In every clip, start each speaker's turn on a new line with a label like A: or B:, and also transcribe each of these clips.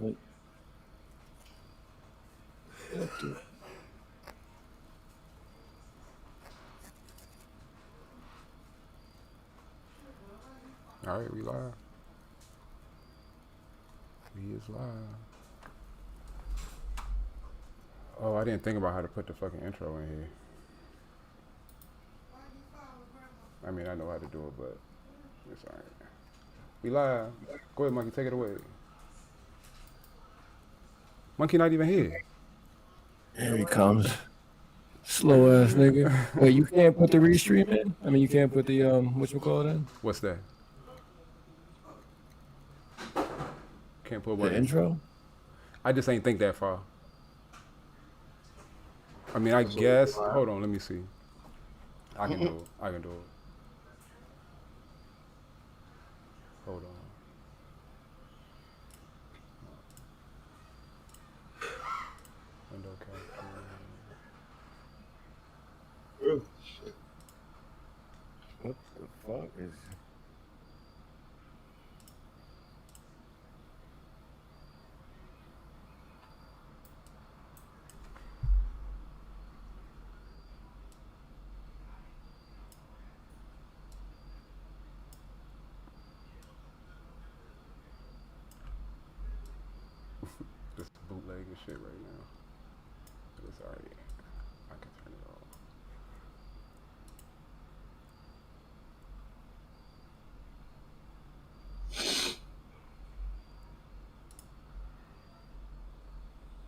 A: it.
B: All right, we live. We is live. Oh, I didn't think about how to put the fucking intro in here. I mean, I know how to do it, but it's all right. We live. Go ahead, Monkey. Take it away. Monkey not even here.
A: Here he comes. Slow ass nigga. Wait, you can't put the restream in? I mean, you can't put the whatchamacallit in?
B: What's that? Can't put
A: The
B: what in?
A: intro?
B: I just ain't think that far. I mean, I guess. Hold on, let me see. I can do it. I can do it. Hold on. Window capture.
C: Oh, shit.
A: What the fuck is...
B: This bootleg and shit right now. But it's alright. I can turn it off.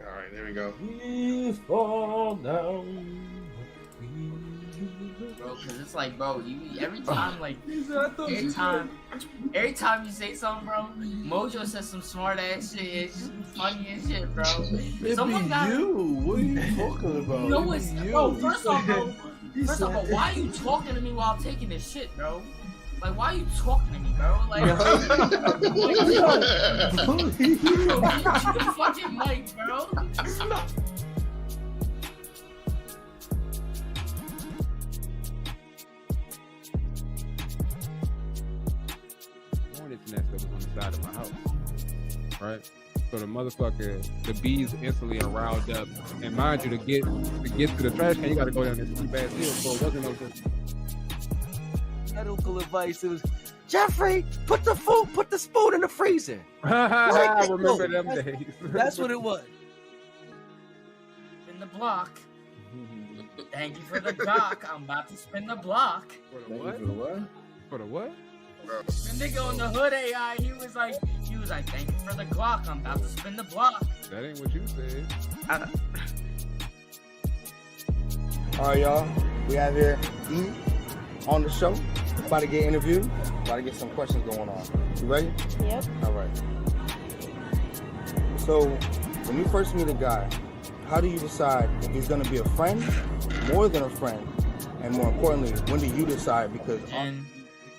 C: All right, there we go.
A: We fall down.
D: Bro, cause it's like, bro, you every time you say something, bro, Mojo says some smart ass shit. It's just funny as shit, bro. Someone got
E: you. What are you talking about?
D: You know what's bro? First off, why are you talking to me while I'm taking this shit, bro? Like, why are you talking to me, bro? Like, you fucking mic, bro.
B: Hornet's nest that was on the side of my house. Right? So the motherfucker, the bees instantly are riled up. And mind you, to get to the trash can, you gotta go down this steep ass hill. So it wasn't no good.
E: Medical advice is, Jeffrey, put the spoon in the freezer.
B: I remember them days.
E: That's what it was.
D: Spin the block. Thank you for the doc. I'm about to spin the block.
B: For the what? For the what?
D: The nigga on the hood AI, he was like, thank you for the Glock. I'm about to spin the block.
B: That ain't what you said.
F: All right, y'all. We out here eating on the show. About to get interviewed. About to get some questions going on. You ready?
G: Yep.
F: All right. So, when you first meet a guy, how do you decide if he's going to be a friend, more than a friend, and more importantly, when do you decide? Because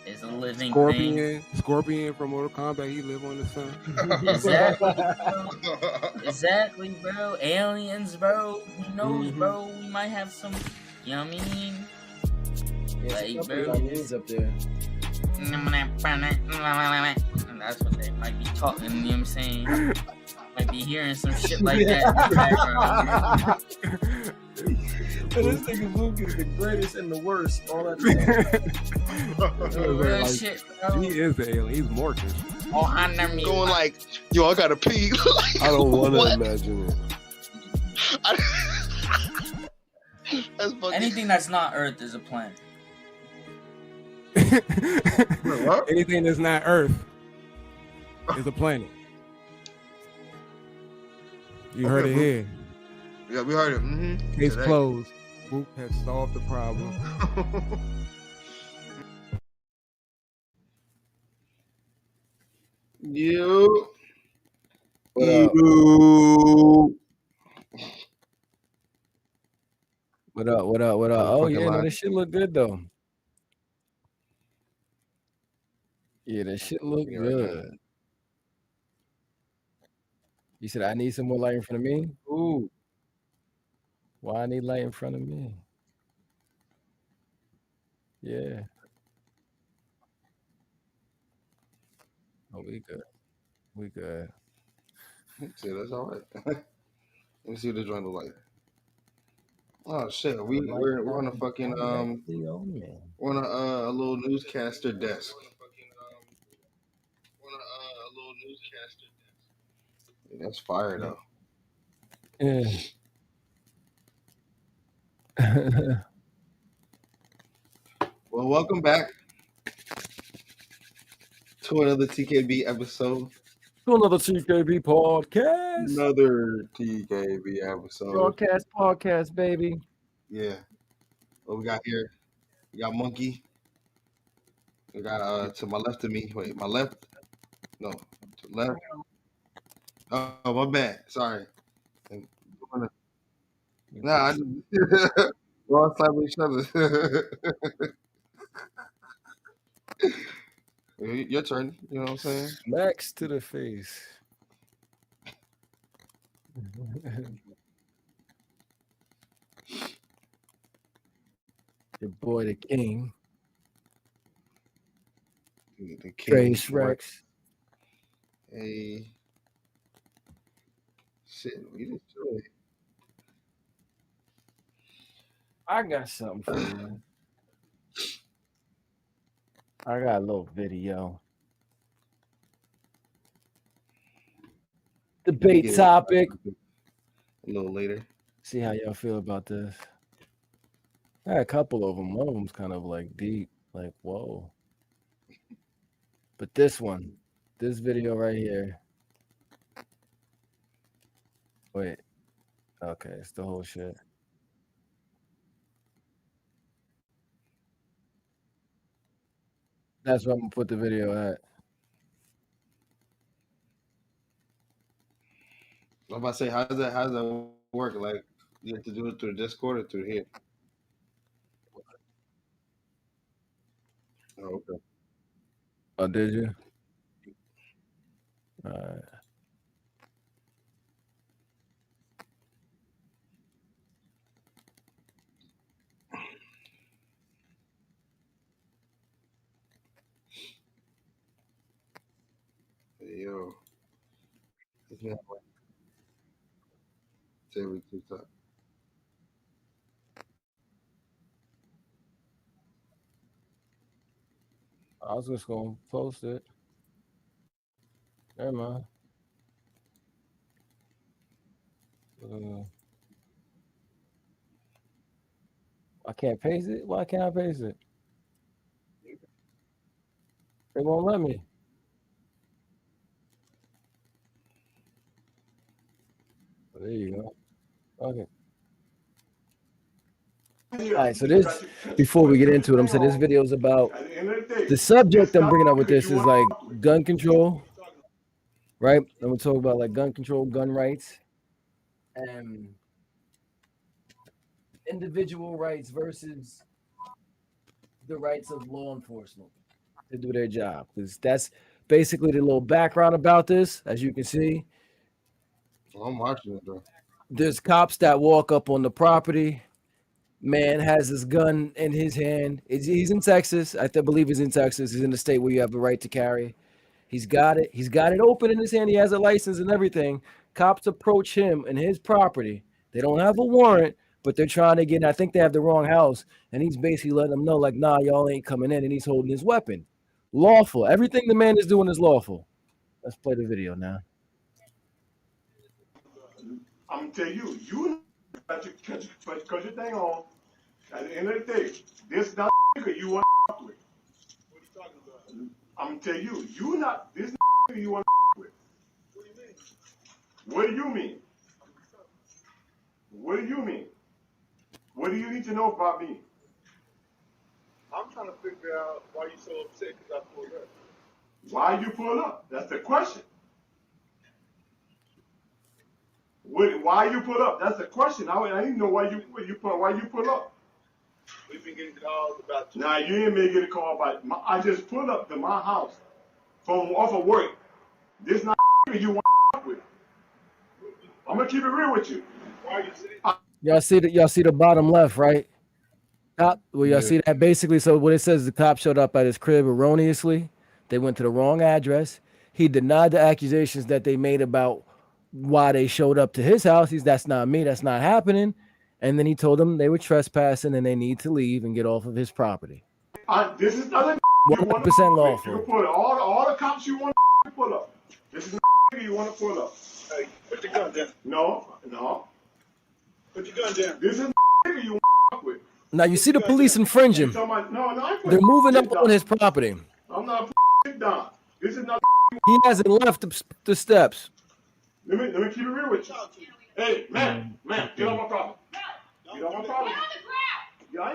D: is a living
B: Scorpion from Mortal Kombat. He live on the sun.
D: Exactly, bro. Aliens, bro. Who knows, bro? We might have some. You know what I mean?
A: Yeah,
D: Like, bro.
A: aliens up there.
D: And that's what they might be talking. You know what I'm saying? Might be hearing some shit like that in the background.
A: This nigga Luke is the greatest and the worst all that
D: Real shit, bro.
B: He is the alien. He's Mortis.
D: Oh, I never
C: Going like, yo, I gotta pee. Like,
E: I don't want to
C: what?
E: imagine it.
C: That's fucking...
D: Anything that's not Earth is a planet.
C: What?
B: Anything that's not Earth is a planet. You heard it here.
C: Yeah, we heard it. Mm-hmm.
B: Case closed. Boop has solved the problem.
C: You.
A: What up? What up? What up? What up? Oh yeah, no, this shit look good though. Yeah, that shit look good. You said I need some more light in front of me? Ooh. Why I need light in front of me? Yeah. Oh, we good. We good.
F: See, that's all right. Let me see what the joint look like. Oh shit, we're on a fucking we're on a little newscaster desk. That's fire though.
A: Yeah.
F: Well, welcome back to another TKB episode.
A: To another TKB podcast.
F: Another TKB episode.
A: Broadcast podcast, baby.
F: Yeah. What we got here? We got Monkey. We got to my left of me. Wait, my left? No, to the left. Oh, my bad. Sorry. Nah, I just we're all side of each other. Your turn. You know what I'm saying?
A: Smacks to the face. Your boy, the king.
F: The king.
A: Trace Rex.
F: Hey. Shit, we just chilling.
A: I got something for you. I got a little video. Debate topic.
F: A little later.
A: See how y'all feel about this. I had a couple of them. One of them's kind of like deep, like whoa. But this video right here. Wait. Okay, it's the whole shit. That's where I'm gonna put the video at.
F: I'm about to say, how does that work? Like, you have to do it through Discord or through here? Oh, okay.
A: Oh, did you? All right.
F: Yo. Yeah. Save it to top.
A: I was just gonna post it. Never mind. I can't paste it. Why can't I paste it? They won't let me. There you go. Okay. All right, so this, before we get into it, I'm saying this video is about, the subject I'm bringing up with this is like gun control, right? And we'll talk about like gun control, gun rights, and individual rights versus the rights of law enforcement to do their job. Because that's basically the little background about this, as you can see.
F: I'm watching it, though.
A: There's cops that walk up on the property. Man has his gun in his hand. He's in Texas. I believe he's in Texas. He's in the state where you have the right to carry. He's got it. He's got it open in his hand. He has a license and everything. Cops approach him and his property. They don't have a warrant, but they're trying to get in. I think they have the wrong house. And he's basically letting them know, like, nah, y'all ain't coming in. And he's holding his weapon. Lawful. Everything the man is doing is lawful. Let's play the video now.
G: I'm gonna tell you, you cut your thing on. At the end of the day, this not nigga you want to with. What are you talking about? I'm gonna tell you, you not this nigga you want to with. What do you mean? What do you mean? What do you mean? What do you need to know about me?
H: I'm trying to figure out why you so upset because I pulled up.
G: Why you pull up? That's the question. Why you pull up? That's the question. I didn't know why you pull up.
H: We've been getting calls about you.
G: Nah, you ain't may get a call about I just pulled up to my house from off of work. This not you want with. I'm gonna keep it real with you.
H: Why are you saying?
A: Y'all see the bottom left, right? Well, y'all see that basically. So what it says, the cop showed up at his crib erroneously. They went to the wrong address. He denied the accusations that they made about why they showed up to his house. That's not me. That's not happening. And then he told them they were trespassing and they need to leave and get off of his property.
G: This is another you want
A: 100%
G: to You can
A: lawful.
G: put all the cops you want to pull up. This is you want to pull up.
H: Hey, put your gun down.
G: No.
H: Put your gun down.
G: This is you want to with.
A: Now you see the police infringing. They're moving up on his property.
G: I'm not putting down. This is not.
A: He hasn't left the steps.
G: Let me keep it real with you. Hey, man, get on my property. Get on my property.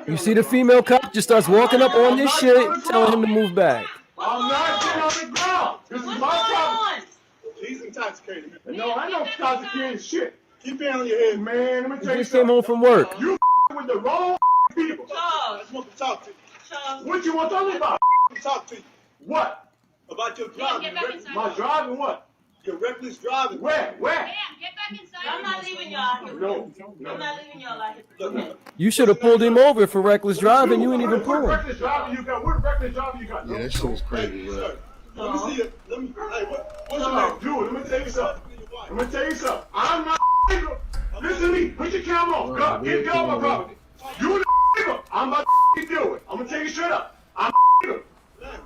A: You see the female cop just starts walking up on this shit, telling him to move back.
G: I'm not getting on the ground. This is my property.
H: He's intoxicated.
G: No, I know intoxicated shit.
H: Keep it on your head, man.
G: Man, let me
A: He
G: tell you
A: just came
G: something.
A: home from work.
G: You with the wrong people.
H: I just want to talk to you.
G: What you want to talk about?
H: I want to talk to you
G: What?
H: about your driving.
G: My driving what?
H: Your reckless driving.
G: Where?
I: Get back inside. I'm not leaving y'all out here.
G: No.
I: I'm not leaving y'all out here.
H: Look,
A: You should have pulled him over for reckless driving. You ain't even pull
G: What
A: him.
G: reckless driving you got? What reckless driving you got?
F: Yeah, that shit was crazy, bro.
H: sir, let me see it. Let me. Hey, what's your
G: No,
H: name?
G: dude, let me tell you something. Let me tell you something. I'm not nigga. Listen to me. Put your camera on. Go, get off my property. You the nigga. I'm about to deal with. I'm gonna tell you straight up. I'm nigga.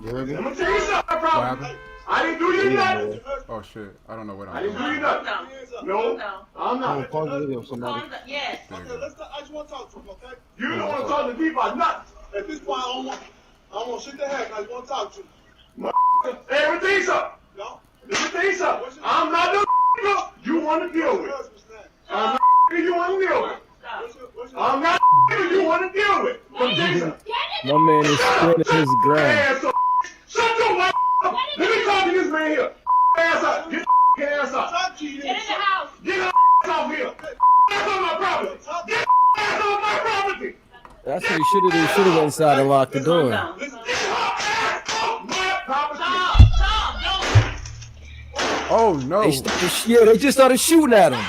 F: You heard me?
G: I'm gonna tell you something.
B: What
G: Problem.
B: happened?
G: I didn't do you nothing.
B: Oh shit! I don't know what
G: I
B: I'm
G: didn't do
B: doing.
G: you nothing. No, I'm
F: I'm
G: not.
F: pause the video, somebody.
I: Yes.
H: Okay, I just want to talk to him, okay?
G: You don't want to talk to me about nothing.
H: At this point, I don't want shit to happen. I just want to talk to you.
G: Hey, let me tell you something.
H: No?
G: Let me tell you something. I'm not the nigga you want to deal
H: What's your
G: with.
H: husband's name?
G: I'm not the nigga you want to deal with.
H: What's your
G: I'm not the nigga you want to deal with. Let me tell you something.
A: My man is spinning his ground.
G: Ass up. Shut your white up. Let me talk to this man here. Ass up. Get your ass up.
H: Talk to you
I: Get in the house.
G: Get your ass off here. Ass on my property. Get your ass on my property.
A: That's what he should have done. He should have went inside and locked the door.
H: Listen,
G: Get your ass off my property.
B: Oh no!
A: They just started shooting at him.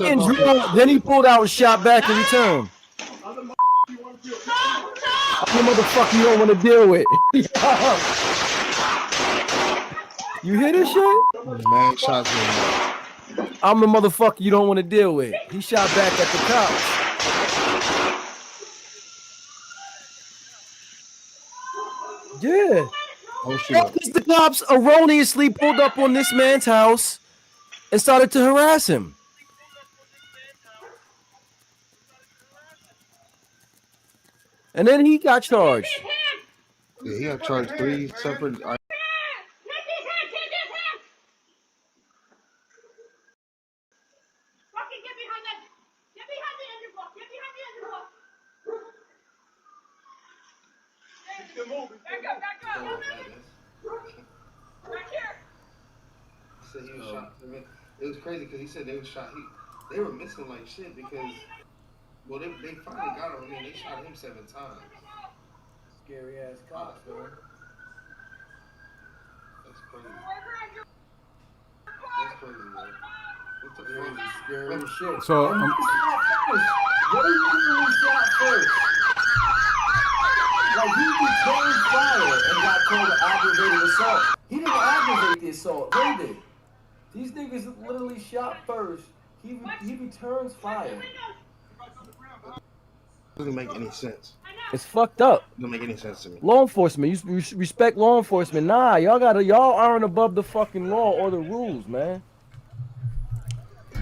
A: And then he pulled out and shot back in return. I'm the motherfucker you don't want to deal with. You hear this shit?
F: Man, shots in
A: I'm the motherfucker you don't want to deal with. He shot back at the cops. Yeah.
F: Oh, shit.
A: Because the cops erroneously pulled up on this man's house and started to harass him. And then he got charged.
F: Yeah, he got charged 3 separate.
H: keep moving.
F: He said he was shot. It was crazy because he said they were shot. They were missing like shit because, well, they finally got him. I mean, they shot him 7 times.
A: Scary ass cops, man.
F: That's crazy. That's crazy, man. What the fuck?
A: Scary shit.
B: So
A: What are you doing when he shot first? Like he returned fire and got called an aggravated assault. He didn't aggravate the assault. They did. These niggas literally shot first. He returns fire.
F: Doesn't make any sense.
A: It's fucked up.
F: Doesn't make any sense to me.
A: Law enforcement, you respect law enforcement. Nah, y'all aren't above the fucking law or the rules, man.
B: yeah,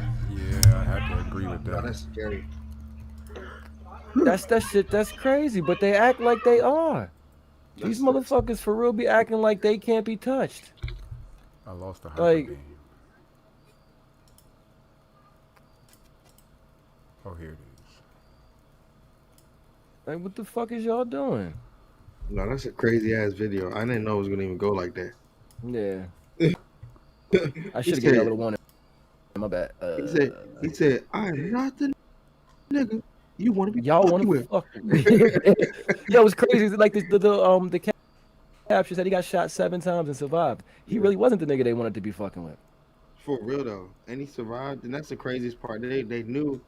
B: I have to agree with
F: Nah,
B: that.
F: that's scary.
A: That shit, that's crazy. But they act like they are. These motherfuckers for real be acting like they can't be touched.
B: I lost the
A: Like-
B: game. Oh, here it is.
A: Like, what the fuck is y'all doing?
F: No, that's a crazy ass video. I didn't know it was gonna even go like that.
A: Yeah. I should have given y'all a warning. My bad.
F: He said, I'm not the nigga you want to be
A: Y'all
F: fucking
A: want
F: with.
A: to fuck? Yo, it was crazy. Like the capture said he got shot 7 times and survived. He really wasn't the nigga they wanted to be fucking with.
F: For real though, and he survived, and that's the craziest part. They knew.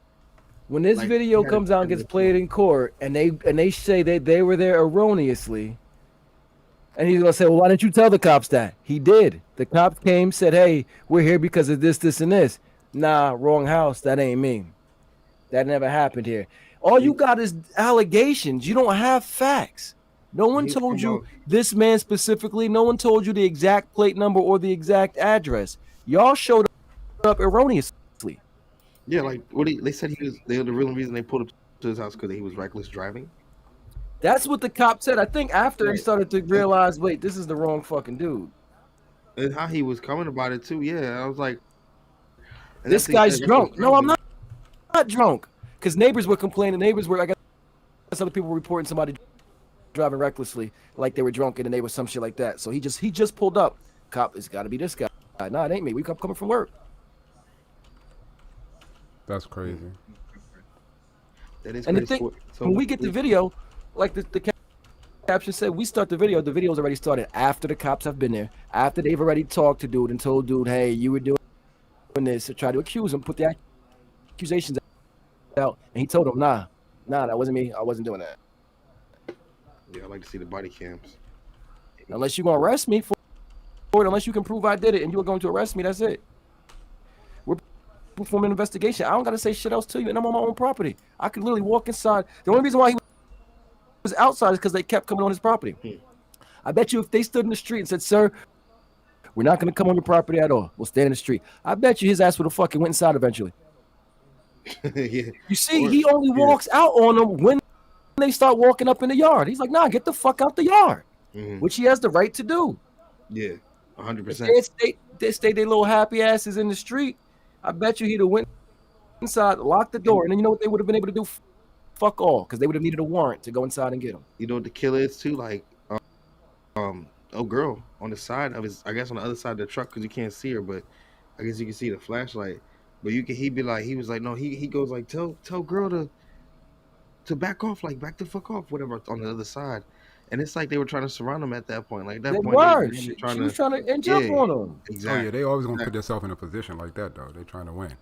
A: When this
F: Like,
A: video
F: yeah,
A: comes out and gets played in court, and they say that they were there erroneously, And he's gonna say, well, why didn't you tell the cops that? He did. The cops came, said, hey, we're here because of this, this, and this. Nah, wrong house. That ain't me. That never happened here. All you got is allegations. You don't have facts. No one told you this man specifically. No one told you the exact plate number or the exact address. Y'all showed up erroneously.
F: Yeah, like they said he was. The real reason they pulled up to his house because he was reckless driving.
A: That's what the cop said. I think after he started to realize, wait, this is the wrong fucking dude.
F: And how he was coming about it too. Yeah, I was like,
A: this guy's drunk. No, I'm not drunk. Because neighbors were complaining. Neighbors were, I guess other people were reporting somebody driving recklessly, like they were drunk in the neighborhood, some shit like that. So he just pulled up. Cop, it's got to be this guy. Nah, it ain't me. We coming from work.
B: That's crazy.
F: That is
A: and
F: crazy.
A: the thing, when we get the video, like the caption said, we start the video. The video's already started after the cops have been there, after they've already talked to dude and told dude, hey, you were doing this, to try to accuse him, put the accusations out, and he told him, nah, that wasn't me. I wasn't doing that.
F: Yeah, I like to see the body cams.
A: Unless you're gonna arrest me for it, unless you can prove I did it and you are going to arrest me, that's it. We're performing an investigation. I don't gotta say shit else to you, and I'm on my own property. I could literally walk inside. The only reason why he was outside is because they kept coming on his property. I bet you if they stood in the street and said, sir, we're not gonna come on your property at all, we'll stand in the street, I bet you his ass would have fucking went inside eventually.
F: Yeah.
A: You see, he only walks out on them when they start walking up in the yard. He's like, nah, get the fuck out the yard, which he has the right to do.
F: Yeah, 100%.
A: They stay their little happy asses in the street. I bet you he'd have went inside, locked the door, and then you know what they would have been able to do? Fuck all, because they would have needed a warrant to go inside and get him.
F: You know what the killer is too? Like, girl on the side of his, I guess on the other side of the truck, because you can't see her, but I guess you can see the flashlight. But he was like, no, he goes like, tell girl to back off, like back the fuck off, whatever, on the other side. And it's like they were trying to surround him at that point. Like that point,
A: she was trying to jump on him.
F: Exactly.
B: Oh yeah, they always gonna put themselves in a position like that though. They trying to win.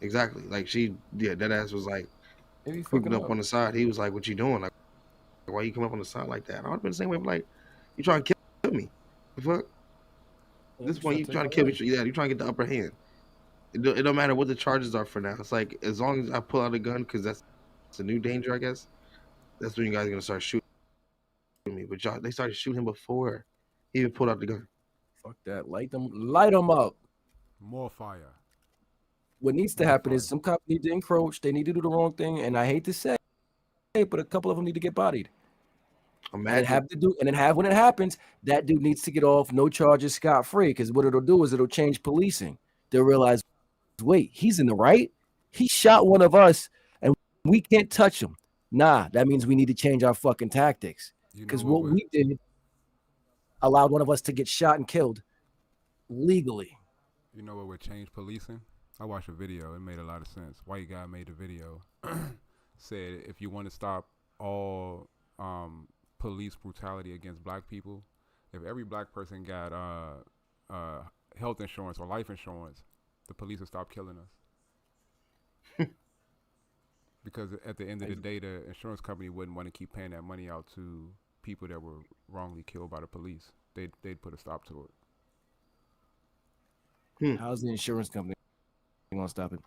F: Exactly. Like that ass was like creeping up on the side. He was like, "What you doing? Like, why you come up on the side like that?" I would have been the same way. Like, you trying to kill me? The fuck? At this point, you trying to kill me? Yeah, you trying to get the upper hand. It don't matter what the charges are for now. It's like as long as I pull out a gun, because that's a new danger, I guess. That's when you guys are gonna start shooting me. But they started shooting him before he even pulled out the gun.
A: Fuck that! Light them up.
B: More fire.
A: What needs to happen is some cops need to encroach. They need to do the wrong thing, and I hate to say, but a couple of them need to get bodied. And then when it happens, that dude needs to get off, no charges, scot free. Because what it'll do is it'll change policing. They'll realize, wait, he's in the right. He shot one of us, and we can't touch him. Nah, that means we need to change our fucking tactics. Because what we did allowed one of us to get shot and killed legally.
B: You know what would change policing? I watched a video. It made a lot of sense. White guy made the video. Said if you want to stop all police brutality against black people, if every black person got health insurance or life insurance, the police would stop killing us. Because at the end of the day, the insurance company wouldn't want to keep paying that money out to people that were wrongly killed by the police. They'd put a stop to
A: it. How's the insurance company going to stop it?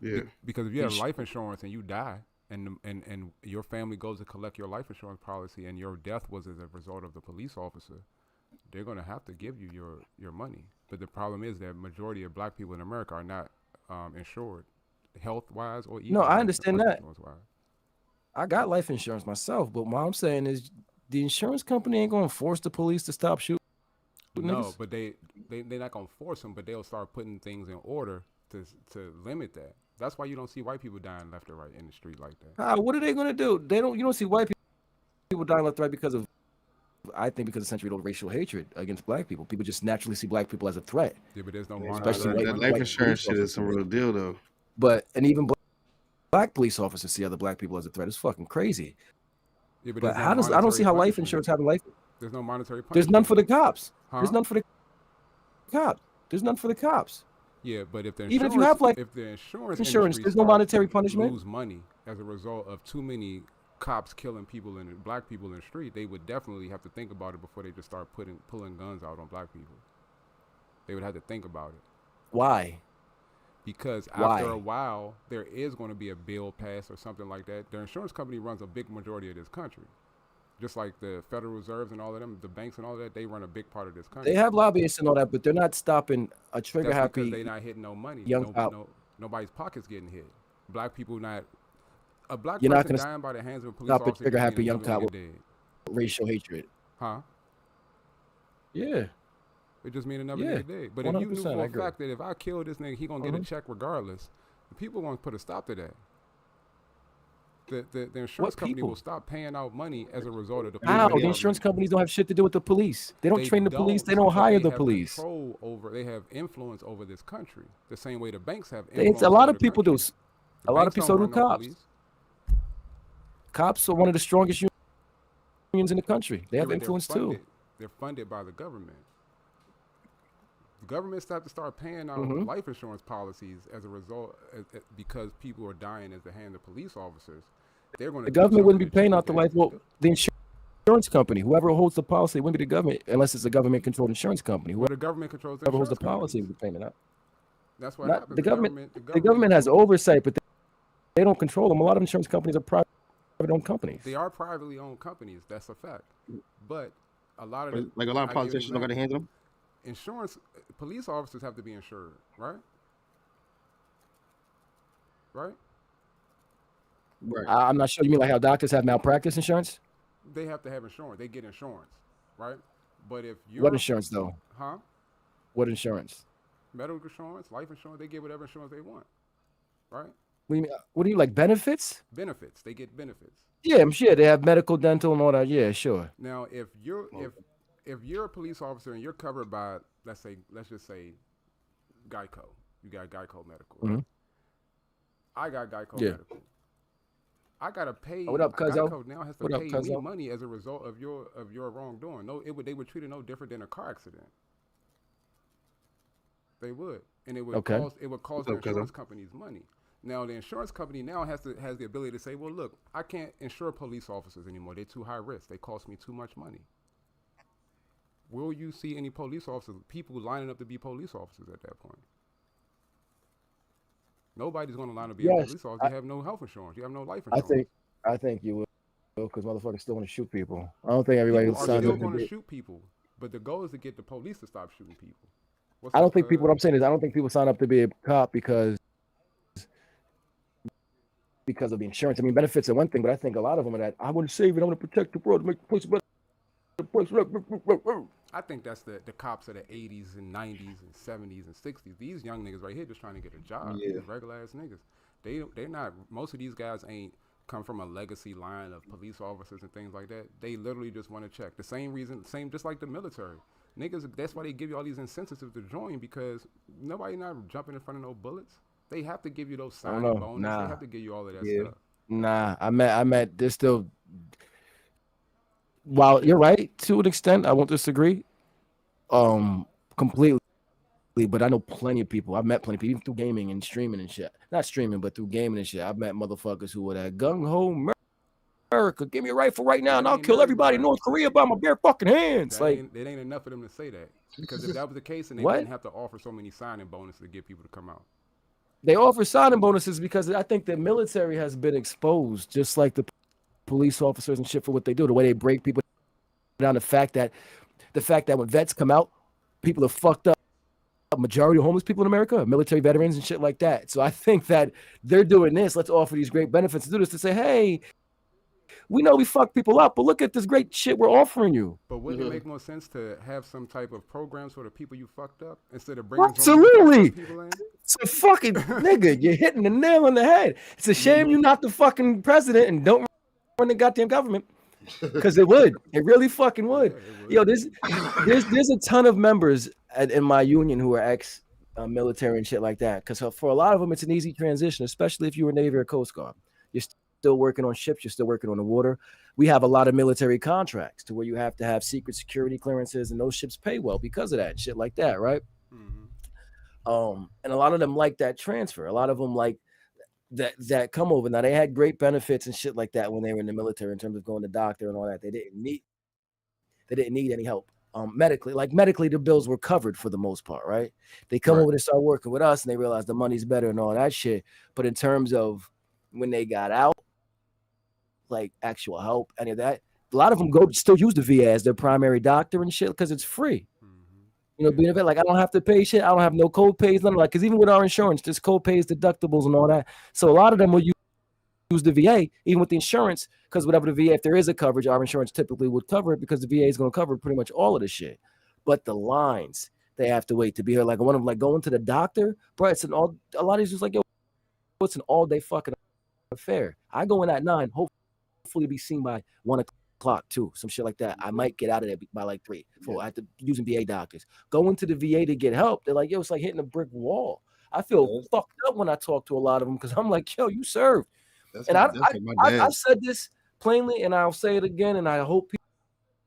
F: Yeah.
B: Because if you have life insurance and you die, and your family goes to collect your life insurance policy, and your death was as a result of the police officer, they're going to have to give you your money. But the problem is that majority of black people in America are not insured, health-wise or even.
A: No, I understand that. I got life insurance myself, but what I'm saying is the insurance company ain't going to force the police to stop shooting.
B: No, but they're not going to force them, but they'll start putting things in order to limit that. That's why you don't see white people dying left or right in the street like that.
A: What are they going to do? You don't see white people dying left or right because of, I think, because of century-old racial hatred against black people. People just naturally see black people as a threat.
B: Yeah, but there's no
F: especially that life insurance shit is some real deal though.
A: And even black police officers see other black people as a threat. It's fucking crazy.
B: Yeah,
A: but I don't see how life insurance having life.
B: There's no monetary punishment.
A: There's none for the cops.
B: Huh?
A: There's none for the cops. There's none for the cops.
B: Yeah, but if the insurance,
A: even if you have
B: if the insurance
A: there's no monetary punishment.
B: Lose money as a result of too many cops killing people and black people in the street, they would definitely have to think about it before they just start pulling guns out on black people. They would have to think about it.
A: Why?
B: Because
A: Why?
B: after a while, there is going to be a bill passed or something like that. The insurance company runs a big majority of this country. Just like the Federal Reserves and all of them, the banks and all that, they run a big part of this country.
A: They have lobbyists and all that, but they're not stopping a trigger
B: That's
A: happy.
B: because they're not hitting no money.
A: Young
B: Nobody's pockets getting hit. Black people not. A black
A: You're not
B: person
A: gonna
B: dying by the hands of a police
A: stop a
B: officer.
A: trigger
B: doesn't
A: happy
B: mean
A: young
B: he's
A: cop
B: gonna
A: with
B: get dead.
A: racial hatred.
B: Huh?
A: Yeah.
B: It just means another
A: Yeah,
B: nigga dead. But if you knew
A: 100%,
B: for
A: I
B: a
A: agree.
B: fact that if I kill this nigga, he gonna get a check regardless, the people gonna put a stop to that. The insurance company
A: people?
B: will stop paying out money as a result of the police.
A: How? The
B: department.
A: insurance companies don't have shit to do with the police. They don't train the police. They don't
B: but
A: hire the
B: have
A: police.
B: They have influence over this country. The same way the banks have
A: It's
B: influence.
A: a lot
B: over
A: of
B: the
A: people do.
B: country. The
A: A lot of
B: banks
A: people
B: don't
A: do
B: run no
A: cops.
B: police.
A: Cops are one of the strongest unions in the country. They have
B: Yeah, but
A: influence too.
B: They're funded by the government. The government's have to start paying out
A: Mhm.
B: life insurance policies as a result, because people are dying at the hand of police officers. They're going to.
A: The government wouldn't be paying out the life. Well, the insurance company, whoever holds the policy, wouldn't be the government unless it's a government-controlled insurance company.
B: Well, the government controls the
A: Whoever holds the
B: insurance
A: policy
B: companies.
A: would be paying it out.
B: That's what
A: Not
B: happens.
A: the government has oversight, but they don't control them. A lot of insurance companies are private-owned companies.
B: They are privately owned companies. That's a fact. But a lot of
F: Like a lot of
B: I give you an
F: politicians don't got to
B: example.
F: handle them.
B: Insurance, police officers have to be insured, right? Right?
F: Right.
A: I'm not sure. You mean like how doctors have malpractice insurance?
B: They have to have insurance. They get insurance, right? But if you're
A: What insurance though?
B: Huh?
A: What insurance?
B: Medical insurance, life insurance, they get whatever insurance they want, right?
A: What do you mean? What do you like benefits?
B: Benefits, they get benefits.
A: Yeah, I'm sure they have medical, dental, and all that. Yeah, sure.
B: Now, if you're a police officer and you're covered by, let's just say, Geico, you got Geico Medical. Right?
A: Mhm.
B: I got Geico
A: Yeah.
B: Medical. I gotta pay.
A: What up, cuzzo?
B: Geico now has to
A: What up,
B: pay me
A: cuzzo?
B: money as a result of your wrongdoing. No, they would treat it no different than a car accident. They would, and it would
A: Okay.
B: cost the
F: up, cuzzo?
B: insurance companies money. Now the insurance company now has the ability to say, well, look, I can't insure police officers anymore. They're too high risk. They cost me too much money. Will you see any police officers, people lining up to be police officers at that point? Nobody's going to line up to be a
A: Yes,
B: police officer. You have no health insurance. You have no life insurance.
A: I think you will, because motherfuckers still want to shoot people. I don't think everybody
B: People are
A: signs
B: still
A: up to
B: going to
A: be.
B: shoot people, but the goal is to get the police to stop shooting people. What's
A: I don't
B: up,
A: think people. What I'm saying is, I don't think people sign up to be a cop because of the insurance. I mean, benefits are one thing, but I think a lot of them are that I want to save it. I want to protect the world, make the place better.
B: I think that's the cops of the 80s and 90s and 70s and 60s. These young niggas right here just trying to get a job.
F: Yeah.
B: These regular ass niggas. They're not. Most of these guys ain't come from a legacy line of police officers and things like that. They literally just want to check. The same reason, just like the military. Niggas, that's why they give you all these incentives to join, because nobody not jumping in front of no bullets. They have to give you those signing
A: know.
B: bonuses.
A: Nah.
B: They have to give you all of that
F: Yeah.
B: stuff.
A: Nah, I met. There's still. While you're right to an extent, I won't disagree. Completely. But I know plenty of people. I've met plenty of people, even through gaming and streaming and shit. Not streaming, but through gaming and shit. I've met motherfuckers who were that gung ho America. Give me a rifle right now, and I'll
B: ain't
A: kill everybody in
B: everybody.
A: North Korea by my bare fucking hands.
B: That
A: Like,
B: ain't enough of them to say that. Because if that was the case, then they
A: What?
B: wouldn't have to offer so many signing bonuses to get people to come out.
A: they offer signing bonuses because I think the military has been exposed, just like the police officers and shit, for what they do, the way they break people down. The fact that when vets come out, people are fucked up. Majority of homeless people in America are military veterans and shit like that. So I think that they're doing this. Let's offer these great benefits to do this, to say, hey, we know we fuck people up, but look at this great shit we're offering you.
B: But wouldn't
A: Mm-hmm.
B: it make more sense to have some type of programs for the people you fucked up instead of bringing
A: Absolutely.
B: some people in?
A: So fucking nigga, you're hitting the nail on the head. It's a shame you're not the fucking president and don't run the goddamn government. Because it would. It really fucking would.
B: Yeah, it would.
A: Yo, there's a ton of members in my union who are ex-military and shit like that. Because for a lot of them, it's an easy transition, especially if you were Navy or Coast Guard. You're still working on ships. You're still working on the water. We have a lot of military contracts to where you have to have secret security clearances, and those ships pay well because of that, shit like that, right?
B: Mhm.
A: And a lot of them like that transfer. A lot of them like that come over. Now they had great benefits and shit like that when they were in the military in terms of going to doctor and all that. They didn't need any help. Medically, like medically, the bills were covered for the most part, right? They come
F: Right.
A: over to start working with us, and they realize the money's better and all that shit. But in terms of when they got out, like actual help, any of that, a lot of them go still use the VA as their primary doctor and shit because it's free. You know, being a vet, like I don't have to pay shit. I don't have no co-pays, nothing like. Because even with our insurance, there's co-pays, deductibles, and all that. So a lot of them will use the VA, even with the insurance, because whatever the VA, if there is a coverage, our insurance typically would cover it because the VA is going to cover pretty much all of the shit. But the lines they have to wait to be here, like one of them, like going to the doctor, bro. It's an all. A lot of these just like, yo, it's an all day fucking affair. I go in at 9, hopefully be seen by 1 o'clock too, some shit like that. I might get out of there by like 3, 4. I have to using VA doctors. Going to the VA to get help, they're like, yo, it's like hitting a brick wall. I feel fucked up when I talk to a lot of them because I'm like, yo, you served.
F: That's
A: And
F: like my dad.
A: I've said this plainly, and I'll say it again, and I hope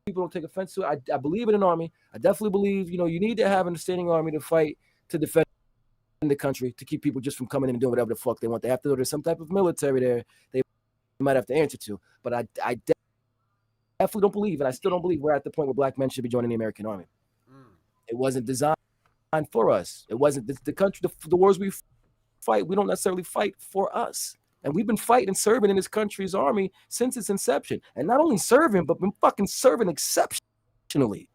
A: people don't take offense to it. I believe in an army. I definitely believe, you know, you need to have an standing army to fight, to defend the country, to keep people just from coming in and doing whatever the fuck they want. They have to go to some type of military there. They might have to answer to. But I definitely don't believe, and I still don't believe we're at the point where black men should be joining the American army. It wasn't designed for us. It wasn't the country, the wars we fight, we don't necessarily fight for us. And we've been fighting and serving in this country's army since its inception. And not only serving, but been fucking serving exceptionally.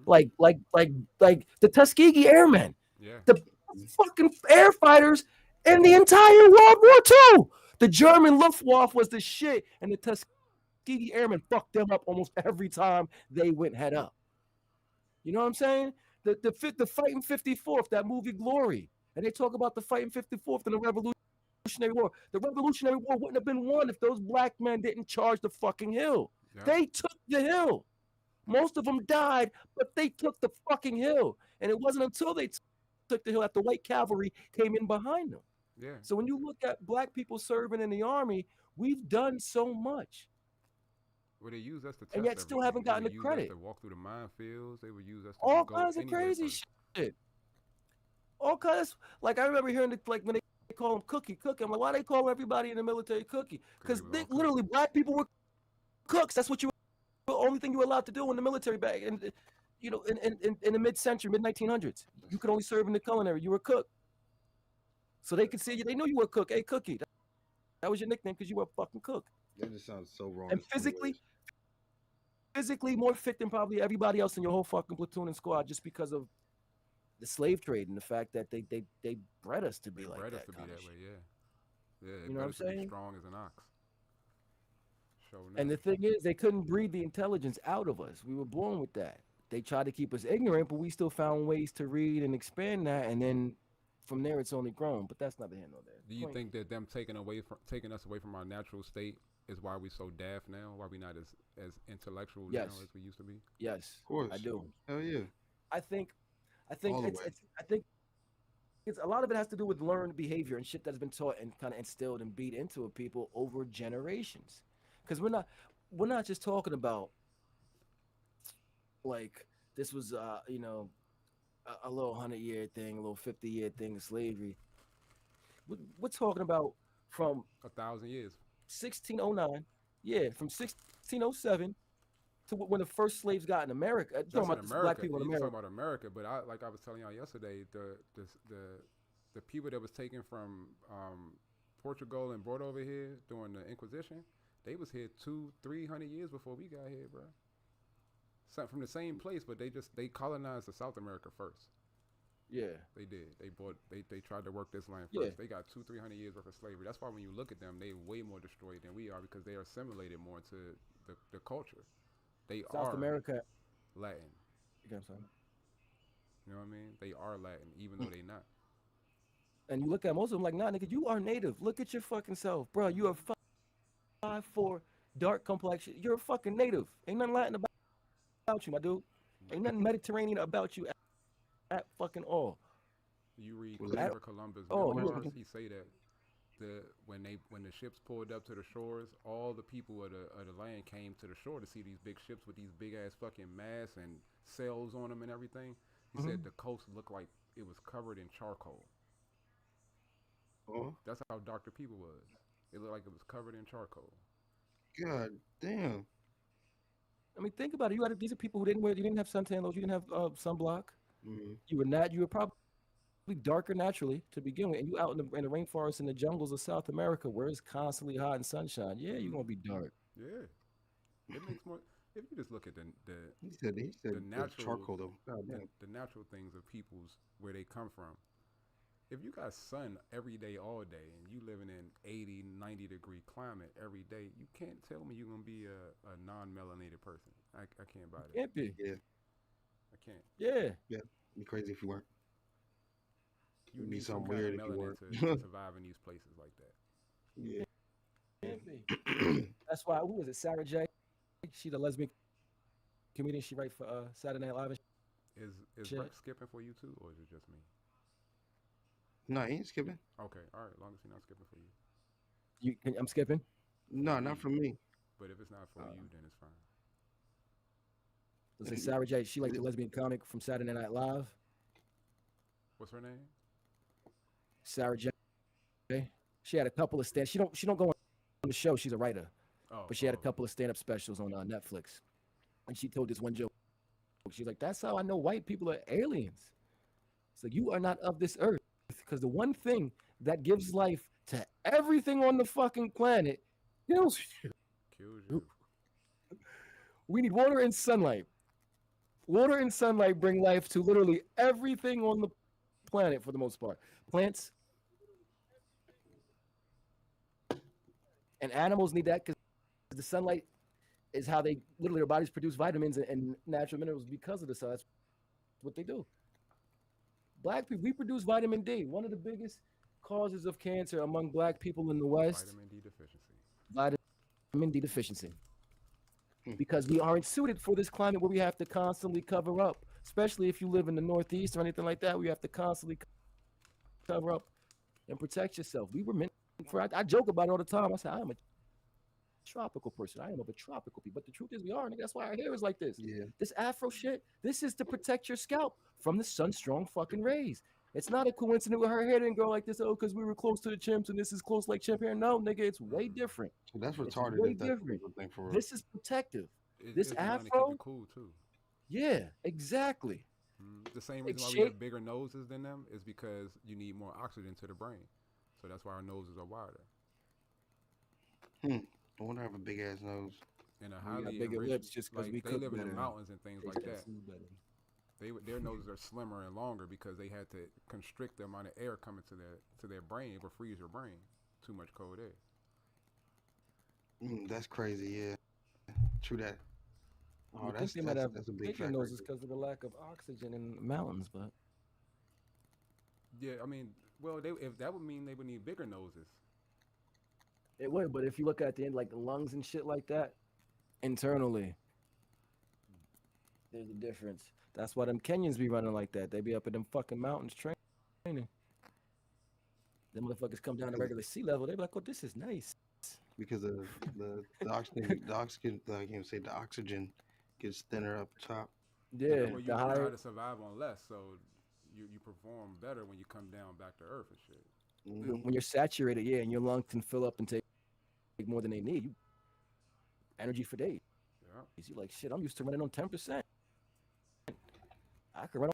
A: Like the Tuskegee Airmen.
B: Yeah.
A: The fucking air fighters in the entire World War II. The German Luftwaffe was the shit, and the Tuskegee Airmen fucked them up almost every time they went head up. You know what I'm saying? The fighting 54th, that movie Glory, and they talk about the fighting 54th in the Revolutionary War. The Revolutionary War wouldn't have been won if those black men didn't charge the fucking hill. Yeah. They took the hill. Most of them died, but they took the fucking hill. And it wasn't until they took the hill that the white cavalry came in behind them.
B: Yeah.
A: So when you look at black people serving in the army, we've done so much.
B: Well, they use us to test
A: and yet still haven't gotten the credit.
B: To walk through the minefields, they would use us to
A: all
B: go
A: kinds of crazy shit. All kinds, like I remember hearing like when they call them cookie. I'm like, why they call everybody in the military cookie? Because literally black people were cooks. That's what the only thing you were allowed to do in the military back, and you know, in the mid-century, mid-1900s, you could only serve in the culinary. You were a cook, so they could see you. They knew you were a cook. Hey, cookie. That was your nickname because you were a fucking cook.
F: That just sounds so wrong.
A: And physically more fit than probably everybody else in your whole fucking platoon and squad, just because of the slave trade and the fact that they bred us to be like that. Bred us to be that way,
B: yeah. You know what I'm saying? Strong as an ox.
A: And the thing is, they couldn't breed the intelligence out of us. We were born with that. They tried to keep us ignorant, but we still found ways to read and expand that, and then from there it's only grown. But that's neither here nor there.
B: Do you think that them taking us away from our natural state is why we're so daft now? Why we're not as intellectual now as we used to be?
A: Yes,
F: of course.
A: I do.
F: Hell yeah.
A: I think it's a lot of it has to do with learned behavior and shit that's been taught and kind of instilled and beat into people over generations. Because we're not just talking about like this was a little 100-year thing, a little 50-year thing of slavery. We're talking about from
B: 1,000 years.
A: 1609, from 1607 to when the first slaves got in America.
B: That's
A: talking about
B: in America.
A: Black people in America.
B: Talking about America, but I was telling y'all yesterday, the people that was taken from Portugal and brought over here during the Inquisition, they was here 200-300 years before we got here, bro. From the same place, but they colonized the South America first.
A: Yeah,
B: they did. They tried to work this land first.
A: Yeah.
B: They got 200-300 years worth of slavery. That's why when you look at them, they way more destroyed than we are because they are assimilated more into the culture. They
A: South
B: are
A: America
B: Latin.
A: You
B: know what I mean? They are Latin, even though they not.
A: And you look at most of them like, nah, nigga, you are native. Look at your fucking self, bro. You are 5'4", dark complexion. You're a fucking native. Ain't nothing Latin about you, my dude. Ain't nothing Mediterranean about you at fucking all.
B: You read Christopher Columbus memoirs, he say that when the ships pulled up to the shores, all the people of the land came to the shore to see these big ships with these big ass fucking masts and sails on them and everything. He said the coast looked like it was covered in charcoal.
F: Oh,
B: That's how dark the people was. It looked like it was covered in charcoal.
F: God damn.
A: I mean, think about it. These are people who didn't wear. You didn't have suntan lotion. You didn't have sunblock.
F: Mm.
A: You were probably darker naturally to begin with, and you out in the rainforest and the jungles of South America where it's constantly hot and sunshine. Yeah, you're gonna be dark.
B: Yeah, it makes more. If you just look at
F: He said
B: the
F: it's
B: natural
F: charcoal though. God
B: the,
F: damn.
B: the natural things of people's where they come from. If you got sun every day, all day, and you living in 80, 90-degree climate every day, you can't tell me you're gonna be a non-melanated person. I can't buy that.
A: Can't be.
F: Yeah.
B: I can't.
A: Yeah.
F: Yeah. It'd be crazy if you weren't.
B: You
F: It'd be
B: need some
F: something
B: kind
F: weird
B: of
F: if you
B: melanin
F: weren't.
B: to survive in these places like that.
F: Yeah.
A: Can't be. That's why. Who was it? Sarah J. She the lesbian comedian. She write for Saturday Night Live.
B: Is
A: Shit.
B: Rex skipping for you too, or is it just me?
F: No, he ain't skipping.
B: Okay, all right. As long as he's not skipping for you.
A: I'm skipping.
F: No, not for me.
B: But if it's not for you, then it's fine.
A: Let's say Sarah J. She like the lesbian comic from Saturday Night Live.
B: What's her name?
A: Sarah J. She had a couple of stand. She don't go on the show. She's a writer, but she had a couple of stand-up specials on Netflix, and she told this one joke. She's like, "That's how I know white people are aliens." It's like, you are not of this earth, because the one thing that gives life to everything on the fucking planet kills you.
B: Kills you.
A: We need water and sunlight. Water and sunlight bring life to literally everything on the planet for the most part. Plants and animals need that because the sunlight is how they literally their bodies produce vitamins and natural minerals because of the sun. That's what they do. Black people, we produce vitamin D. One of the biggest causes of cancer among black people in the West.
B: Vitamin D deficiency.
A: Vitamin D deficiency. Because we aren't suited for this climate where we have to constantly cover up, especially if you live in the Northeast or anything like that. We have to constantly cover up and protect yourself. We were meant for. I joke about it all the time. I say I am a tropical person. I am of a tropical people. But the truth is, we are. Nigga. That's why our hair is like this.
F: Yeah.
A: This Afro shit. This is to protect your scalp from the sun's strong fucking rays. It's not a coincidence with her hair didn't grow like this. Oh, because we were close to the chimps and this is close like chimp hair. No, nigga, it's way different.
F: So that's
A: It's
F: retarded.
A: way
F: If that's
A: different.
F: the thing for real.
A: This is protective. This
B: It's designed to keep
A: Afro,
B: it cool too.
A: yeah, exactly.
B: The same reason why we
A: shape-
B: have bigger noses than them is because you need more oxygen to the brain. So that's why our noses are wider.
F: I wonder I have a big ass nose.
B: And a
A: got
B: highly
A: bigger
B: enriched,
A: lips just 'cause
B: like
A: we
B: they
A: cook
B: live in the
A: better.
B: mountains and things like that.
A: Better.
B: Their noses are slimmer and longer because they had to constrict the amount of air coming to their brain. It would freeze your brain. Too much cold air.
F: That's crazy. Yeah. True that. Oh,
A: I think they might
F: that's
A: have
F: a big
A: bigger
F: factor.
A: noses because of the lack of oxygen in the mountains, but
B: Yeah, I mean, well, if that would mean they would need bigger noses.
A: it would. But if you look at the end, like the lungs and shit like that, internally, there's a difference. That's why them Kenyans be running like that. They be up in them fucking mountains training. Them motherfuckers come down to regular sea level. They be like, "Oh, this is nice."
F: Because of the oxygen, I can't even say the oxygen gets thinner up top.
A: Yeah,
B: Well, you
A: the
B: learn how
A: higher.
B: to survive on less, so you perform better when you come down back to earth and shit.
A: When you're saturated, yeah, and your lungs can fill up and take more than they need. You energy for days.
B: Yeah.
A: You're like, shit, I'm used to running on 10%. I could run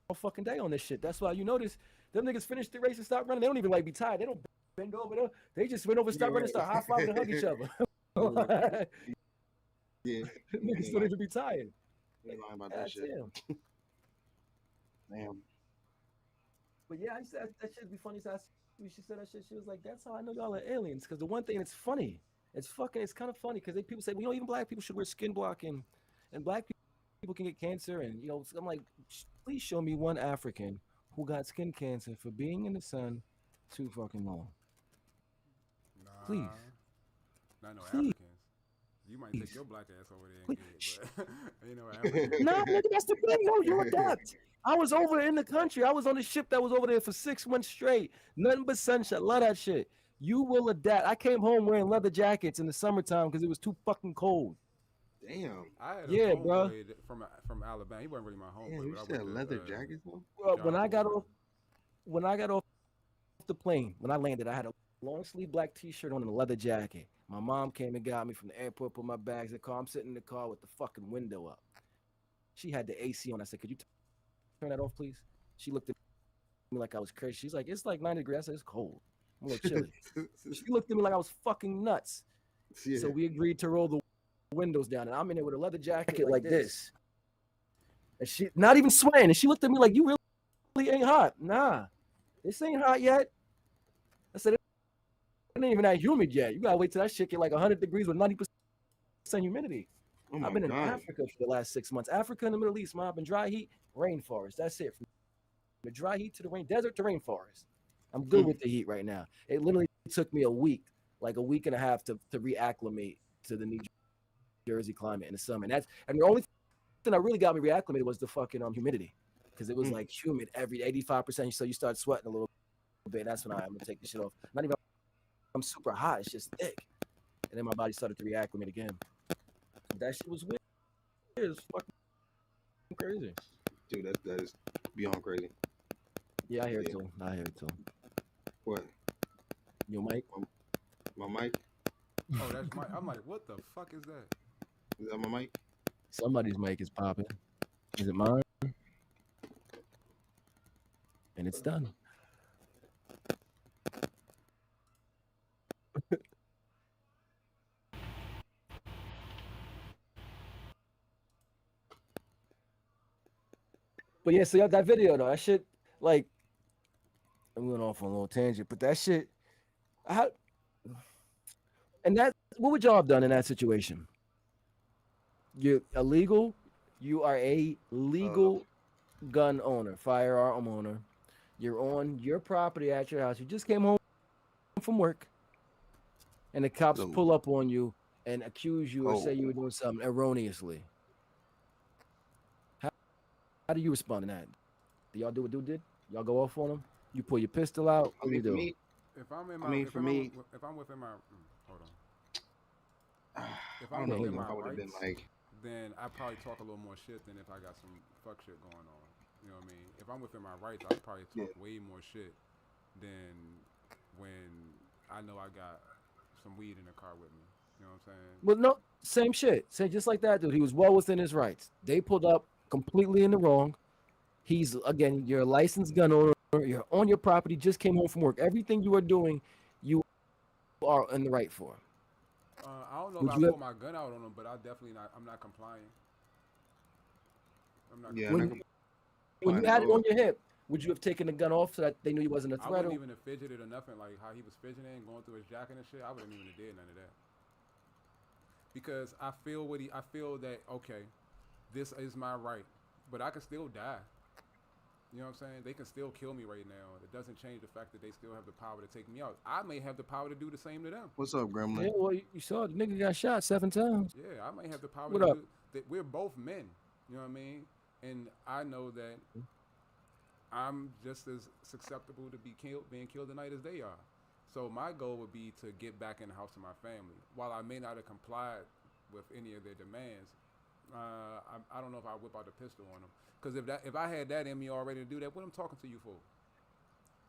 A: all fucking day on this shit. That's why you notice them niggas finish the race and stop running. They don't even like be tired. They don't bend over there. They just went over, start running, start high fiving and hug each other.
F: Yeah.
A: Niggas don't even be tired.
F: You ain't lying about that shit.
A: Damn.
F: Damn.
A: But yeah, I used to, that shit be funny. So she said that shit. She was like, "That's how I know y'all are aliens." Because the one thing, it's funny. It's kind of funny because people say, "Well, even black people should wear skin blocking, and black people can get cancer." And I'm like, please show me one African who got skin cancer for being in the sun too fucking long.
B: Nah,
A: Please.
B: Not no
A: Please.
B: Africans. You might take your black ass over there and get it, but ain't no Africans.
A: No, nigga, that's the thing. No, you adapt. I was over in the country. I was on a ship that was over there for 6 months straight. Nothing but sunshine. Love that shit. You will adapt. I came home wearing leather jackets in the summertime because it was too fucking cold.
F: Damn.
B: I had a
A: Yeah, bro.
B: homeboy from Alabama. He wasn't really my homeboy.
F: Damn, you
B: but I
F: said
B: went to,
F: leather jackets though?
A: Well, when I got off the plane, when I landed, I had a long sleeve black T-shirt on and a leather jacket. My mom came and got me from the airport, put my bags in the car. I'm sitting in the car with the fucking window up. She had the AC on. I said, "Could you turn that off, please?" She looked at me like I was crazy. She's like, "It's like 90 degrees." I said, "It's cold. I'm a little chilly." She looked at me like I was fucking nuts.
F: Yeah.
A: So we agreed to roll the windows down, and I'm in there with a leather jacket like this. And she not even sweating. And she looked at me like, "You really ain't hot." Nah, this ain't hot yet. I said, "It ain't even that humid yet. You gotta wait till that shit get like 100 degrees with 90% humidity."
F: Oh my
A: I've been in
F: God.
A: Africa for the last 6 months. Africa and the Middle East, man. I've been dry heat, rainforest. That's it. From the dry heat to the desert to rainforest. I'm good with the heat right now. It literally took me a week, like a week and a half to reacclimate to the New Jersey climate in the summer. And the only thing that really got me reacclimated was the fucking humidity, because it was like humid every 85%. So you start sweating a little bit. That's when I'm gonna take the shit off. Not even I'm super hot. It's just thick. And then my body started to reacclimate again. That shit was weird. It was fucking crazy.
F: Dude, that is beyond crazy.
A: Yeah, I hear it too. I hear it too.
F: What?
A: Your mic?
F: My mic?
B: Oh, that's my. I'm like, what the fuck is that?
F: Is that my mic?
A: Somebody's mic is popping. Is it mine? And it's done. But yeah, so that video though, that shit, like, I went off on a little tangent, but that shit, what would y'all have done in that situation? You're illegal. You are a legal gun owner, firearm owner. You're on your property at your house. You just came home from work, and the cops pull up on you and accuse you or say you were doing something erroneously. How do you respond to that? Do y'all do what dude did? Y'all go off on him? You pull your pistol out? What do you do?
B: If I'm in my,
F: if I'm
B: within my, hold on. If
F: I
B: I'm
F: don't know
B: within my
F: if I would have been
B: rights,
F: like,
B: then I probably talk a little more shit than if I got some fuck shit going on. You know what I mean? If I'm within my rights, I'd probably talk way more shit than when I know I got some weed in the car with me. You know what I'm saying?
A: Well, no, same shit. Say just like that, dude. He was well within his rights. They pulled up completely in the wrong. He's, again, you're a licensed gun owner. You're on your property, just came home from work. Everything you are doing, you are in the right for.
B: I don't know if I pull my gun out on them, but I'm not complying. I'm not complying.
A: When you had it on your hip, would you have taken the gun off so that they knew he wasn't a threat?
B: I wouldn't even have fidgeted or nothing, like how he was fidgeting, going through his jacket and shit. I wouldn't even have did none of that. Because I feel that, okay, this is my right, but I can still die. You know what I'm saying? They can still kill me right now. It doesn't change the fact that they still have the power to take me out. I may have the power to do the same to them.
F: What's up, Gremlin?
A: Yeah, well, you saw the nigga got shot 7 times.
B: Yeah, I may have the power
A: What
B: to
A: up?
B: do that. We're both men. You know what I mean? And I know that I'm just as susceptible to being killed tonight as they are. So my goal would be to get back in the house of my family. While I may not have complied with any of their demands, I don't know if I whip out the pistol on them. Because if I had that in me already to do that, what I'm talking to you for?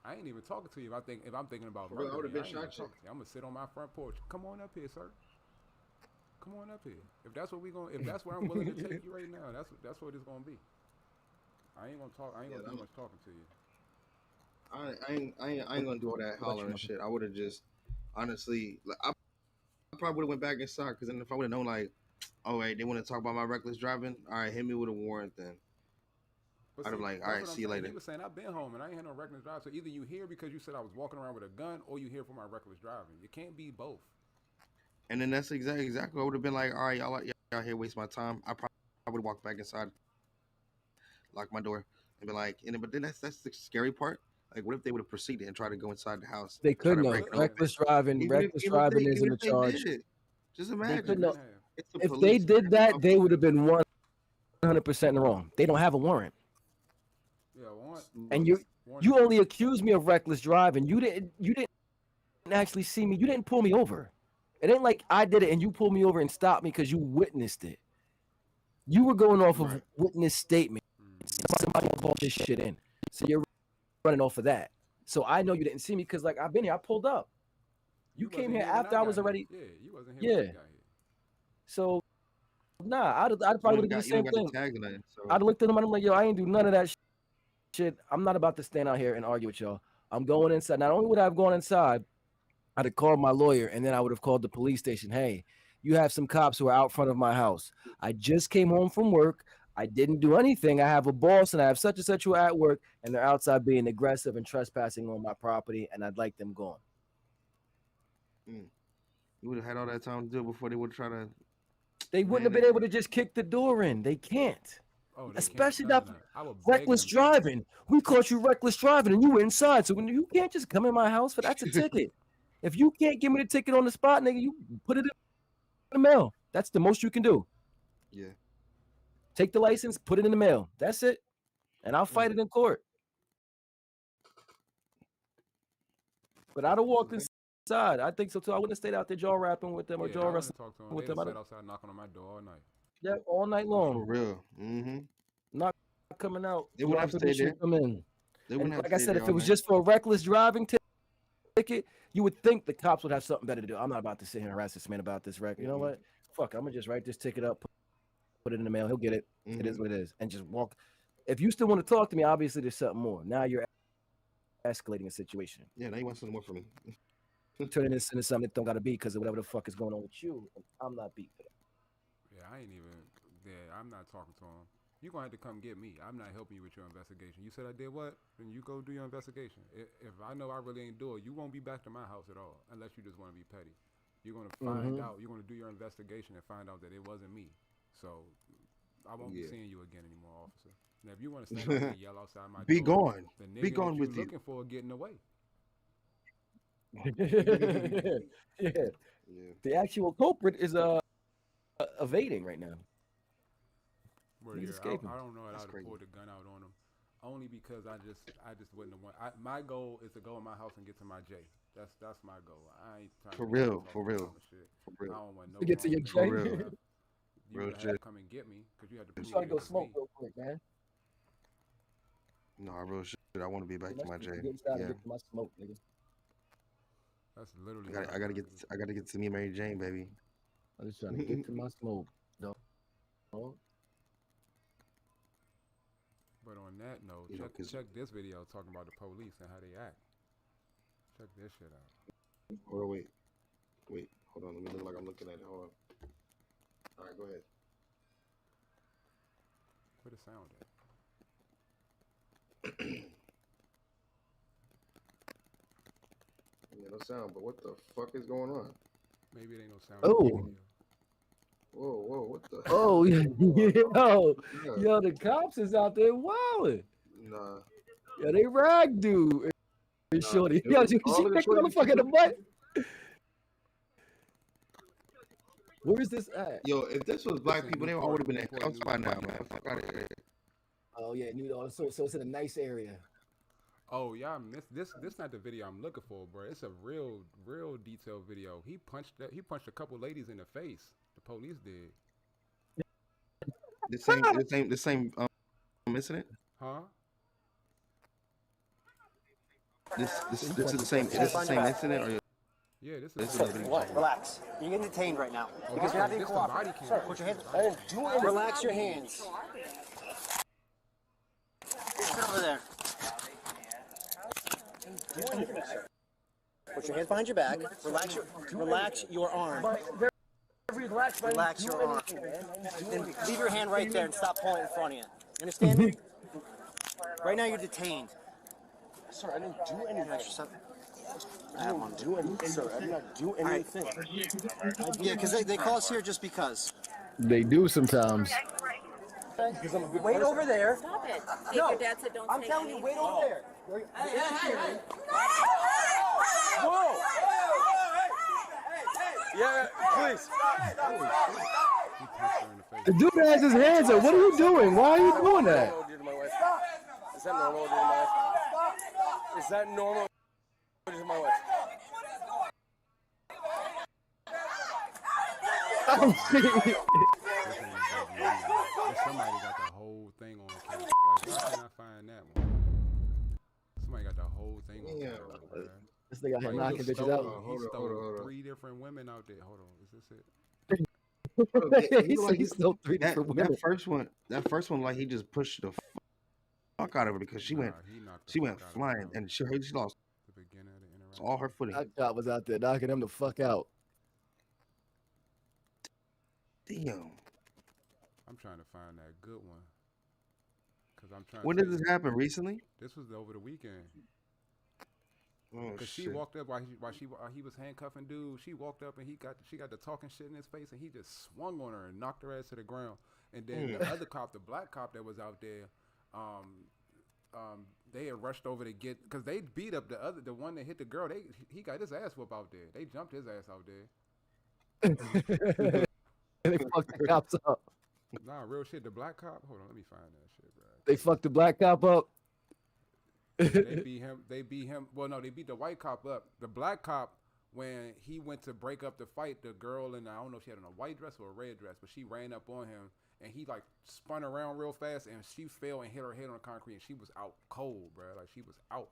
B: I ain't even talking to you. If I'm thinking about murder,
F: I would have been shot.
B: I'm gonna sit on my front porch. Come on up here, sir. Come on up here. If that's what if that's where I'm willing to take you right now, that's what it's gonna be. I ain't gonna talk. I ain't gonna do much talking to you.
F: I ain't gonna do all that hollering and shit. I would have just, honestly, like, I probably would have went back inside, because then if I would have known, like, oh wait, they want to talk about my reckless driving, all right, hit me with a warrant then. I'd have like, all right, see you later.
B: He was saying I've been home and I ain't had no reckless driving. So either you here because you said I was walking around with a gun, or you here for my reckless driving. You can't be both.
F: And then that's exactly what I would have been like, all right, y'all here waste my time. I would walk back inside, lock my door, and be like, but then that's the scary part. Like, what if they would have proceeded and tried to go inside the house?
A: They couldn't have. Reckless driving isn't a charge.
F: Just imagine.
A: They couldn't. If they did that, they would have been 100% in the wrong. They don't have a warrant.
B: Yeah, warrant.
A: And you only accused me of reckless driving. You didn't actually see me. You didn't pull me over. It ain't like I did it and you pulled me over and stopped me because you witnessed it. You were going off of witness statement. Somebody brought this shit in, so you're running off of that. So I know you didn't see me because like I've been here. I pulled up. You came
B: wasn't
A: here
B: when
A: after I was
B: got
A: already.
B: here. Yeah, you wasn't here when
A: Yeah.
B: I got here.
A: So nah, I'd
F: You
A: probably
F: don't
A: would
F: even
A: have did the
F: got you don't
A: same
F: got the
A: thing.
F: tag or nothing. So
A: I'd have looked at him and I'm like, yo, I ain't do none of that shit. I'm not about to stand out here and argue with y'all. I'm going inside. Not only would I have gone inside, I'd have called my lawyer and then I would have called the police station. Hey, you have some cops who are out front of my house. I just came home from work. I didn't do anything. I have a boss and I have such and such who are at work and they're outside being aggressive and trespassing on my property and I'd like them gone.
F: you would have had all that time to do it before they would try to.
A: They wouldn't have been able to just kick the door in. They can't.
B: Oh, they
A: Especially
B: can't.
A: that
B: I would beg
A: reckless
B: them to.
A: driving. We caught you reckless driving and you were inside. So when you can't just come in my house for that's a ticket. If you can't give me the ticket on the spot, nigga, you put it in the mail. That's the most you can do.
F: Yeah.
A: Take the license, put it in the mail. That's it. And I'll fight it in court. But I'd have walked inside. I think so too. I wouldn't have stayed out there jaw rapping with them or jaw wrestling with them.
B: They sat outside knocking on my door all night.
A: Yeah, all night long.
F: For real. Mm-hmm.
A: Not coming out.
F: They wouldn't have stayed there.
A: Come in.
F: They wouldn't have
A: like I said,
F: stayed
A: if
F: there
A: it was
F: all
A: just for a reckless driving ticket, you would think the cops would have something better to do. I'm not about to sit here and harass this man about this record. You know what? Fuck, I'm gonna just write this ticket up, put it in the mail. He'll get it. It is what it is, and just walk. If you still want to talk to me, obviously there's something more. Now you're escalating a situation.
F: Yeah, now you want something more from me.
A: Turning this into something that don't gotta be because of whatever the fuck is going on with you. I'm not beat for that.
B: Yeah, I ain't even there. I'm not talking to him. You're going to have to come get me. I'm not helping you with your investigation. You said I did what? Then you go do your investigation. If I know I really ain't do it, you won't be back to my house at all unless you just want to be petty. You're going to find out. You're going to do your investigation and find out that it wasn't me. So I won't be seeing you again anymore, officer. Now, if you want to stand up and yell outside my
F: be
B: door,
F: gone.
B: the nigga
F: Be gone
B: that
F: with
B: you
F: you.
B: looking for getting away.
A: Yeah. The actual culprit is evading right now. He's escaping.
B: I don't know how to pull the gun out on him, only because I just wouldn't have won. My goal is to go in my house and get to my J. That's my goal. I ain't trying
F: For
B: to
F: real.
B: I don't want no.
A: To get to your
F: For
A: J.
F: real.
B: You had to come and get me because you had to.
A: I'm trying to go smoke real quick, man.
F: No, real shit. I want to be back to my J.
A: Get to my smoke, nigga.
B: That's literally.
F: I gotta get to me, Mary Jane, baby.
A: I'm just trying to get to my smoke, dog.
B: But on that note, check this video talking about the police and how they act. Check this shit out.
F: Or wait, hold on. Let me look like I'm looking at it. Hold on. All right, go ahead.
B: Where the sound at?
F: Yeah, no sound. But what the fuck is going on?
B: Maybe it ain't no sound.
A: Oh.
F: Whoa, what the?
A: Oh, yo, the cops is out there wilding.
F: Nah.
A: Yeah, they rag dude. Nah, shorty. Yo, she kicked the fuck in the butt. Where is this at?
F: Yo, if this was black people, they would have been at cuffs by now, man. Fuck out of here.
A: Oh yeah, so it's in a nice area.
B: Oh yeah, this not the video I'm looking for, bro. It's a real detailed video. He punched a couple ladies in the face. The police did.
F: The same incident?
B: Huh?
F: This is the same incident or
B: yeah, this is
E: what? Relax. You're getting detained right now because you're not being cooperative. Sir, put your hands. I didn't do anything. Relax your hands. Sit over there. Put your hands behind your back. Relax your arm. Relax your arm. Then leave your hand right there and stop pulling it in front of you. You understand me? Right now you're detained. Sir, I didn't do anything. I didn't do anything, sir. I did not do anything. Yeah, because they call us here just because.
A: They do sometimes.
E: Wait over there.
I: Stop it.
E: No,
I: Your dad said don't
E: I'm
I: say
E: telling you,
I: anything.
E: wait over there.
I: Hey.
E: Whoa! Yeah, please.
A: The dude has his hands up. What are you doing? Why are you doing that?
E: Is that normal to my wife? Is that normal to my wife?
B: Somebody got the whole thing on camera. Like, why can't I find that one? Somebody got the whole thing on camera. video, bro.
A: This nigga out here
B: Like,
A: knocking bitches out.
B: he stole
F: hold on.
B: 3 different women out there. Hold on, is this it?
A: He said he stole 3 different women.
F: That first one, like he just pushed the fuck out of her because she
B: Nah,
F: went
B: he knocked the
F: she
B: fuck
F: went
B: out of
F: flying
B: him.
F: and she lost
B: The beginning of the interaction.
F: all her footing.
A: That cop was out there knocking him the fuck out.
F: Damn.
B: I'm trying to find that good one. Cause I'm trying.
F: When did this happen? Recently?
B: This was over the weekend.
F: Oh
B: Cause she
F: shit.
B: walked up while he was handcuffing dude. She walked up and she got the talking shit in his face and he just swung on her and knocked her ass to the ground. And then the other cop, the black cop that was out there, they had rushed over to get, because they beat up the one that hit the girl. He got his ass whooped out there. They jumped his ass out there.
A: They fucked the cops up.
B: Nah, real shit. The black cop. Hold on, let me find that shit, bro.
A: They fucked the black cop up.
B: They beat him. They beat him. Well, no, they beat the white cop up. The black cop, when he went to break up the fight, the girl, and I don't know if she had on a white dress or a red dress, but she ran up on him and he like spun around real fast and she fell and hit her head on the concrete and she was out cold, bro. Like she was out.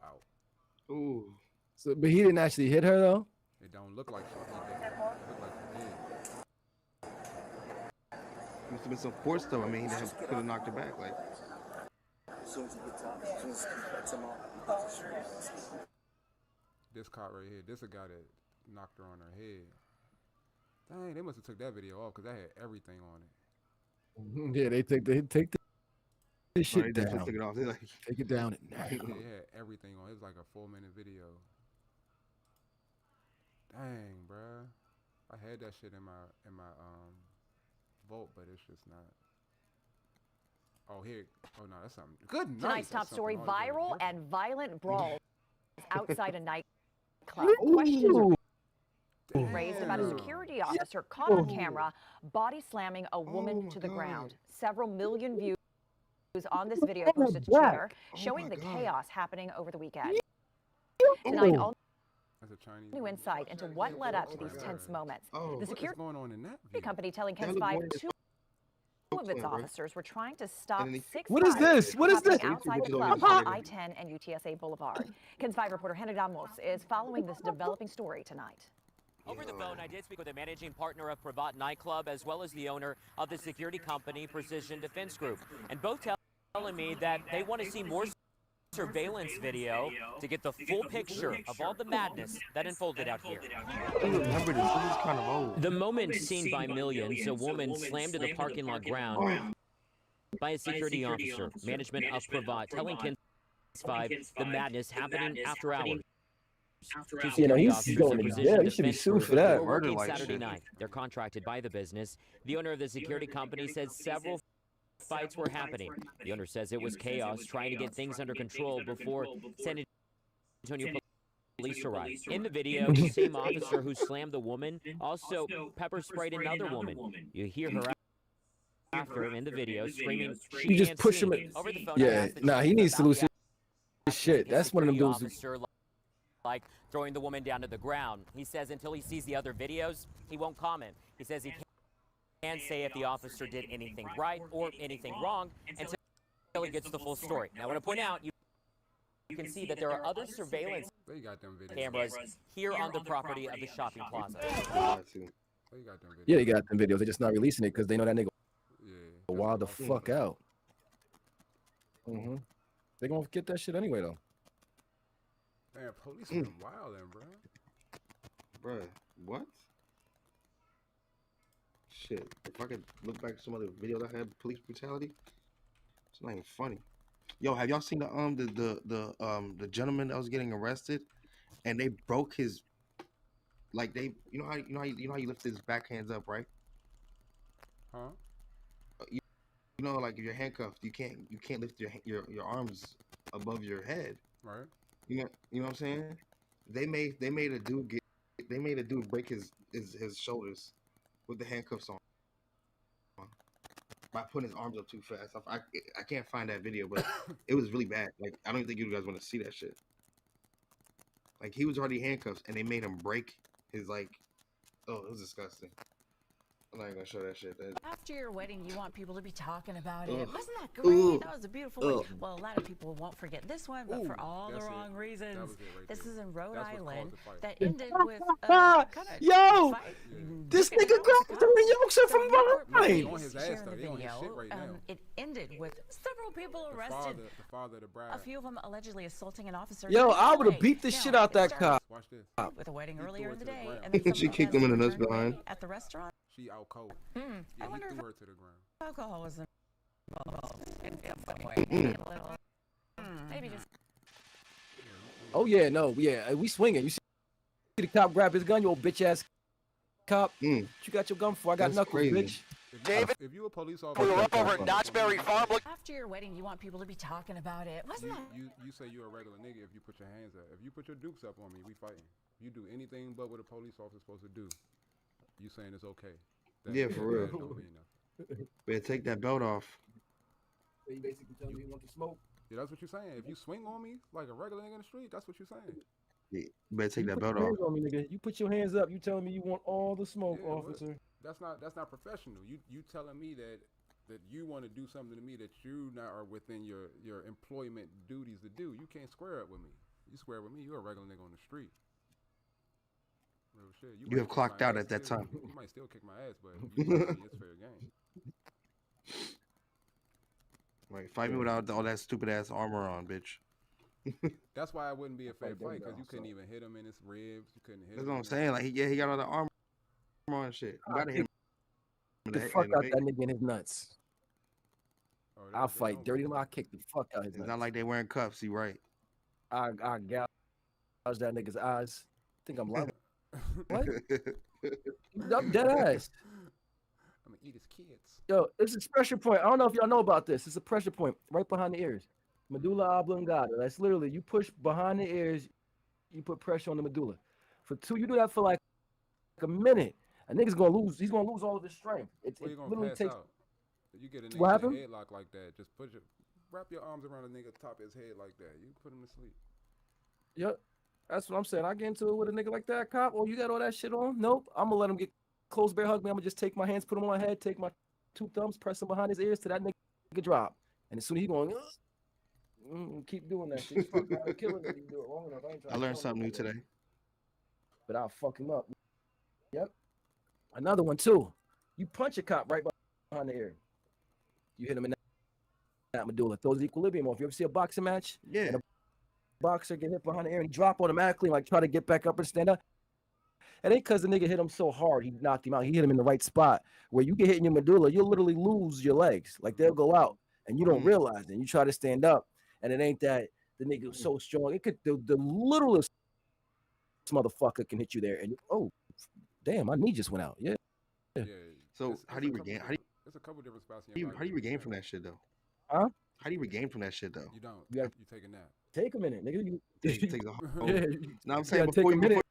F: Ooh.
A: So, but he didn't actually hit her though.
B: It don't look like she did. It looked like he did.
F: Must have been some force though. I mean, he could have knocked her back. Like,
E: As soon as he gets up, as soon as he gets him off.
B: This cop right here, this a guy that knocked her on her head. Dang, they must have took that video off because that had everything on it.
A: Yeah, they take this shit
F: they
A: down.
F: just took it off. They're like,
A: Take it down.
B: It had everything on it. It was like a 4-minute video. Dang, bruh. I had that shit in my vault, but it's just not. Oh, here. Oh, no, that's something. Good night.
J: Tonight's top story, viral and violent brawls outside a nightclub.
A: Ooh.
J: Questions are raised about a security officer caught on camera body slamming a woman to the ground. Several million views on this video posted to Twitter showing the chaos happening over the weekend. Tonight, all new insight into what led up to these tense moments. The security
B: going on in that view?
J: company telling Ken's 5 two of its officers were trying to stop 6
A: What is this? What is this?
J: outside the club on I-10 and UTSA Boulevard. Ken's 5 reporter Hannah Damos is following this developing story tonight.
K: Over the phone, I did speak with a managing partner of Pravat nightclub as well as the owner of the security company Precision Defense Group, and both telling me that they want to see more surveillance video to get the full picture of all the madness that unfolded out here.
F: I remember this. This is kind of old.
K: The moment seen by millions, a woman slammed to the parking lot ground by a security officer. Management of Pravat telling Ken's 5 the madness happening after hours.
A: You know, he's going to jail. He should be sued for that.
K: Were working Saturday night. They're contracted by the business. The owner of the security company says several fights were happening. The owner says it was chaos trying to get things under control before San Antonio police arrived. In the video, the same officer who slammed the woman also pepper sprayed another woman. You hear her after in the video screaming,
A: You just push him.
K: over the phone.
A: Yeah, nah, he needs to lose his shit. That's one of them dudes.
K: Like throwing the woman down to the ground. He says until he sees the other videos, he won't comment. He says he can't say if the officer did anything right or anything wrong until he gets the full story. Now, I want to point out, you can see that there are other surveillance cameras here on the property of the shopping plaza.
A: Yeah, they got them videos. They're just not releasing it because they know that nigga wild the fuck out. They're gonna get that shit anyway, though.
B: Damn, police been wildin', bro.
F: Bruh, what? Shit, if I could look back at some other videos that had police brutality, it's not even funny. Yo, have y'all seen the gentleman that was getting arrested, and they broke his, like they, you know how you lift his back hands up, right?
B: Huh?
F: You know, like if you're handcuffed, you can't lift your arms above your head.
B: Right.
F: You know what I'm saying? They made a dude break his shoulders with the handcuffs on by putting his arms up too fast. I can't find that video, but it was really bad. Like I don't even think you guys want to see that shit. Like he was already handcuffed and they made him break his like. Oh, it was disgusting. I'm not gonna show that shit.
L: After your wedding, you want people to be talking about it.
F: Ugh.
L: Wasn't that great?
F: Ugh.
L: That was a beautiful wedding.
F: Ugh.
L: Well, a lot of people won't forget this one, but for all the
B: that's
L: wrong
B: it.
L: reasons.
B: That was it right
L: This
B: there.
L: is in Rhode
B: That's what
L: Island
B: caused the fight.
L: that ended with kind of
A: Yo,
L: fight.
A: this nigga grabbed her and yokes her from behind.
B: On his ass,
L: Sharing
B: though.
L: the
B: He on his
L: video,
B: shit right now.
L: it ended with several people arrested.
B: The father of the bride.
L: A few of them allegedly assaulting an officer.
A: Yo,
L: in
A: I would have
L: LA.
A: beat the
L: Now,
A: shit out
L: it
A: that
L: started
A: cop.
B: Watch this.
L: with a wedding earlier in the day,
B: ground.
L: and then
F: She kicked him in the nuts behind.
L: at the restaurant.
B: She out cold.
L: I
B: Yeah,
L: wonder
B: he
L: if
B: threw her to the ground.
L: alcohol was involved in some way. Maybe a little. Maybe just.
A: Oh yeah, no, yeah, we swinging. You see the cop grab his gun, you old bitch ass cop. What you got your gun for? I got
F: That's
A: knuckles,
F: crazy.
A: bitch.
B: If you a police officer,
E: We were up over at Knott'sberry Farm.
L: After your wedding, you want people to be talking about it. Wasn't that?
B: you say you're a regular nigga if you put your hands up. If you put your dukes up on me, we fighting. If you do anything but what a police officer's supposed to do, you saying it's okay.
F: Yeah, for real.
B: Don't mean nothing.
F: Better take that belt off.
A: You basically telling me you want to smoke.
B: Yeah, that's what you're saying. If you swing on me like a regular nigga in the street, that's what you're saying.
F: Yeah, better take
A: You
F: that
A: put
F: belt
A: your
F: off.
A: hands on me, nigga. You put your hands up. You telling me you want all the smoke,
B: Yeah, what?
A: officer.
B: That's not professional. You telling me that you want to do something to me that you not are within your employment duties to do. You can't square up with me. You square with me, you're a regular nigga on the street. Real shit.
F: You
B: might
F: have
B: kick
F: clocked
B: my
F: out
B: ass
F: at that
B: still.
F: time.
B: You might still kick my ass, but you fight me, it's fair game.
F: Like, fight me without all that stupid ass armor on, bitch.
B: That's why it wouldn't be a fair
A: Fight them
B: fight, because
A: down,
B: you couldn't
A: so.
B: even hit him in his ribs. You couldn't hit
F: That's
B: him.
F: what I'm saying. Like, he got all the armor on and shit. You gotta hit him. in
A: The
F: the-
A: fuck
F: in the
A: out
F: face.
A: that nigga in his nuts.
B: Oh,
A: I'll fight dirty him. I'll kick the fuck out his
F: It's
A: nuts.
F: not like they wearing cuffs. You right.
A: I gouge that nigga's eyes. Think I'm lying. What? I'm dead ass.
B: I'm gonna eat his kids.
A: Yo, this is pressure point. I don't know if y'all know about this. It's a pressure point right behind the ears. Medulla oblongata. That's literally you push behind the ears, you put pressure on the medulla. You do that for like a minute. A nigga's gonna lose. He's gonna lose all of his strength. It
B: Or you gonna
A: literally
B: pass
A: takes.
B: out. You get a
A: What
B: nigga
A: happened?
B: in a headlock like that. Just wrap your arms around a nigga top of his head like that. You put him to sleep.
A: Yep, that's what I'm saying. I get into it with a nigga like that, cop. Oh, you got all that shit on? Nope. I'm gonna let him get close, bear hug me. I'm gonna just take my hands, put him on my head, take my two thumbs, press them behind his ears to that nigga drop. And as soon as he going, keep doing that shit. Fuck, I'll kill him if you do it long enough. ain't trying
F: I
A: to
F: learned
A: kill
F: something new
A: nobody.
F: today.
A: But I'll fuck him up. Yep. Another one too. You punch a cop right behind the ear. You hit him in that medulla. Throws the equilibrium off. You ever see a boxing match?
F: Yeah.
A: And a boxer get hit behind the ear and he drop automatically, like try to get back up and stand up. It ain't because the nigga hit him so hard he knocked him out. He hit him in the right spot. Where you get hit in your medulla, you'll literally lose your legs. Like they'll go out and you don't realize it. And you try to stand up, and it ain't that the nigga was so strong. It could the littlest motherfucker can hit you there, and oh, damn, my knee just went out. Yeah.
F: So how do you regain?
B: There's a couple different spots in your
F: How do you regain from that shit though?
A: Huh?
F: How do you regain from that shit though?
B: You don't.
A: You
B: take a nap.
A: Take a minute, nigga. You
F: Take the whole.
A: Yeah,
F: No, I'm
A: you
F: saying
A: gotta take
F: before
A: a minute.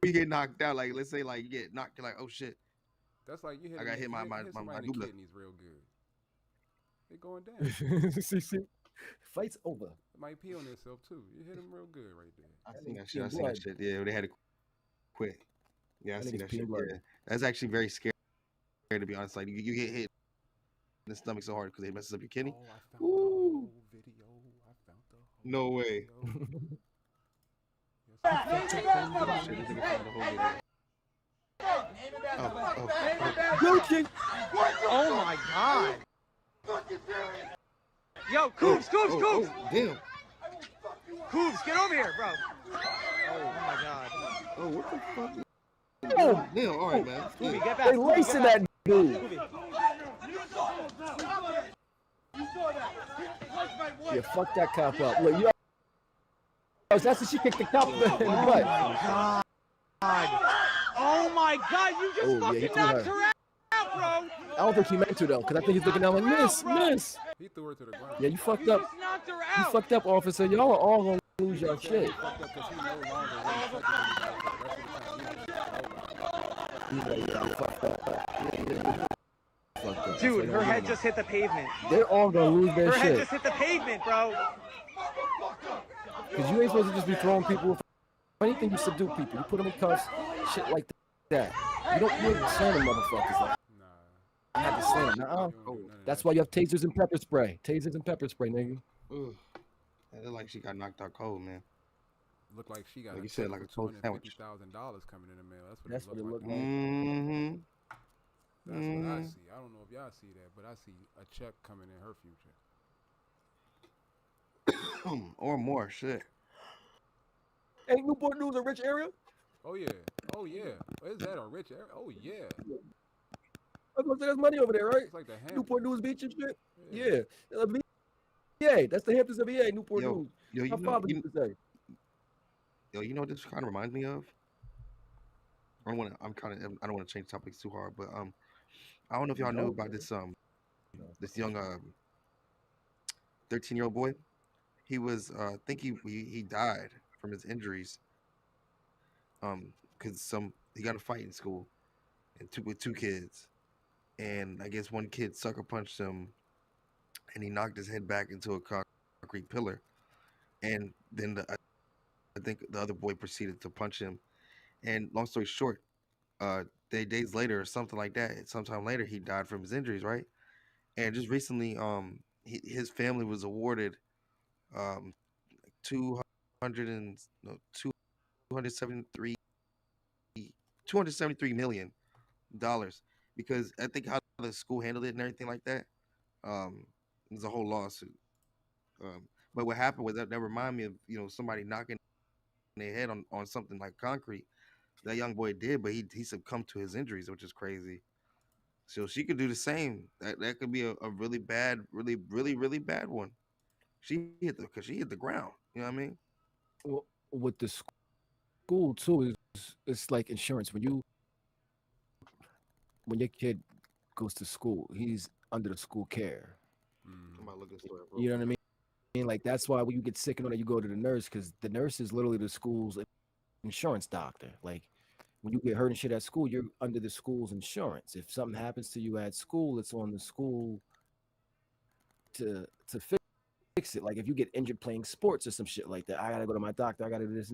F: you get knocked out, like let's say like you get knocked, you're like, oh shit.
B: That's like you hit.
F: I got hit my
B: somebody in the
F: medulla.
B: kidneys real good. They going down.
A: see, fight's over.
B: It might pee on itself too. You hit him real good right there.
F: I seen that shit. I seen that shit. Yeah, they had to quit. Yeah, I
A: That
F: seen
A: nigga's
F: that shit.
A: peeing blood.
F: Yeah. That's actually very scary to be honest. Like you get hit in the stomach so hard because it messes up your kidney.
B: Woo! Video. I found the whole
F: No way.
E: Oh my god. Yo, Coops, Coops.
F: Damn.
E: Coops, get over here, bro. Oh my god.
F: Oh, what the fuck?
A: Oh,
F: Damn, all right, man.
E: Scooby, get back.
A: They lacing that dude. Yeah, fuck that cop up. Look, yo, that's what she kicked the cop in the butt.
E: God. Oh my god, you just
A: Oh, yeah, he
E: fucking
A: threw
E: knocked
A: her.
E: her out, bro.
A: I don't think he meant to though, because I think he's looking down like miss.
B: He threw her to the ground.
A: Yeah, you fucked up.
E: Just knocked her
A: You
E: out.
A: fucked up, officer. Y'all are all gonna lose your shit.
B: He fucked up because he no longer really
A: Fucked up.
E: Dude, her head just hit the pavement.
A: They're all gonna lose their
E: Her head
A: shit.
E: just hit the pavement, bro.
A: Because you ain't supposed to just be throwing people with anything. You subdue people. You put them in cuffs, shit like that. You don't slam them motherfuckers. Like,
B: Nah,
A: had to slam. Nuh-uh. That's why you have tasers and pepper spray. Tasers and pepper spray, nigga.
F: Ugh. It looked like she got knocked out cold, man.
B: Looked like she got
F: like
B: a
F: you said,
B: check
F: like
B: for
F: a cold sandwich.
B: $250,000 coming in the mail.
A: That's what it looked like.
F: Mm-hmm.
B: That's what I see. I don't know if y'all see that, but I see a check coming in her future.
F: Or more, shit.
A: Ain't Newport News a rich area?
B: Oh yeah. Oh yeah. Is that a rich area? Oh yeah.
A: I was gonna say there's money over there, right?
B: It's like the Hamptons.
A: Newport News Beach and shit. Yeah. VA. That's the Hamptons of VA. Newport News.
F: Yo,
A: My father used to say.
F: Yo, you know what this kind of reminds me of? I don't want to change topics too hard, but I don't know if y'all knew about this young 13-year-old boy. He was I think he died from his injuries. Because he got a fight in school, and with two kids, and I guess one kid sucker punched him, and he knocked his head back into a concrete pillar, and then I think the other boy proceeded to punch him, and long story short, days later or something like that, sometime later he died from his injuries, right? And just recently, his family was awarded 273 $273 million because I think how the school handled it and everything like that. There's a whole lawsuit. But what happened was that reminded me of somebody knocking their head on something like concrete. That young boy did, but he succumbed to his injuries, which is crazy. So she could do the same. That could be a really bad, really, really, really bad one. She hit the ground. You know what I mean?
A: Well, with the school too, it's like insurance. When your kid goes to school, he's under the school care.
F: I'm about to look at the story.
A: You know what I mean? Like that's why when you get sick and all that, you go to the nurse because the nurse is literally the school's insurance doctor. Like when you get hurt and shit at school, you're under the school's insurance. If something happens to you at school, it's on the school to fix it. Like if you get injured playing sports or some shit like that, I gotta go to my doctor. I gotta do this.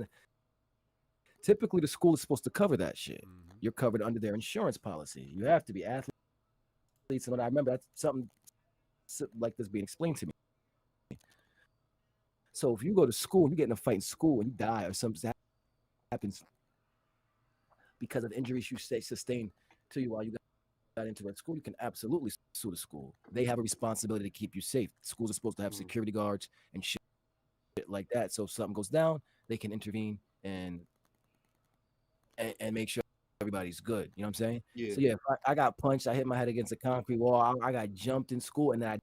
A: Typically, the school is supposed to cover that shit. You're covered under their insurance policy. You have to be athletes. And I remember that's something like this being explained to me. So if you go to school, you get in a fight in school and you die or something happens because of injuries you sustained to you while you got into that school, you can absolutely sue the school. They have a responsibility to keep you safe. Schools are supposed to have security guards and shit like that. So if something goes down, they can intervene and make sure everybody's good. You know what I'm saying?
F: Yeah.
A: So yeah, if I got punched, I hit my head against a concrete wall, I got jumped in school, and then I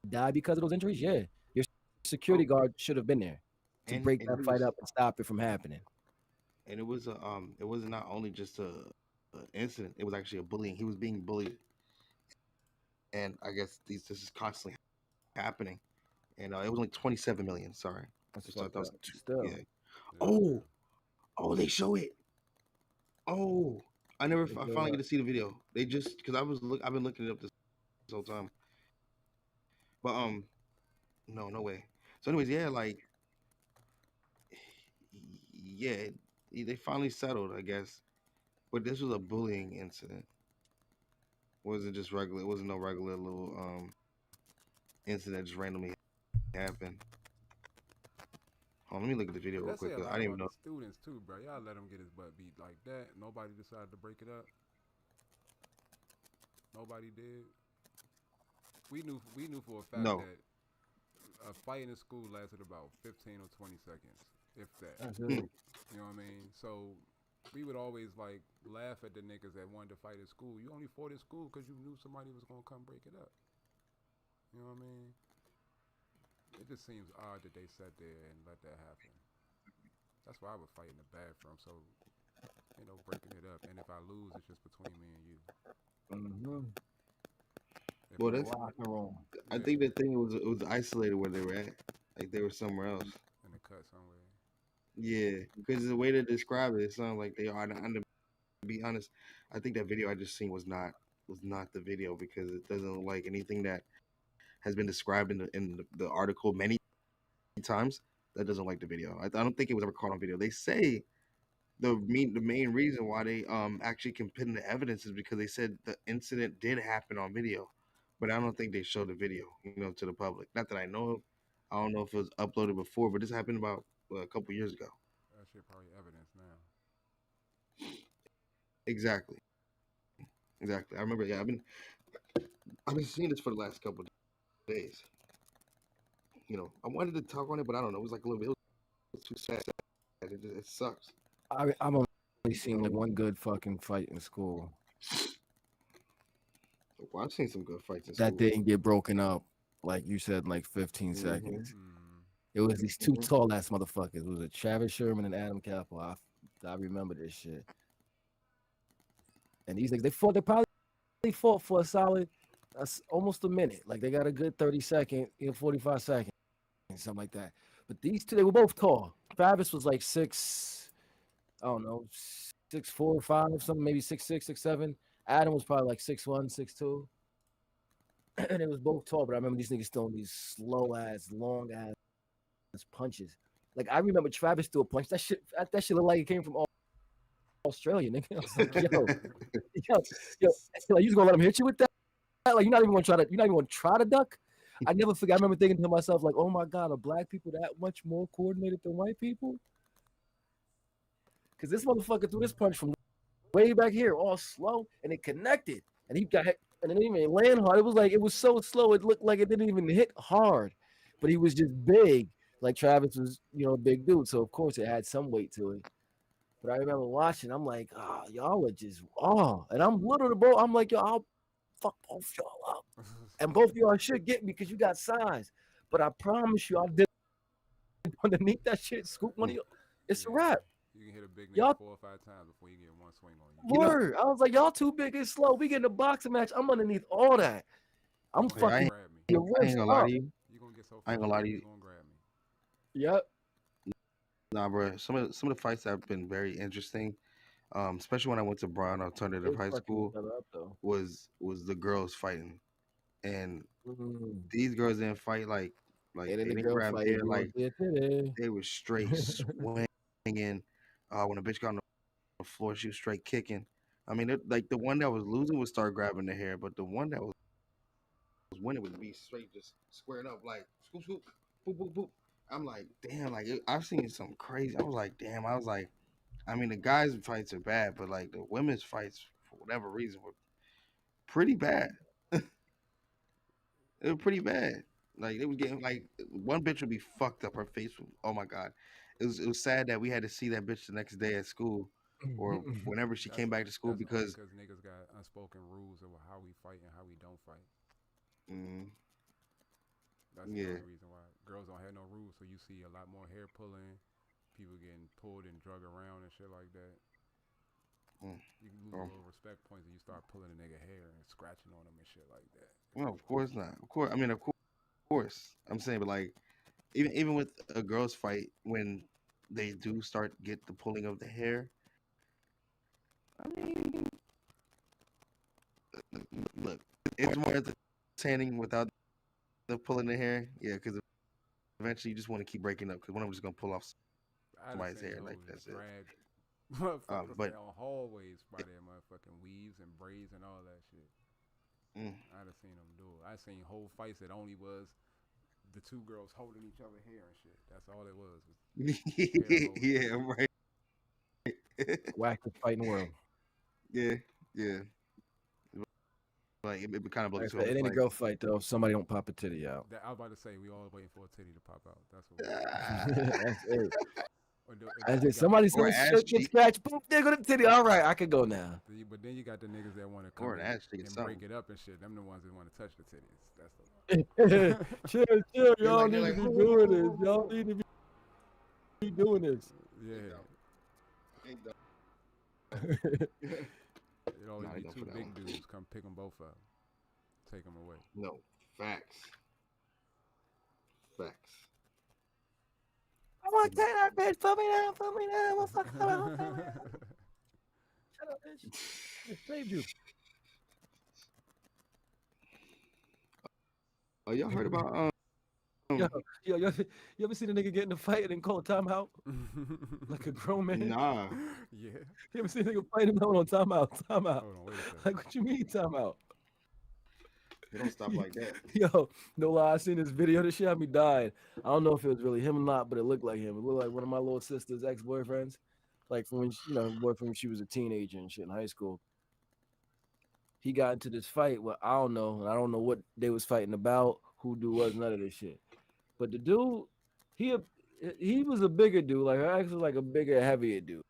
A: died because of those injuries. Yeah, your security guard should have been there to break that fight up and stop it from happening.
F: And it was not only just a incident; it was actually a bullying. He was being bullied, and I guess this is constantly happening. And it was only 27 million. Sorry,
A: Still.
F: Yeah. Oh, they show it. Oh, I finally get to see the video. They just because I've been looking it up this whole time. But no way. So anyways, yeah, like yeah, they finally settled, I guess. But this was a bullying incident. Wasn't just regular. It wasn't no regular little incident just randomly happened. Let me look at the video real quick. I didn't even know.
B: Students too, bro. Y'all let him get his butt beat like that. Nobody decided to break it up. Nobody did. We knew for a fact that a fight in the school lasted about 15 or 20 seconds, if that. You know what I mean? So we would always like laugh at the niggas that wanted to fight in school. You only fought in school because you knew somebody was gonna come break it up. You know what I mean? It just seems odd that they sat there and let that happen. That's why I would fight in the bathroom, so breaking it up. And if I lose, it's just between me and you.
F: Well, that's. I think the thing it was isolated where they were at, like they were somewhere else.
B: In the cut somewhere.
F: Yeah, because the way to describe it, it sounds like they are. And to be honest, I think that video I just seen was not the video because it doesn't look like anything that has been described in the article many times. That doesn't look like the video. I don't think it was ever caught on video. They say the main reason why they actually can pin the evidence is because they said the incident did happen on video, but I don't think they showed the video, to the public. Not that I know of. I don't know if it was uploaded before, but this happened about a couple years ago.
B: That shit probably evidence now.
F: Exactly. I remember. Yeah, I've been seeing this for the last couple of days. I wanted to talk on it, but I don't know. It was like a little bit. It was too sad. It sucks.
A: I'm only seen like one good fucking fight in school
F: Well, I've seen some good fights in
A: that
F: school.
A: didn't get broken up, like you said, in like 15 seconds. It was these two tall ass motherfuckers. It was a Travis Sherman and Adam Capel. I remember this shit. And these niggas, they probably fought for a solid, almost a minute. Like they got a good 30 second, 45 seconds, something like that. But these two, they were both tall. Travis was like 6'4", 5, something, maybe 6'6", 6'7". Adam was probably like 6'1", 6'2". And it was both tall, but I remember these niggas throwing these slow ass, long ass punches. Like I remember Travis threw a punch. That shit looked like it came from Australia, nigga. I was like, yo, like you just gonna let him hit you with that? Like you're not even gonna try to duck. I never forget. I remember thinking to myself, like, oh my God, are black people that much more coordinated than white people? Because this motherfucker threw this punch from way back here, all slow, and it connected. And he got hit, and it didn't even land hard. It was so slow, it looked like it didn't even hit hard. But he was just big. Like Travis was, a big dude. So of course it had some weight to it. But I remember watching, I'm like, y'all are just, and I'm little to bro. I'm like, yo, I'll fuck both y'all up. And both of y'all should get me because you got size. But I promise you, I'll dip underneath that shit, scoop one of you. It's a wrap.
B: You can hit a big nigga 4 or 5 times before you get one swing on you.
A: Word. I was like, y'all too big and slow. We get in a boxing match. I'm underneath all that. I'm fucking your wrist.
F: I ain't gonna lie to you.
B: You gonna get so
F: I ain't gonna lie to you.
B: gonna grab me.
A: Yep.
F: Nah, bro. Some of the fights have been very interesting. Especially when I went to Brown Alternative High School, was the girls fighting, and these girls didn't fight like they didn't grab hair, like they were straight swinging. When a bitch got on the floor, she was straight kicking. I mean, like the one that was losing would start grabbing the hair, but the one that was winning would be straight just squaring up, like scoop, scoop, boop, boop, boop. I'm like, damn, like I've seen some crazy. I was like, damn. I was like, I mean, the guys' fights are bad, but like the women's fights, for whatever reason, were pretty bad. They were pretty bad. Like they was getting like one bitch would be fucked up. Her face was, oh my God. It was sad that we had to see that bitch the next day at school or whenever she came back to school because
B: niggas got unspoken rules of how we fight and how we don't fight. That's the only reason why girls don't have no rules. So you see a lot more hair pulling, people getting pulled and drug around and shit like that. You lose a little respect points and you start pulling a nigga hair and scratching on them and shit like that.
F: Well, of course not. Of course, I mean, of course. I'm saying, but like, even with a girls' fight, when they do start get the pulling of the hair, I mean, look, it's more entertaining without the pulling the hair. Yeah, because eventually you just want to keep breaking up because one of them just gonna pull off somebody's hair. Like that's it.
B: But on hallways by their motherfucking weaves and braids and all that shit. I'd have seen them do it. I seen whole fights that only was the two girls holding each other hair and shit. That's all it was
F: yeah, right.
A: Wackest fight in the world.
F: Yeah. Like it kind of blows.
A: It ain't a girl fight though. If somebody don't pop a titty out.
B: I was about to say we all waiting for a titty to pop out. That's what.
A: That's it. As if somebody says shit gets scratched, boom, there go the titty. All right, I can go now.
B: But then you got the niggas that want to come in and break it up and shit. Them the ones that want to touch the titties. That's the
A: chill. Y'all need to be doing this. Y'all need to be doing this.
B: Yeah. It always be two big dudes come pick them both up, take them away.
F: No, facts.
A: I want to take that bitch. Put me down. Motherfucker. Shut up, bitch. I saved you.
F: Oh, y'all heard about
A: Yo, you ever seen a nigga get in a fight and then call a timeout? Like a grown man?
F: Nah.
B: Yeah.
A: You ever seen a nigga fighting? Hold on, time out.
B: Hold on, wait a second.
A: Like, what you mean, time out?
F: They don't stop like that.
A: Yo, no lie, I seen this video. This shit had me dying. I don't know if it was really him or not, but it looked like him. It looked like one of my little sister's ex-boyfriends, like from when boyfriend when she was a teenager and shit in high school. He got into this fight. Well, I don't know. I don't know what they was fighting about. Who dude was none of this shit. But the dude, he was a bigger dude, like actually like a bigger, heavier dude.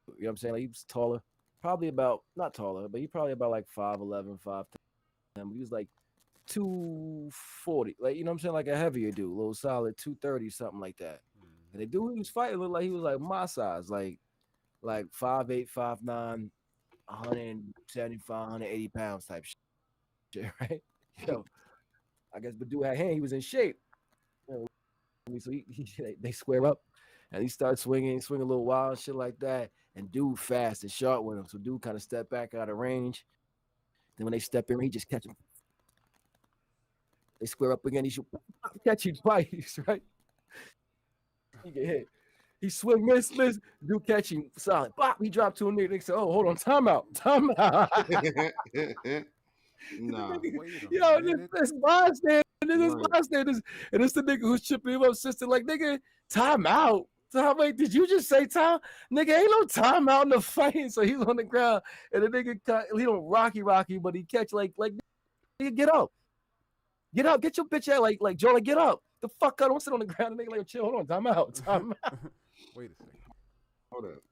A: You know what I'm saying? Like he was taller, probably about not taller, but he probably about like 5'11", 5'10". But he was like 240, like you know what I'm saying, like a heavier dude, a little solid 230, something like that. And the dude he was fighting looked like he was like my size, like 5'8", 5'9", 175, 180 pounds type shit, right? Yo, I guess, but dude had hand, he was in shape. You know, so they square up, and he starts swing a little wild, shit like that. And dude fast and sharp with him, so dude kind of step back out of range. Then when they step in, he just catch him. They square up again. He should catch you twice, right? He get hit. He swing, miss. Dude catch him solid. Bop, he dropped to a knee. They say, "Oh, hold on, time out."
F: Nah.
A: Yo, this bystander, and it's the nigga who's chipping him up, sister. Like, nigga, time out. Like, did you just say time? Nigga, ain't no time out in the fight. So he's on the ground, and the nigga, he don't rocky, but he catch like, nigga, get up, get your bitch out, like Joe, like, get up. The fuck, I don't sit on the ground. And nigga, like, chill, hold on, time out.
B: Wait a second.
F: Hold up.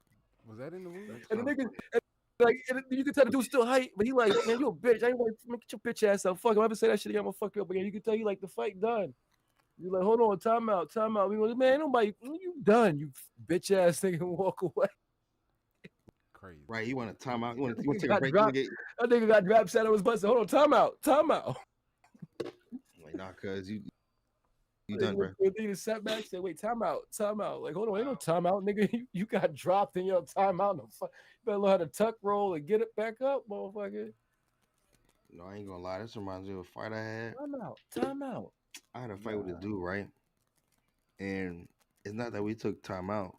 B: Was that in the movie?
A: And the nigga, and you can tell the dude's still hype, but he like, man, you a bitch. I ain't want to get your bitch ass up. Fuck, if I ever say that shit again, I'm gonna fuck you up again. You can tell you like the fight done. You're like, hold on, time out. We go, man, nobody, you done, you bitch ass nigga, and walk away.
B: Crazy.
F: Right, you want to time out? You want to take a break?
A: That nigga got dropped, sat on his butt, said, hold on, time out.
F: Like, nah, cuz you done, bro.
A: He sat back, said, wait, time out. Like, hold on, ain't no time out, nigga. You got dropped in your time out. You better learn how to tuck roll and get it back up, motherfucker.
F: No, I ain't gonna lie. This reminds me of a fight I had.
A: Time out.
F: I had a fight with a dude, right? And it's not that we took time out.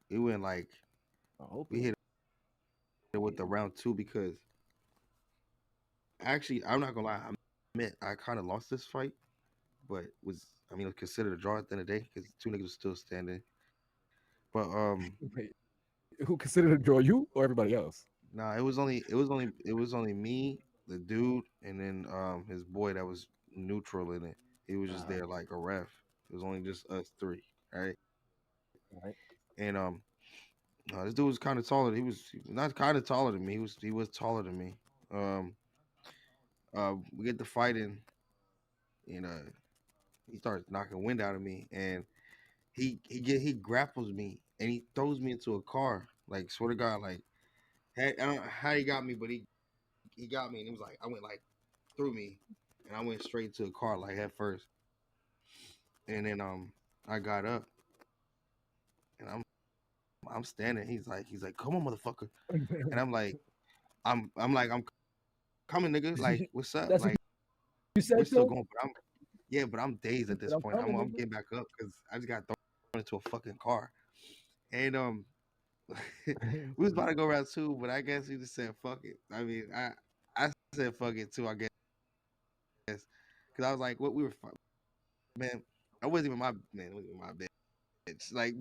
F: We went like, we hit it with the round 2 because actually, I'm not gonna lie. I kind of lost this fight, but it was considered a draw at the end of the day because 2 niggas were still standing. But
A: wait, who considered a draw, you or everybody else?
F: Nah, it was only me, the dude, and then his boy that was neutral in it. He was just there like a ref. It was only just us 3, right?
A: Right.
F: And this dude was kind of taller. He was not kind of taller than me. He was taller than me. We get to fighting, and he starts knocking wind out of me, and he grapples me and he throws me into a car. Like, swear to God, like, I don't know how he got me, but he got me, and it was like I went like through me, and I went straight to a car like head first. And then I got up, and I'm standing. He's like, come on, motherfucker. And I'm like, I'm coming, nigga. Like, what's up?
A: That's
F: like,
A: you said
F: we're still
A: so?
F: going, but I'm dazed at this
A: I'm
F: point.
A: coming,
F: I'm
A: nigga.
F: getting back up because I just got thrown into a fucking car. And we was about to go round 2, but I guess he just said fuck it. I mean, I said fuck it too, I guess, because I was like, what we were, man. I wasn't even my man. It wasn't even my bitch. Like,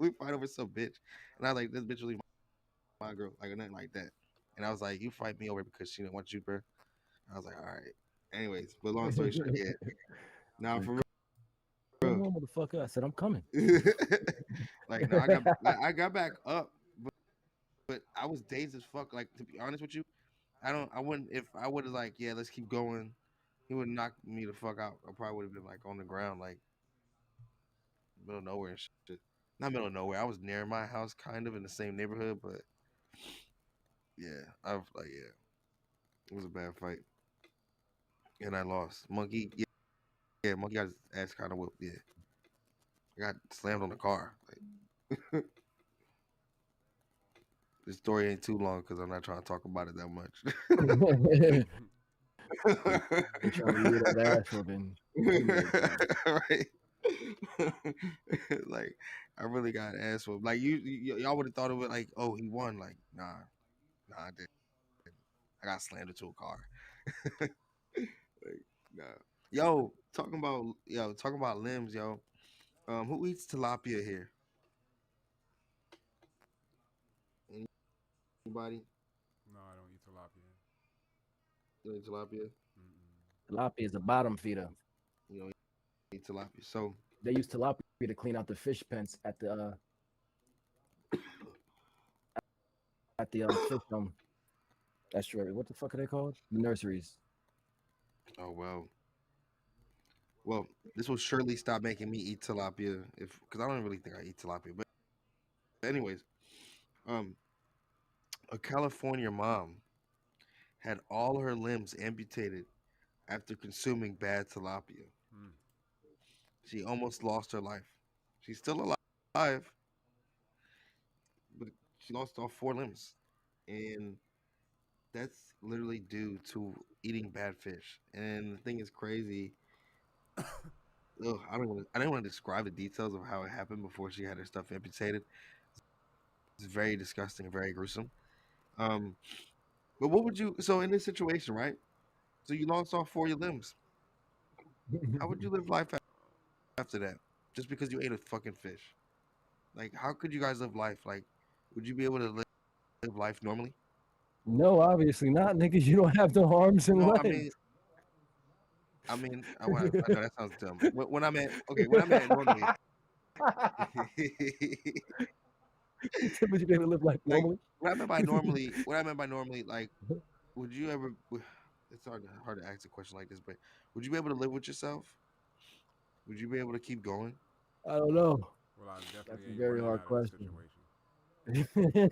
F: we fight over some bitch, and I was like, this bitch really my girl, like, or nothing like that. And I was like, you fight me over because she didn't want you, bro. I was like, all right. Anyways, but long story short, yeah. Now for real,
A: motherfucker, I said I'm coming.
F: like, no, I got back up, but I was dazed as fuck. Like, to be honest with you, I wouldn't, if I would have like, yeah, let's keep going, he would knock me the fuck out. I probably would have been like on the ground, like middle of nowhere and shit. Not middle of nowhere. I was near my house, kind of in the same neighborhood, but yeah, it was a bad fight, and I lost. Monkey, yeah, Monkey got his ass kind of whooped. Yeah, I got slammed on the car. Like, this story ain't too long because I'm not trying to talk about it that much.
A: Trying to hear that ass whooping.
F: Right. Like, I really got ass whooped. Like y'all would have thought of it like, oh, he won. Like, nah, I didn't. I got slammed into a car. Like, nah. Talking about limbs, yo. Who eats tilapia here? Anybody?
B: No, I don't eat tilapia.
F: You eat tilapia?
B: Mm-mm.
A: Tilapia is a bottom feeder.
F: You know, eat tilapia. So
A: They use tilapia to clean out the fish pens at the fish estuary. What the fuck are they called? The nurseries.
F: oh well, this will surely stop making me eat tilapia because I don't really think I eat tilapia. But anyways, um, a California mom had all her limbs amputated after consuming bad tilapia.
B: Mm.
F: She almost lost her life. She's still alive, but she lost all four limbs, and that's literally due to eating bad fish. And the thing is crazy. Ugh, I didn't want to describe the details of how it happened before she had her stuff amputated. It's very disgusting and very gruesome. Um, but what would you? So in this situation, right? So you lost all four of your limbs. How would you live life after that? Just because you ate a fucking fish? Like, how could you guys live life? Like, would you be able to live life normally?
A: No, obviously not, niggas. You don't have the arms and
F: No,
A: legs.
F: I know that sounds dumb. When I meant when I meant normally,
A: You said, would you be able to live life
F: like
A: normally?
F: what I meant by normally, like, would you ever? It's hard to ask a question like this, but would you be able to live with yourself? Would you be able to keep going?
A: I don't know.
B: Well, I
A: That's
B: definitely
A: a
B: ain't
A: very
B: running
A: hard
B: out of the
A: question.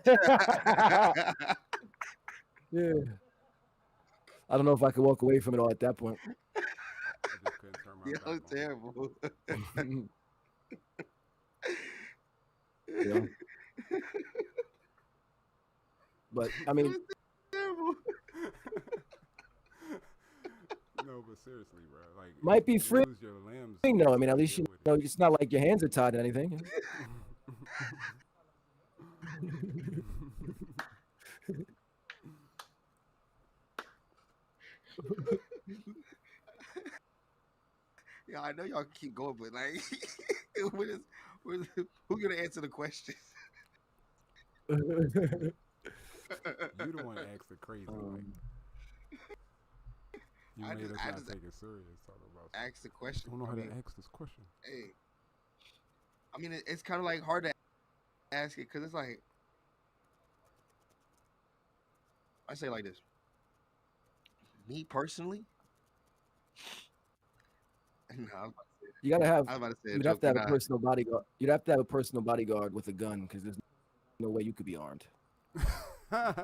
B: situation.
A: Yeah. I don't know if I could walk away from it all at that point.
B: I just couldn't turn my
F: Yeah,
B: back
F: it's
B: on
F: terrible.
A: Yeah. But I mean,
F: It's terrible.
B: No, but seriously, bro. Like,
A: might be
B: you
A: free.
B: lose your limbs.
A: No, I mean, at
B: to
A: least you
B: deal with
A: know it's not like your hands are tied to anything.
F: Yeah, I know y'all keep going, but like, what is, who gonna answer the question?
B: You the one that asked the crazy. Like, you made us
F: I
B: not
F: just
B: take it serious. Talking about
F: ask the question.
B: don't know
F: I
B: how
F: mean,
B: to ask this question.
F: hey, I mean, it's kind of like hard to ask it because it's like I say it like this. Me personally, no,
A: You gotta have.
F: I was about to say a
A: You'd have
F: joke,
A: to have
F: but
A: a personal bodyguard. You'd have to have a personal bodyguard with a gun because there's no way you could be armed.
B: That's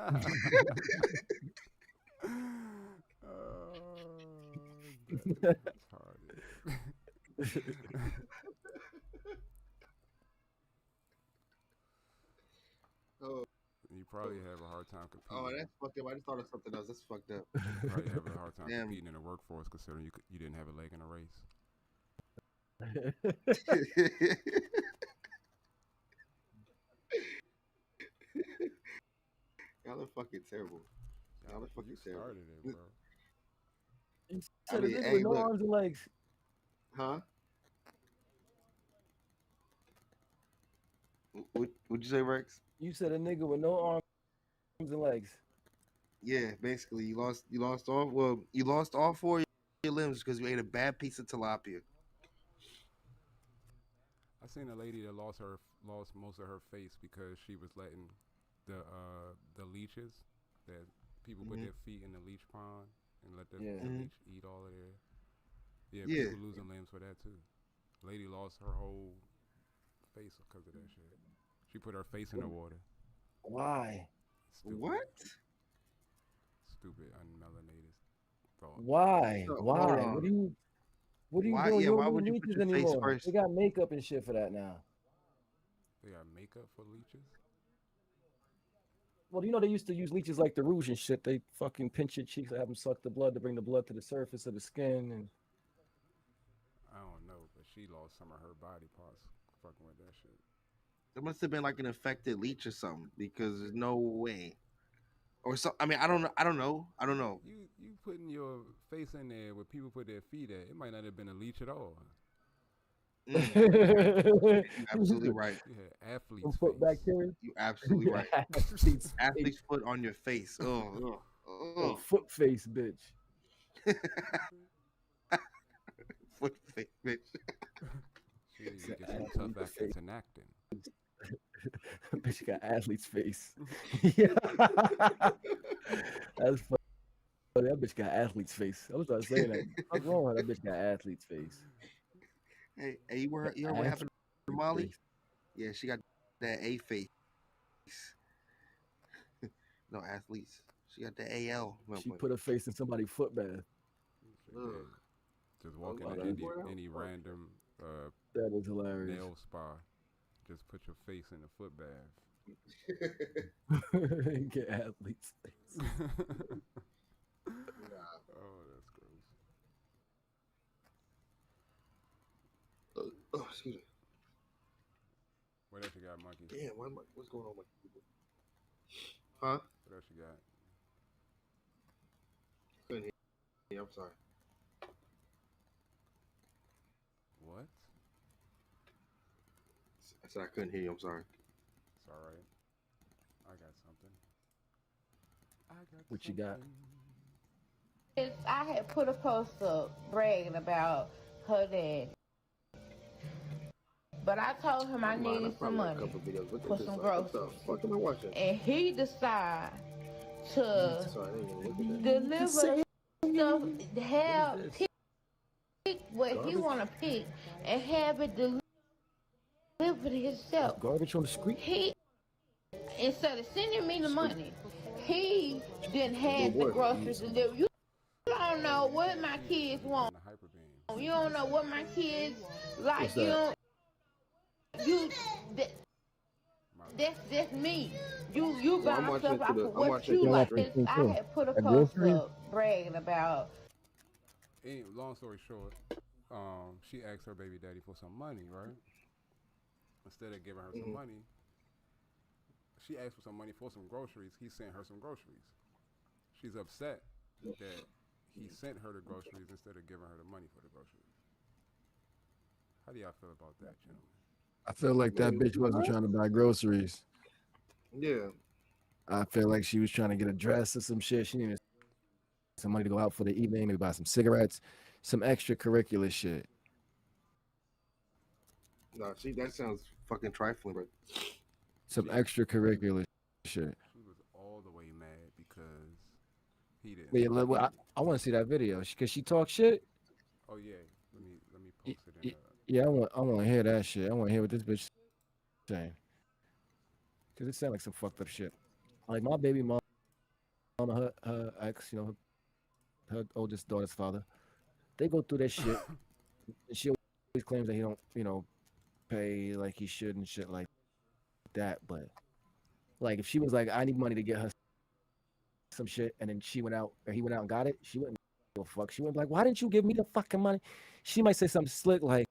B: retarded.
F: oh,
B: You probably have a hard time
F: oh,
B: competing.
F: that's fucked up. I just thought of something else. That's fucked up.
B: You probably have a hard time
F: Damn.
B: competing in the workforce considering you didn't have a leg in a race.
F: Y'all are fucking terrible. Y'all are fucking
B: You
F: terrible.
B: started it, bro.
A: You
F: I
A: said a
F: mean,
A: nigga
F: hey,
A: with no
F: look,
A: arms and legs.
F: huh? What'd you say, Rex?
A: You said a nigga with no arms and legs.
F: Yeah, basically, you lost all. Well, you lost all four of your limbs because you ate a bad piece of tilapia.
B: I seen a lady that lost most of her face because she was letting the leeches that people put
F: Mhm.
B: their feet in the leech pond and let the
A: Yeah.
B: leech eat all of their. Yeah,
F: Yeah.
B: people losing limbs for that too. Lady lost her whole face because of that shit. She put her face in the water.
A: Why?
B: Stupid,
F: What?
B: stupid unmelanated thought.
A: Why?
F: So, hold
A: Why?
F: on.
A: What are you
F: Why?
A: doing?
F: Yeah.
A: You
F: Why
A: don't
F: would
A: need
F: you put
A: leeches
F: your face
A: anymore.
F: first?
A: They got makeup and shit for that now.
B: They got makeup for leeches.
A: Well, you know they used to use leeches like the rouge and shit. They fucking pinch your cheeks, and have them suck the blood to bring the blood to the surface of the skin. And
B: I don't know, but she lost some of her body parts fucking with that shit.
F: There must have been like an infected leech or something because there's no way. Or so. I mean, I don't know. I don't know. I don't know.
B: You putting your face in there where people put their feet at. It might not have been a leech at all.
F: You're absolutely right.
B: You had athlete's
A: foot
B: face.
A: bacteria.
F: You absolutely right. Athlete's foot on your face.
A: Oh, foot face, bitch.
F: Foot face, bitch.
B: Shit, you get some tough accents and acting.
A: Bitch got athlete's face. Yeah. That's funny. That bitch got athlete's face. I was trying to say that. What's wrong with that bitch got athlete's face?
F: Hey, you heard what happened to Molly? Yeah, she got that A face. No athletes. She got the AL.
A: She put her face in somebody's foot bath.
B: Just walk into any random
A: that is hilarious.
B: nail spa. Just put your face in the foot bath.
A: Get athlete's face.
B: Oh, that's gross.
F: Oh, excuse me.
B: What else you got, Monkey?
F: Damn, what's going on with people? Huh?
B: What else you got?
F: Couldn't hear. I'm sorry.
B: What?
F: I said I couldn't hear you. I'm sorry.
B: It's all right. I got something.
A: What you got?
M: I had put a post up bragging about her dad. But I told him I needed some money for some groceries.
F: What am I watching?
M: And he decided to deliver stuff, pick what he want to pick and have it delivered himself.
A: Garbage on the street?
M: He, instead of sending me the money, he didn't have the groceries delivered. You don't know what my kids want. You don't know what my kids like. That's me. You buy stuff off of what you like. I had put a post up bragging about.
B: Long story short, she asked her baby daddy for some money, right? Instead of giving her some money, she asked for some money for some groceries. He sent her some groceries. She's upset that he sent her the groceries instead of giving her the money for the groceries. How do y'all feel about that, gentlemen?
A: I feel like that bitch wasn't trying to buy groceries.
F: Yeah.
A: I feel like she was trying to get a dress or some shit. She needed some money to go out for the evening, maybe buy some cigarettes, some extracurricular shit.
F: No, see, that sounds fucking trifling, but
A: some extracurricular shit.
B: She was all the way mad because he didn't.
A: Yeah, I want to see that video because she talks shit.
B: Oh yeah, let me post it in.
A: Yeah, I want to hear that shit. I want to hear what this bitch saying. Cause it sounds like some fucked up shit. Like my baby mama, her ex, her oldest daughter's father, they go through that shit. And she always claims that he don't, pay like he should and shit like that. But like if she was like, I need money to get her some shit, and then she went out or he went out and got it, she wouldn't give a fuck. She wouldn't be like, why didn't you give me the fucking money? She might say something slick like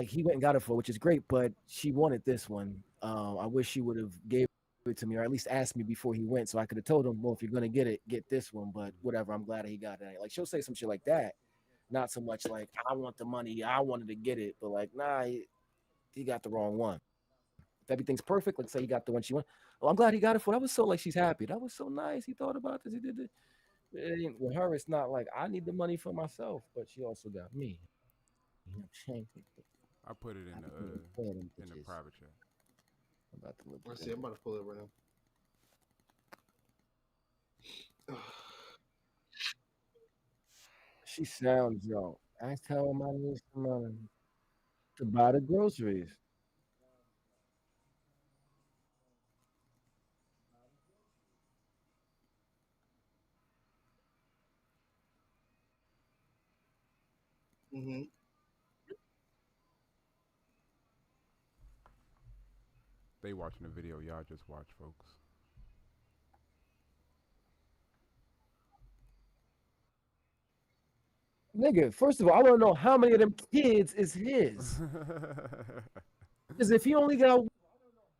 A: he went and got it for, which is great, but she wanted this one. I wish she would have gave it to me, or at least asked me before he went, so I could have told him, well, if you're gonna get it, get this one. But whatever, I'm glad he got it. Like she'll say some shit like that, not so much like I want the money, I wanted to get it, but like nah, he got the wrong one. If everything's perfect, let's say he got the one she wanted. Oh, I'm glad he got it for. That was so like she's happy. That was so nice. He thought about this. He did it. With her, it's not like I need the money for myself, but she also got me.
B: I put it in the private chat.
F: I'm about to pull it right now.
A: She sounds yo. Ask her how I need some money to buy the groceries.
F: Mm-hmm.
B: They watching the video. Y'all just watch, folks.
A: Nigga, first of all, I want to know how many of them kids is his. Because if he only got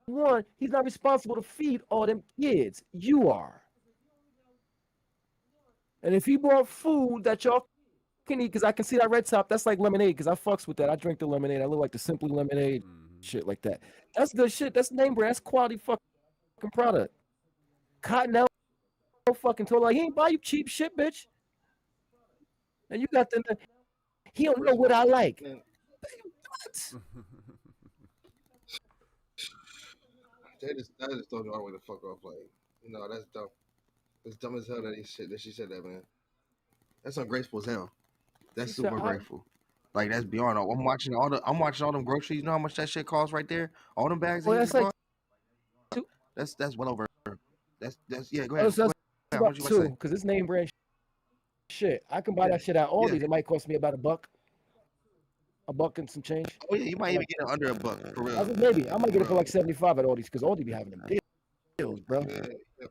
A: one, he's not responsible to feed all them kids. You are. And if he brought food that y'all can eat, because I can see that red top, that's like lemonade, because I fucks with that. I drink the lemonade. I look like the Simply Lemonade, shit like that. That's good shit. That's name brand. That's quality fucking product. Cottonelle fucking told like, he ain't buy you cheap shit, bitch. And you got the, he don't know what I like. What?
F: That just don't know our way to fuck off. Like, you know, that's dumb. It's dumb as hell that she said that, man. That's ungrateful as hell. That's super ungrateful. Like, that's beyond all. I'm watching all them groceries. You know how much that shit costs right there? All them bags.
A: Well, that's like
F: that's well over. That's yeah. Go ahead.
A: that's
F: What
A: about
F: you want to say?
A: because it's name brand shit. I can buy that shit at Aldi's. It might cost me about $1. $1 and some change.
F: Oh yeah, you might even get it under $1 for real.
A: Maybe I might get it for like 75 at Aldi's because Aldi be having them deals, bro.
F: Yeah,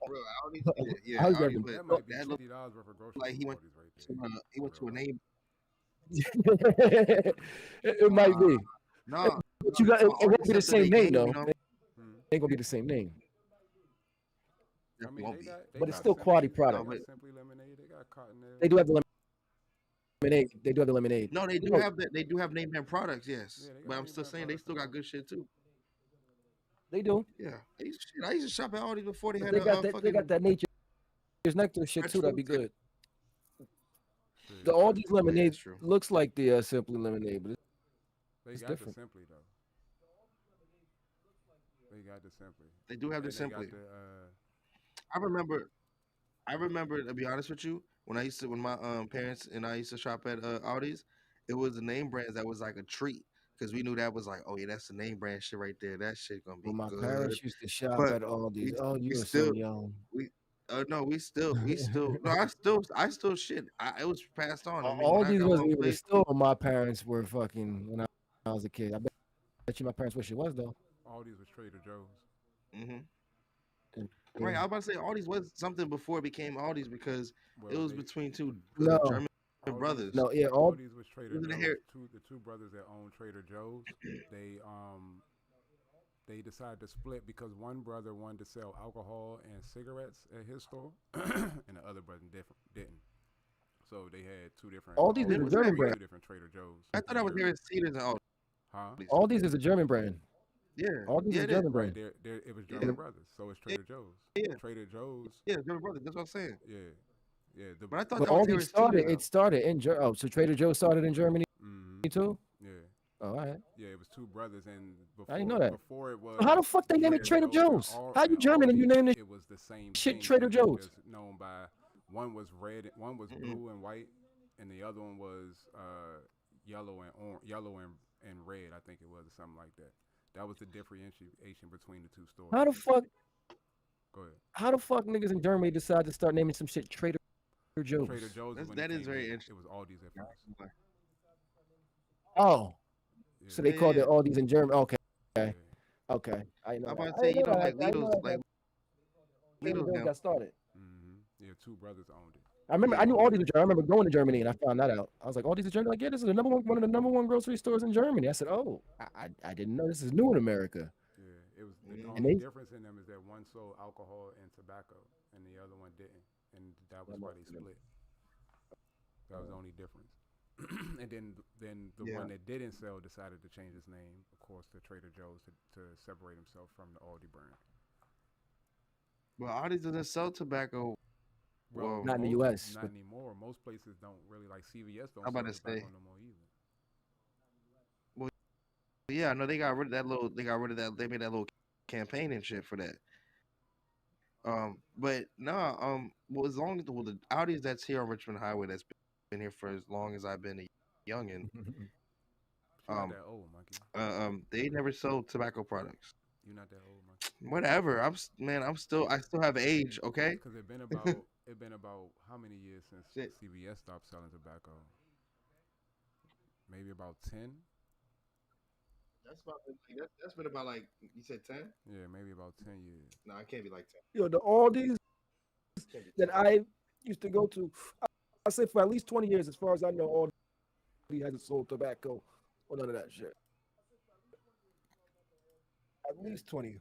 F: for real.
B: That might be $50 worth of groceries.
F: Like he went to a name.
A: It might be.
F: No,
A: but you got it won't be the same name though. It ain't gonna be the same name.
B: I mean,
A: But it's still quality product.
B: Simply Lemonade. They got Cottonelle.
A: They do have the lemonade. They do have the lemonade.
F: No, they do have that. They do have name brand products, yes. But I'm still saying they still got good shit too.
A: They do.
F: Yeah, I used to shop at Aldi before they had.
A: They got that nature's nectar shit too. That'd be good. The Aldi's lemonade looks like the Simply Lemonade, but it's different.
B: The Simply though. They got the Simply.
F: They do have the Simply. I remember, to be honest with you, when my parents and I used to shop at Aldi's, it was the name brands that was like a treat because we knew that was like, oh yeah, that's the name brand shit right there. That shit gonna be
A: my
F: good.
A: parents used to shop at Aldi's. You were so young.
F: We still no, I still shit. It was passed on.
A: Aldi's wasn't even a store. My parents were fucking when I was a kid. I bet you my parents wish it was though.
B: Aldi's was Trader Joe's.
F: Mm-hmm. Right, I was about to say Aldi's was something before it became Aldi's because it was between two German brothers.
A: No, yeah,
B: Aldi's was Trader Joe's. The two brothers that owned Trader Joe's, they decided to split because one brother wanted to sell alcohol and cigarettes at his store, and the other brother didn't. So they had two different.
A: Aldi's is a German brand.
B: Two different Trader Joe's.
F: I thought I was hearing Cedars and Aldi's.
B: Huh?
A: Aldi's is a German brand.
F: Yeah,
A: Aldi's is a German brand.
B: Right, it was German brothers, so it's Trader Joe's.
F: Yeah,
B: Trader Joe's.
F: Yeah, German brothers. That's what I'm saying.
B: Yeah.
F: But I thought
A: but Aldi started. It started in Germany. Oh, so Trader Joe's started in Germany too.
B: Yeah.
A: Oh, all right.
B: Yeah, it was two brothers, and before,
A: I didn't know that.
B: Before it was.
A: How the fuck they named it Trader Joe's? How you German and you named it?
B: It was the same
A: shit.
B: Thing.
A: Trader Joe's.
B: Known by one was red, one was blue and white, and the other one was yellow and red. I think it was or something like that. That was the differentiation between the two stores.
A: How the fuck?
B: Go ahead.
A: How the fuck niggas in Germany decide to start naming some shit Trader Joe's?
B: Trader Joe's.
F: That is very interesting.
B: It was Aldi's at first.
A: Oh.
B: Yeah.
A: So they called it Aldi's in Germany. Okay.
B: Yeah.
A: Okay. I know.
F: I'm about to say, you know, like Lidl's
A: got started.
B: Yeah, two brothers owned it.
A: I remember. I knew Aldi's in Germany. I remember going to Germany and I found that out. I was like, Aldi's in Germany. Like, yeah, this is the one of the number one grocery stores in Germany. I said, oh, I didn't know this is new in America.
B: Yeah, it was. The only difference in them is that one sold alcohol and tobacco, and the other one didn't, and that was why they split. That was the only difference. And then the one that didn't sell decided to change his name, of course, to Trader Joe's to separate himself from the Aldi brand.
F: Well, Aldi's doesn't sell tobacco.
B: Well,
A: not in the U.S.
B: Not anymore. Most places don't really, like CVS don't
F: I'm about
B: sell
F: to
B: tobacco
F: say.
B: no more either.
F: Well, yeah, no, they got rid of that little. They got rid of that. They made that little campaign and shit for that. But no, well, as long as the Aldi's that's here on Richmond Highway that's been here for as long as I've been a youngin.
B: You're not that old, Monkey.
F: They never sold tobacco products.
B: You're not that old, Monkey.
F: Whatever. I still have age. Okay.
B: Because it been about how many years since CVS stopped selling tobacco? Maybe about 10.
F: That's been about like you said 10.
B: Yeah, maybe about 10 years.
F: No, it can't be like 10.
A: Yo, the Aldi's that I used to go to, I say for at least 20 years, as far as I know, Aldi's he hasn't sold tobacco or none of that shit. At least 20.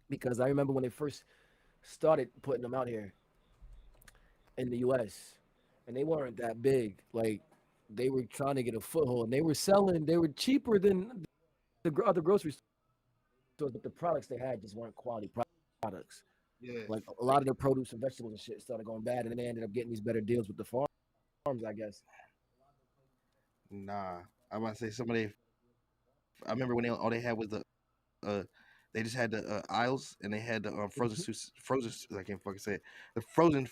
A: Because I remember when they first started putting them out here in the U.S. and they weren't that big. Like they were trying to get a foothold, and they were selling. They were cheaper than the other grocery stores, but the products they had just weren't quality products.
F: Yeah.
A: Like a lot of their produce and vegetables and shit started going bad, and then they ended up getting these better deals with the farms, I guess.
F: Nah, I'm about to say somebody. I remember when all they had was they just had the aisles and they had the frozen. I can't fucking say it. The frozen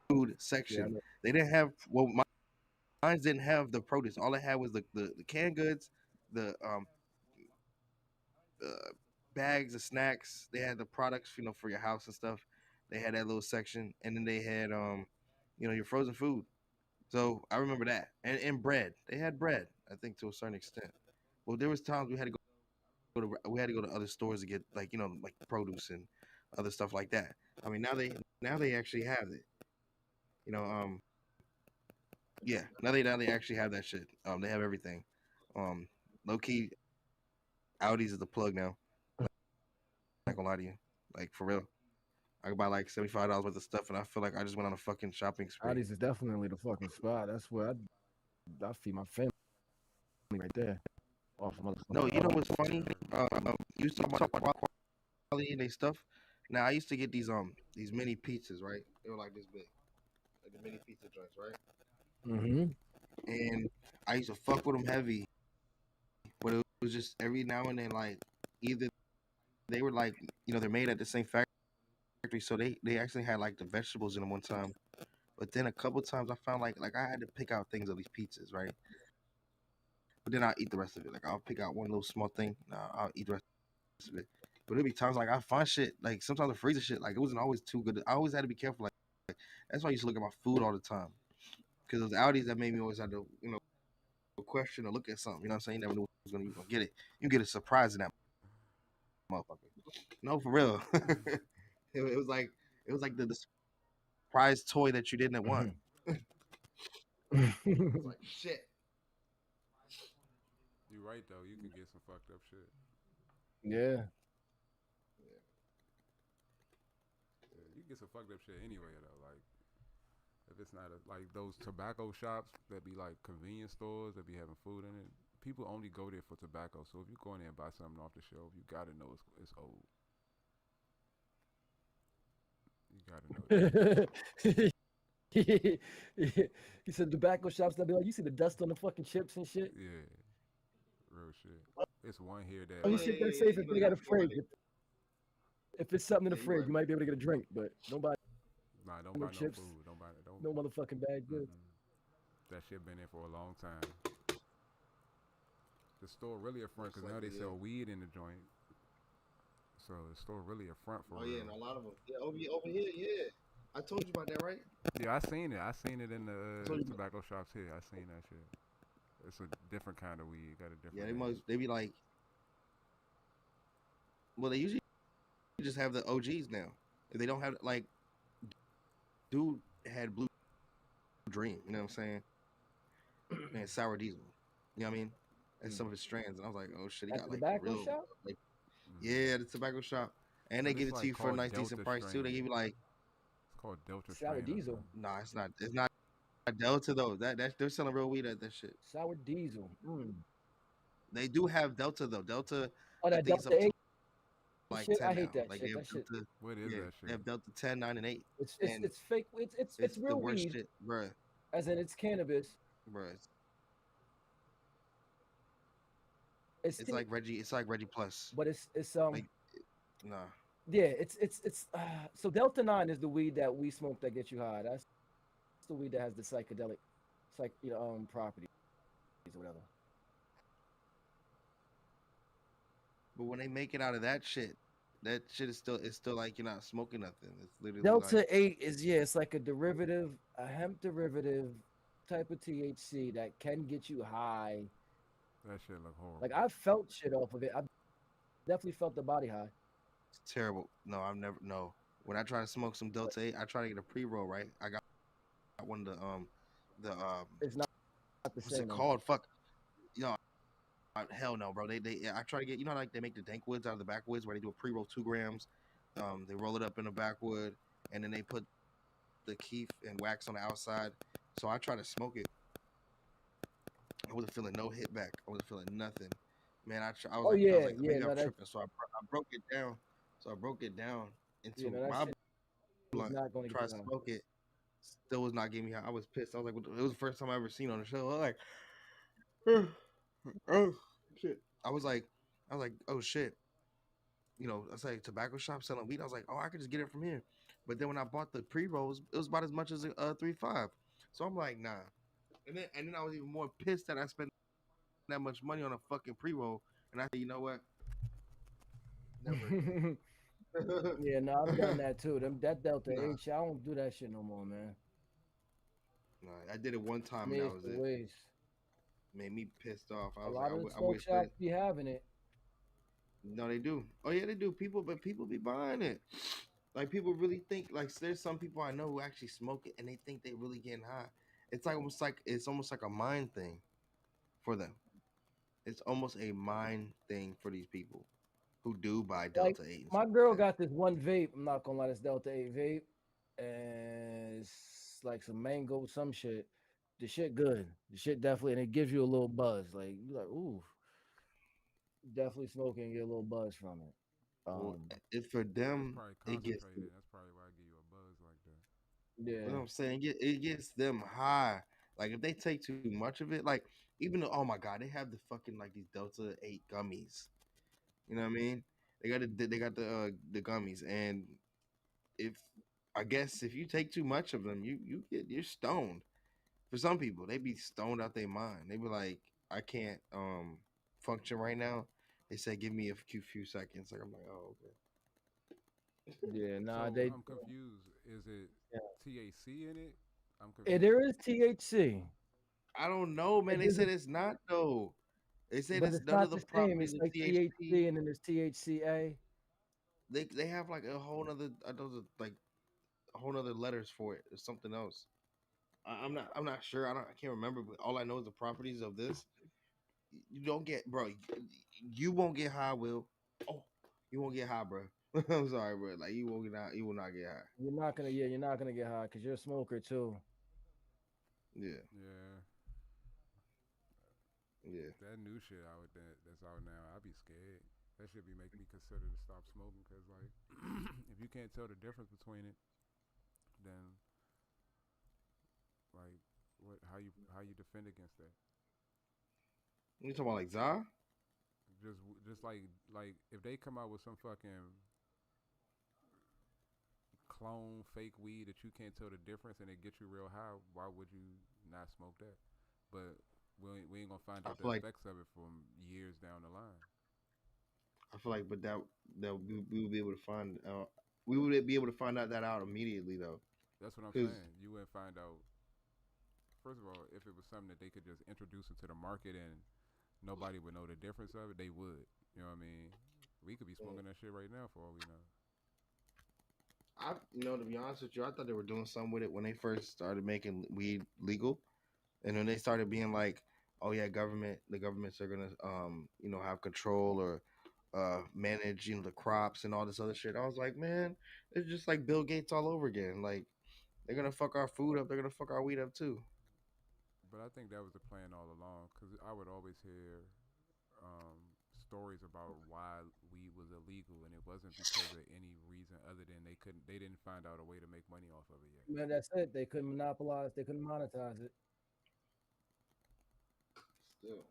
F: food section.
A: Yeah,
F: They didn't have mine didn't have the produce. All they had was the canned goods, the bags of snacks. They had the products, for your house and stuff. They had that little section, and then they had your frozen food. So I remember that, and bread. They had bread, I think, to a certain extent. Well, there was times we had to go to other stores to get like produce and other stuff like that. I mean, now they actually have it. You know, yeah. Now they actually have that shit. They have everything. Low key, Audi's is the plug now. Not gonna lie to you, like for real. I could buy like $75 worth of stuff, and I feel like I just went on a fucking shopping spree.
A: Audis is definitely the fucking spot. That's where I feed my family right there.
F: No, you know what's funny? You used to talk about quality and they stuff. Now I used to get these mini pizzas, right? They were like this big, like the mini pizza joints, right?
A: Mm-hmm.
F: And I used to fuck with them heavy, but it was just every now and then, like either they were like they're made at the same factory, so they actually had like the vegetables in them one time. But then a couple times I found like I had to pick out things of these pizzas, right? But then I'll eat the rest of it. Like I'll pick out one little small thing. I'll eat the rest of it. But there'll be times like I find shit like sometimes the freezer shit like it wasn't always too good. I always had to be careful. Like that's why I used to look at my food all the time because those Audis that made me always have to question or look at something. You know what I'm saying? You never knew you was gonna get it. You get a surprise in that motherfucker. No, for real. it was like the surprise toy that you didn't want. I was like shit.
B: You're right though. You can get some fucked up shit.
A: Yeah.
B: You can get some fucked up shit anyway though. Like if it's not like those tobacco shops that be like convenience stores that be having food in it. People only go there for tobacco. So if you go in there and buy something off the shelf, you gotta know it's old. You gotta know that.
A: He said tobacco shops that be like, you see the dust on the fucking chips and shit.
B: Yeah, real shit. It's one here that.
A: Oh, you shit that's safe if they got a fridge. If it's something in the fridge, you might be able to get a drink, but don't buy.
B: Nah, don't buy no
A: chips.
B: food. Don't buy it.
A: No motherfucking bad goods.
B: That shit been there for a long time. The store really a front because now they sell weed in the joint. So the store really a front for real.
F: Yeah, and a lot of them. Yeah, over here, yeah. I told you about that, right?
B: Yeah, I seen it. I seen it in the tobacco shops here. I seen that shit. It's a different kind of weed. Got a different.
F: Yeah, they be like. Well, they usually just have the OGs now. If they don't have like, dude had Blue Dream. You know what I'm saying? And Sour Diesel. You know what I mean? And some of his strands, and I was like, oh shit, he got like
A: tobacco
F: real.
A: Shop?
F: Like, yeah, the tobacco shop, and they give it to you for a nice decent price too. They give you like.
B: It's called Delta
A: Sour Diesel.
F: Nah, it's not. It's not Delta though. That they're selling real weed at that shit.
A: Sour Diesel.
F: They do have Delta though. Delta.
A: Oh, that Delta 8.
F: Like
A: shit?
F: 10
A: I hate that
F: like
A: shit.
F: They have
A: That shit.
F: Delta,
B: what is that shit?
F: They have Delta 10, 9, and 8.
A: It's fake. It's real
F: the worst
A: weed.
F: shit, bruh.
A: As in, it's cannabis.
F: Bruh.
A: It's
F: like Reggie. It's like Reggie Plus.
A: But it's
F: like, nah.
A: Yeah, it's so Delta 9 is the weed that we smoke that gets you high. That's the weed that has the psychedelic, properties or whatever.
F: But when they make it out of that shit is still like you're not smoking nothing. It's literally
A: Delta
F: like,
A: 8 is it's like a hemp derivative type of THC that can get you high.
B: That shit look horrible.
A: Like I felt shit off of it. I definitely felt the body high.
F: It's terrible. No, I've never. No, when I try to smoke some Delta 8, I try to get a pre-roll. Right, I got one of the
A: It's not the
F: what's
A: same.
F: it called? Fuck, you know, hell no, bro. I try to get, you know, like they make the dank woods out of the backwoods where they do a pre-roll 2 grams. They roll it up in the backwood and then they put the keef and wax on the outside. So I try to smoke it. I wasn't feeling no hit back. I wasn't feeling nothing. Man, I was
A: Oh
F: like,
A: yeah,
F: maybe I'm
A: no, that
F: tripping. So I broke it down. So I broke it down
A: you
F: into
A: know that
F: my
A: shit is
F: blunt.
A: not going to
F: Try
A: get
F: to
A: high.
F: smoke it. Still was not getting me high. I was pissed. I was like, it was the first time I ever seen on the show. I was like, oh shit. I was like, oh shit. You know, I say tobacco shop selling weed. I was like, oh, I could just get it from here. But then when I bought the pre rolls, it was about as much as a 3.5. So I'm like, nah. And then I was even more pissed that I spent that much money on a fucking pre roll. And I said, you know what? Never again.
A: Yeah, no, I've done that too. That Delta
F: Nah,
A: H, I don't do that shit no more, man.
F: nah. I did it one
A: To
F: time and
A: me,
F: that
A: it's
F: was
A: the
F: it.
A: waste.
F: Made me pissed off. I
A: A
F: was like,
A: lot of the
F: I
A: smoke
F: wish
A: shops be having it.
F: no, they do. Oh yeah, they do. But people be buying it. Like people really think like there's some people I know who actually smoke it and they think they really getting high. It's almost like a mind thing for them. It's almost a mind thing for these people who do buy
A: Like
F: Delta 8 and
A: my
F: stuff
A: girl
F: like that.
A: got this one vape. I'm not gonna lie, this Delta 8 vape, and it's like some mango, some shit. The shit good. The shit definitely, and it gives you a little buzz. Like you like, ooh, definitely smoking, get a little buzz from it.
F: Well,
A: Um,
F: if for
B: It's
F: them,
B: probably
F: it gets.
B: concentrated. That's probably why I give you a buzz like that.
F: You know what
A: yeah.
F: I'm saying? It gets them high. Like if they take too much of it, like even though, oh my god, they have the fucking like these Delta 8 gummies. You know what I mean? They got the gummies, and if I guess if you take too much of them, you're stoned. For some people, they be stoned out their mind. They be like, I can't function right now. They say, give me a few seconds. Like I'm like, oh okay.
A: Yeah, nah,
B: So
A: they
B: I'm confused. Is it
A: yeah.
B: THC in it? I'm
A: There
B: confused.
A: is THC,
F: I don't know, man.
A: it
F: They said
A: doesn't,
F: it's not though. They said
A: but
F: it's
A: it's
F: none
A: not
F: of
A: the
F: the
A: same.
F: properties
A: It's
F: of
A: like
F: THC.
A: THC and then there's THCA.
F: They have like a whole nother those are like a whole nother letters for it. It's something else. I'm not sure. I can't remember. But all I know is the properties of this. You don't get, bro. You won't get high, Will. Oh, you won't get high, bro. I'm sorry, bro. Like you won't get high. You will not get high.
A: You're not gonna get high because you're a smoker too.
F: Yeah,
B: Yeah,
F: yeah.
B: that new shit out that's out now. I'd be scared. That should be making me consider to stop smoking because like, if you can't tell the difference between it, then like, what? How you defend against that?
F: You talking about like Za?
B: Just like if they come out with some fucking clone fake weed that you can't tell the difference and it gets you real high, why would you not smoke that? But we ain't gonna find
F: I
B: out
F: feel
B: the
F: like
B: effects of it from years down the line.
F: but that we would be able to find we would be able to find out that out immediately though,
B: That's what I'm
F: because
B: saying. You wouldn't find out. First of all, if it was something that they could just introduce into the market and nobody would know the difference of it, they would. You know what I mean? We could be smoking that shit right now for all we know.
F: to be honest with you, I thought they were doing something with it when they first started making weed legal, and when they started being like, oh yeah, the governments are gonna have control or manage the crops and all this other shit. I was like, man, it's just like Bill Gates all over again. Like they're gonna fuck our food up, they're gonna fuck our weed up too.
B: But I think that was the plan all along because I would always hear stories about why weed was illegal, and it wasn't because of any reason other than they didn't find out a way to make money off of it yet.
A: Man, that's it. They couldn't monopolize. They couldn't monetize it.
F: Still,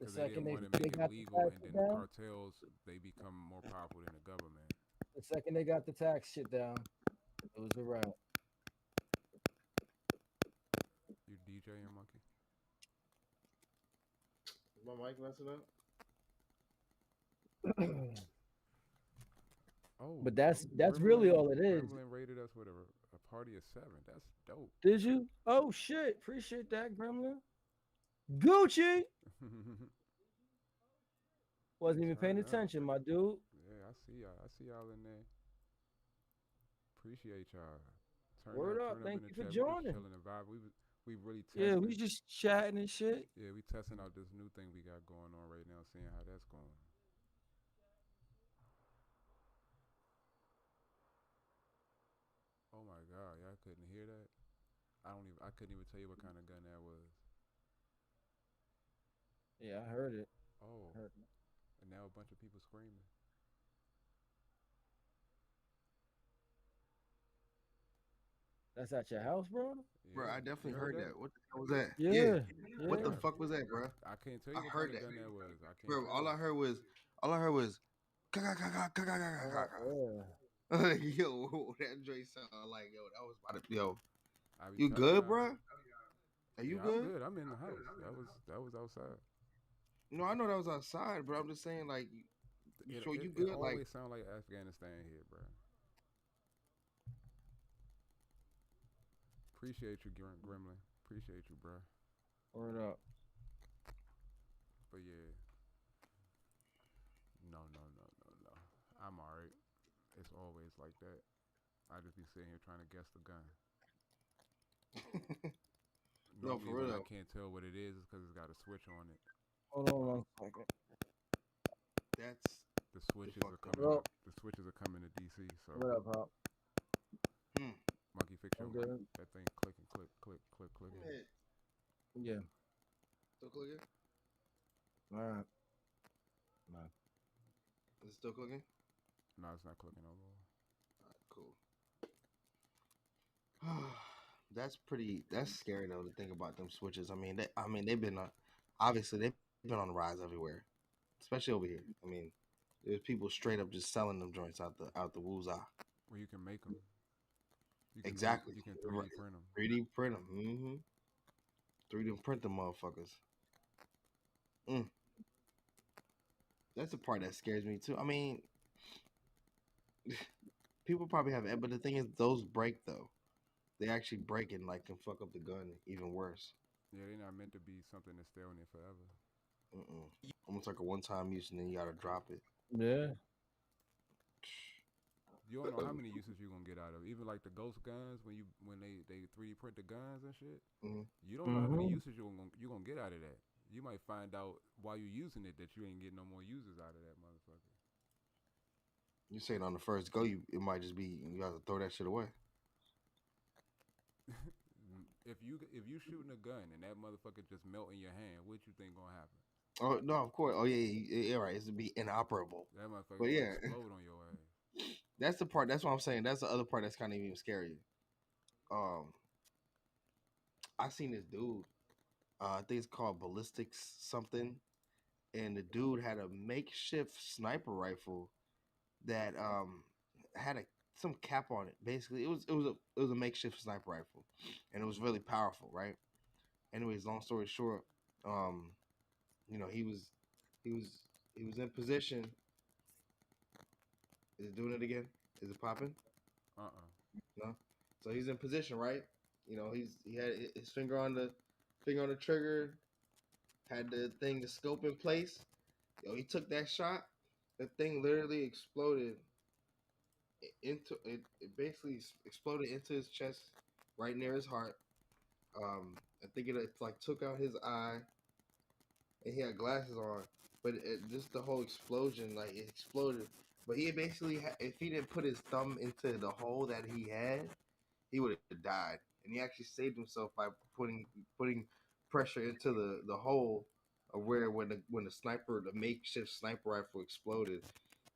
A: The
B: Because they
A: second
B: didn't want to
A: they
B: make it
A: got the
B: legal,
A: tax
B: and
A: shit
B: then the
A: down,
B: cartels they become more powerful than the government.
A: the second they got the tax shit down, it was a wrap.
B: You DJing, monkey?
F: is my mic messing up?
B: Oh,
A: But that's
B: Gremlin,
A: really all it is.
B: Gremlin rated us with a party of 7. That's dope.
A: Did you? Oh shit! Appreciate that, Gremlin. Gucci wasn't even paying
B: Turn up.
A: attention, my dude.
B: Yeah, I see y'all. I see y'all in there. Appreciate y'all.
A: Word up!
B: Turn up in
A: Thank
B: the
A: you for
B: chat. We just
A: joining.
B: chilling and vibe. we really
A: Yeah,
B: testing.
A: we just chatting and shit.
B: Yeah, we testing out this new thing we got going on right now, seeing how that's going. Oh my God, y'all couldn't hear that? I couldn't even tell you what kind of gun that was.
A: Yeah, I heard it.
B: Oh,
A: Heard it.
B: and now a bunch of people screaming.
A: That's at your house, bro?
F: Bro, I
B: Yeah,
F: definitely
B: you
F: heard
B: heard that?
F: that. What the hell was that?
A: Yeah.
F: What the
A: Yeah.
F: fuck was that, bro?
B: I can't tell
F: I
B: you what kind
F: heard
B: of
F: that,
B: gun that was. I can't
F: bro.
B: tell you.
F: All I heard was, yo, that joint sounded like, yo, that was about to, yo.
B: I be
F: You
B: telling
F: good,
B: y'all.
F: bro? Are you
B: Yeah, I'm
F: good?
B: good. I'm in the house. That was outside.
F: No, I know that was outside, but I'm just saying, like, you sure you
B: It
F: good? Like,
B: always sound like Afghanistan here, bro. Appreciate you, Gremlin. Appreciate you, bro.
A: Word up.
B: But yeah, no. I'm alright. It's always like that. I just be sitting here trying to guess the gun.
F: no,
B: Normally,
F: for
B: when
F: real.
B: I can't tell what it is because it's got a switch on it.
A: Hold on 1 second.
F: That's
B: The switches are coming. The switches are coming to DC. So.
A: What up, Pop?
B: Monkey, fix your
A: I'm good.
B: that thing clicking, click.
A: Yeah.
F: Still clicking?
A: All right. No.
F: Is it still clicking?
B: No, it's not clicking no more.
F: All right, cool. That's scary though to think about them switches. I mean, they've been obviously they've been on the rise everywhere, especially over here. I mean, there's people straight up just selling them joints out the woozah.
B: Well, you can make them.
F: Exactly.
B: You can 3D print them.
F: 3D print them. 3D print them motherfuckers. That's the part that scares me too. I mean, people probably have it, but the thing is, those break though. They actually break and like can fuck up the gun even worse.
B: Yeah, they're not meant to be something that's stay on there forever.
F: Almost like a one-time use and then you gotta drop it.
A: Yeah.
B: You don't know how many uses you're gonna get out of it. Even like the ghost guns, when they 3D print the guns and shit, you don't know how many uses you're gonna get out of that. You might find out while you're using it that you ain't getting no more uses out of that motherfucker.
F: You saying on the first go, it might just be you have to throw that shit away.
B: If you shooting a gun and that motherfucker just melt in your hand, what you think gonna happen?
F: Oh no, of course. Oh yeah, right. It's to be inoperable.
B: That motherfucker
F: gonna
B: explode on your ass.
F: That's the part. That's what I'm saying. That's the other part that's kind of even scarier. I seen this dude. I think it's called ballistics something, and the dude had a makeshift sniper rifle that had some cap on it. Basically, it was a makeshift sniper rifle, and it was really powerful, right? Anyways, long story short, he was in position. Is it doing it again? Is it popping? No. So he's in position, right? He had his finger on the trigger, had the scope in place. He took that shot. The thing literally exploded into it. It basically exploded into his chest, right near his heart. I think it like took out his eye, and he had glasses on. But just the whole explosion, like it exploded. But he basically, if he didn't put his thumb into the hole that he had, he would have died. And he actually saved himself by putting pressure into the hole of where when the makeshift sniper rifle exploded.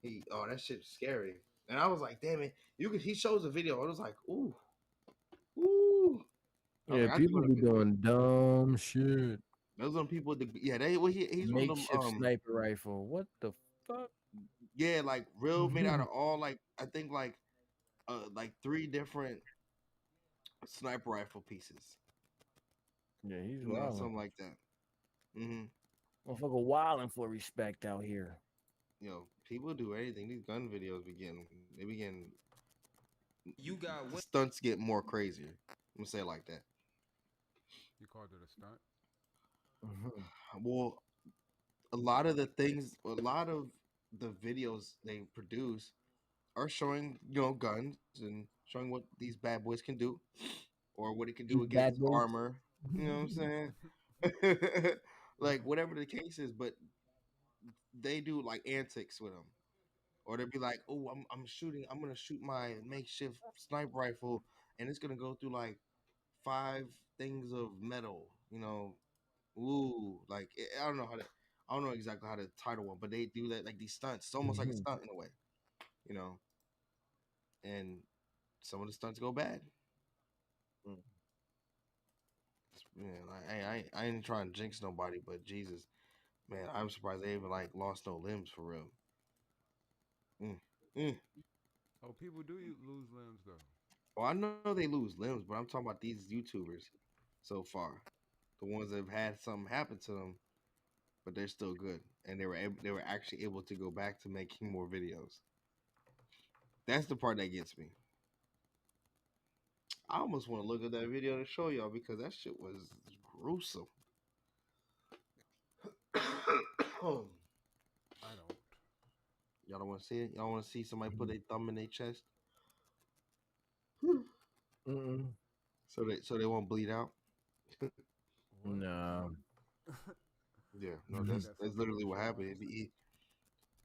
F: That shit's scary. And I was like, damn it, he shows a video. I was like, ooh.
A: Yeah, people be doing dumb shit.
F: Those are people. He's one of them.
A: Sniper rifle. What the fuck?
F: Yeah, like real made out of all like I think like 3 different sniper rifle pieces.
A: Yeah, he's wild.
F: Something like that.
A: Motherfucker wilding for respect out here.
F: People do anything. These gun videos begin. You got stunts get more crazier. I'm gonna say it like that.
B: You called it a stunt?
F: Well, a lot of the videos they produce are showing, guns and showing what these bad boys can do, or what it can do against armor. You know what I'm saying? Like whatever the case is, but they do like antics with them, or they'll be like, "Oh, I'm gonna shoot my makeshift sniper rifle, and it's gonna go through like 5 things of metal." Ooh, like I don't know exactly how to title one, but they do that like these stunts. It's almost like a stunt in a way, you know. And some of the stunts go bad. Man, I ain't trying to jinx nobody, but Jesus, man, I'm surprised they even like lost no limbs for real. Mm.
B: Oh, people do lose limbs though.
F: Well, I know they lose limbs, but I'm talking about these YouTubers so far, the ones that have had something happen to them, but they're still good, and they were actually able to go back to making more videos. That's the part that gets me. I almost want to look at that video to show y'all because that shit was gruesome.
B: I don't.
F: Y'all don't want to see it? Y'all want to see somebody put their thumb in their chest? So they won't bleed out?
A: No.
F: Yeah, no, that's literally what happened.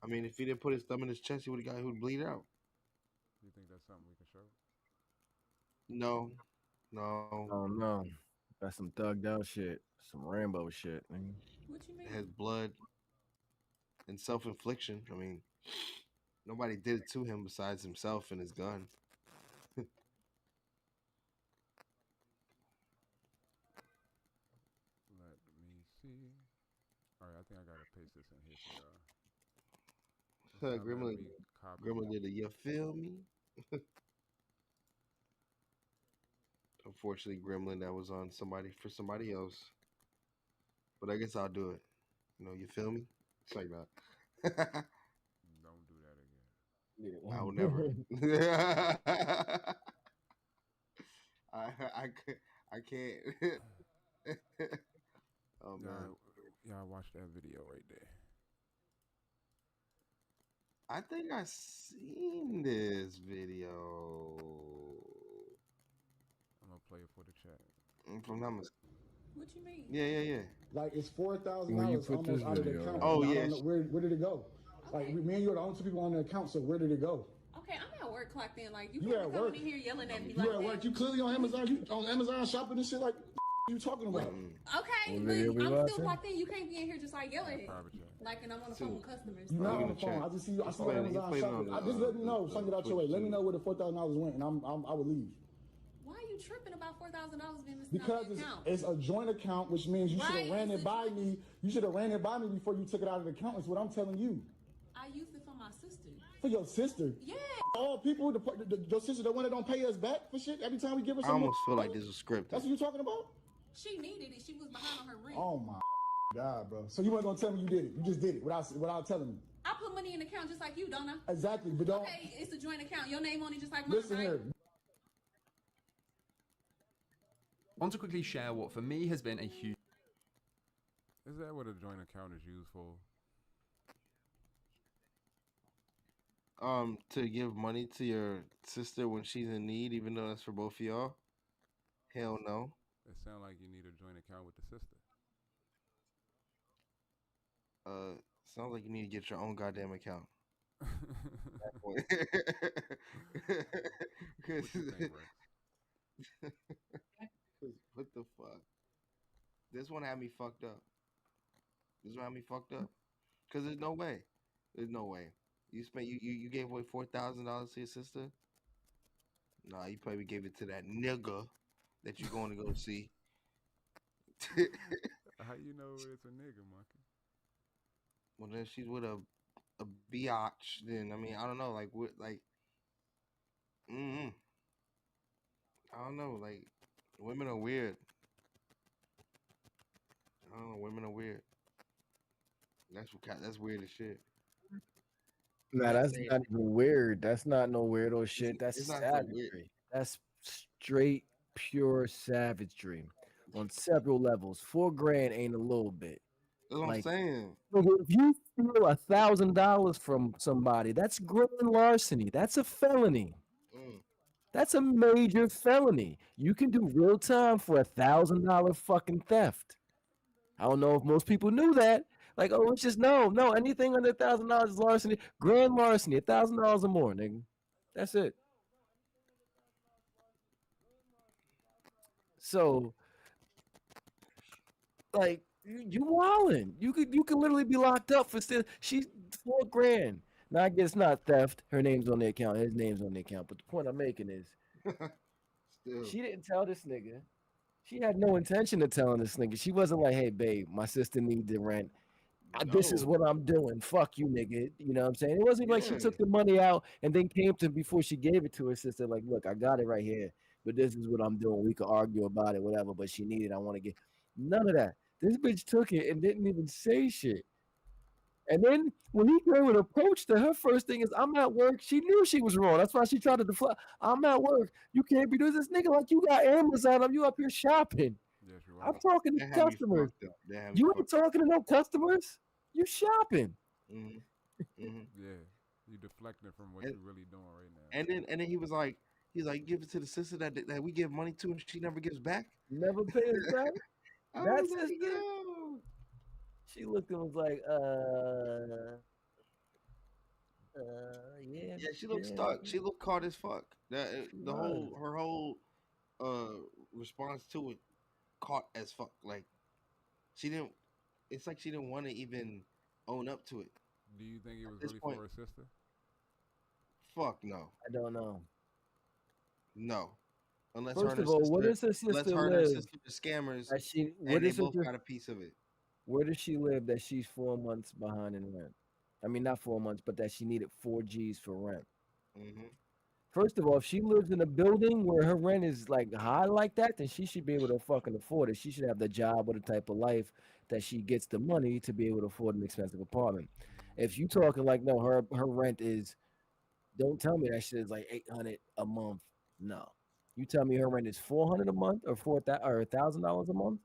F: I mean, if he didn't put his thumb in his chest, he would bleed out.
B: You think that's something we can show?
F: No.
A: Oh no. That's some thugged out shit. Some Rambo shit. Man.
L: What you mean?
F: It has blood and self-infliction. I mean, nobody did it to him besides himself and his gun.
B: Let me see. All right, I think I gotta paste this in here for y'all.
F: Gremlin did it. You feel me? Unfortunately, Gremlin, that was on for somebody else. But I guess I'll do it. You feel me? It's like that.
B: Don't do that again.
F: I will never. I can't. Oh man.
B: Y'all watch that video right there.
F: I think I seen this video.
B: I'm gonna play it for the chat.
F: From numbers.
L: What you mean?
F: Yeah.
N: Like it's $4,000 almost out of the account.
F: Oh yeah.
N: I don't know, where did it go? Okay. Like me and you are the only two people on the account. So where did it go?
L: Okay, I'm at work clocked in. Like you
N: at
L: can't be
N: work.
L: coming in here yelling at me
N: You
L: like
N: at
L: that.
N: work? You clearly on Amazon? You on Amazon shopping and shit? Like you talking about?
L: Okay, but I'm still clocked in. You can't be in here just like yelling at me. Like, and I'm on the phone with customers.
N: You're not on the phone. I just see you. I see you on Amazon shopping. Just let me know. Send it out your way. Let me know where the $4,000 went, and I would leave.
L: Why are you tripping about $4,000 being missing
N: because
L: out of the account?
N: it's a joint account, which means you should have ran it by me. You should have ran it by me before you took it out of the account. Is what I'm telling you.
L: I used it for my sister.
N: For your sister?
L: Yeah.
N: All people, your sister, the one that don't pay us back for shit every time we give her
F: I
N: some.
F: almost feel like this is scripted.
N: That's what you talking about?
L: She needed it. She was behind on her rent.
N: Oh my God, bro. So you weren't gonna tell me you did it. You just did it without telling me.
L: I put money in the account just like you, don't I?
N: Exactly, but don't.
L: Okay, it's a joint account. Your name on it just like mine,
N: Listen
L: right?
N: here.
O: I want to quickly share what for me has been a huge.
B: Is that what a joint account is used for?
F: To give money to your sister when she's in need, even though that's for both of y'all? Hell no.
B: It sounds like you need a joint account with the sister.
F: Sounds like you need to get your own goddamn account.
B: What you think, Rex?
F: What the fuck? This one had me fucked up. Cause there's no way. You gave away $4,000 to your sister? Nah, you probably gave it to that nigga that you're going to go see.
B: How you know it's a nigga, monkey?
F: Well, then she's with a biatch. Then I mean, I don't know, like what, like, I don't know, like, women are weird. I don't know, women are weird. That's weird as shit.
A: Nah, that's not even weird. That's not no weirdo shit. That's
F: it's not so
A: savagery.
F: weird.
A: That's straight, pure savagery on several levels. $4,000 ain't a little bit.
F: That's what I'm saying.
A: If you steal $1,000 from somebody, that's grand larceny. That's a felony. That's a major felony. You can do real time for $1,000 fucking theft. I don't know if most people knew that. Like, oh, it's just no, anything under $1,000 is larceny, grand larceny, $1,000 or more, nigga. That's it. So, like, you wildin'. You could literally be locked up for still. She's $4,000. Now I guess not theft. Her name's on the account. His name's on the account. But the point I'm making is,
F: Still.
A: she didn't tell this nigga. She had no intention of telling this nigga. She wasn't like, hey, babe, my sister needs the rent. This is
F: No.
A: what I'm doing. Fuck you, nigga. You know what I'm saying? It wasn't like she
F: Yeah.
A: took the money out and then came to him before she gave it to her sister. Like, look, I got it right here, but this is what I'm doing. We could argue about it, whatever, but she needed it. I want to get none of that. This bitch took it and didn't even say shit. And then when he came and approached her, her first thing is, I'm at work. She knew she was wrong. That's why she tried to deflect. I'm at work. You can't be doing this, nigga. Like, you got Amazon up. You up here shopping.
B: Yes, you're
A: I'm
B: right.
A: talking to customers. You ain't talking to no customers. You shopping.
F: Mm-hmm. Mm-hmm.
B: Yeah, you deflecting from what you're really doing right now.
F: And then he was like, give it to the sister that we give money to, and she never gives back.
A: Never pays back.
F: I
A: That
F: was like,
A: sister.
F: yo.
A: She looked and was like, yeah.
F: Yeah, she looked stuck. She looked caught as fuck. Her whole response to it, caught as fuck. Like she didn't. It's like she didn't want to even own up to it.
B: Do you think it was really for her sister?
F: Fuck no.
A: I don't know.
F: No. Unless
A: First of all, where does her sister live?
F: and her sister are scammers, and they both got a piece of it.
A: Where does she live that she's 4 months behind in rent? I mean, not 4 months, but that she needed 4 G's for rent.
F: Mm-hmm.
A: First of all, if she lives in a building where her rent is like high like that, then she should be able to fucking afford it. She should have the job or the type of life that she gets the money to be able to afford an expensive apartment. If you talking like, no, her rent is, don't tell me that shit is like $800 a month. No, you tell me her rent is $400 a month or $1,000 a month.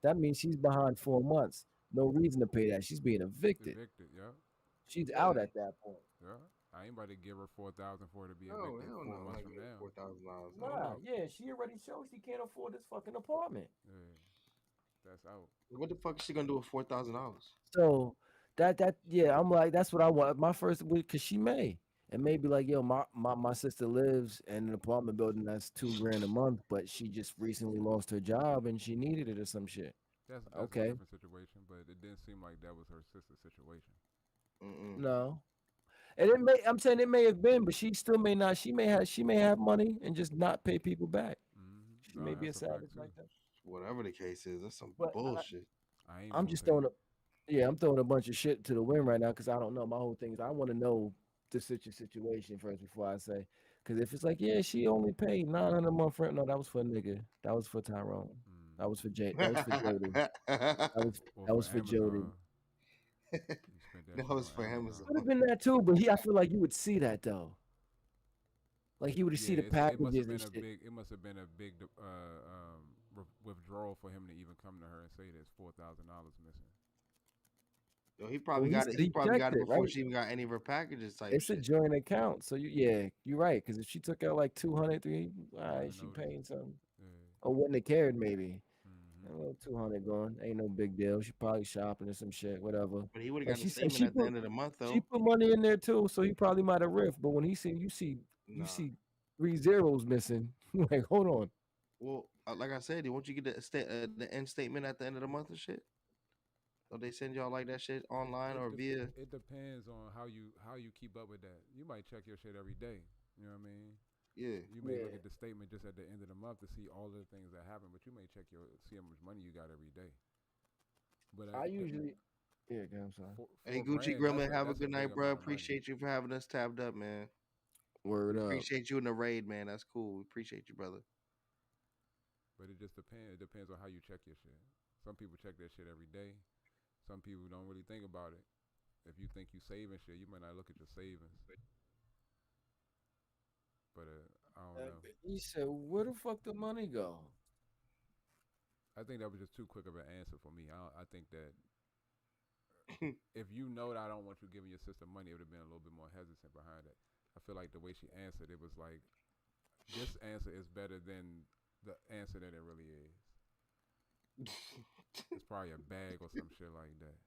A: That means she's behind 4 months. No reason to pay that. She's being evicted.
B: Yeah.
A: She's out at that point.
B: Yeah. I ain't about to give her $4,000 for her to be
F: No,
B: evicted 4 months from now.
F: $4,000.
A: Nah, yeah, she already showed she can't afford this fucking apartment.
B: Yeah, that's out.
F: What the fuck is she gonna do with $4,000?
A: So yeah, I'm like, that's what I want. My first week, cause she may. And maybe like, yo, my sister lives in an apartment building that's $2,000 a month, but she just recently lost her job and she needed it or some shit.
B: That's
A: okay.
B: a different situation, but it didn't seem like that was her sister's situation.
A: No. And I'm saying it may have been, but she still may not. She may have money and just not pay people back. She may be a savage like that.
F: Whatever the case is, that's some bullshit.
A: I'm just throwing I'm throwing a bunch of shit to the wind right now because I don't know. My whole thing is I want to know the situation first before I say. Because if it's like, yeah, she only paid $900 a month rent. No, that was for a nigga. That was for Tyrone. That was for Jay. That was for Jody. That was for Jody.
F: That was for Amazon.
A: Could have been that too, but I feel like you would see that though. Like he would see the packages and shit.
B: It must have been a big withdrawal for him to even come to her and say there's $4,000 missing.
F: Yo, he probably got it. He probably got it before she even got any of her packages.
A: It's a joint account, so you're right. Because if she took out like 200, 300, all right, she paying something. Or wouldn't have cared maybe. A little 200 going, ain't no big deal. She probably shopping or some shit, whatever.
F: But he would have got the statement at the end of the month, though.
A: She put money in there too, so he probably might have riffed. But when you see 3 zeros missing, like hold on.
F: Well, like I said, won't you get the end statement at the end of the month and shit? So they send y'all like that shit online or via?
B: It depends on how you keep up with that. You might check your shit every day. You know what I mean?
F: Yeah.
B: You may look at the statement just at the end of the month to see all of the things that happen, but you may see how much money you got every day. But
A: I usually, I'm sorry.
F: Hey, Gucci Grillman, have a good night, bro. Appreciate you for having us tabbed up, man.
A: Word up.
F: Appreciate you in the raid, man. That's cool. We appreciate you, brother.
B: But it just depends. It depends on how you check your shit. Some people check their shit every day. Some people don't really think about it. If you think you saving shit, you might not look at your savings. But I don't know.
A: He said, "Where the fuck the money go?"
B: I think that was just too quick of an answer for me. I think that if you know that I don't want you giving your sister money, it would have been a little bit more hesitant behind it. I feel like the way she answered, it was like this answer is better than the answer that it really is. It's probably a bag or some shit like that.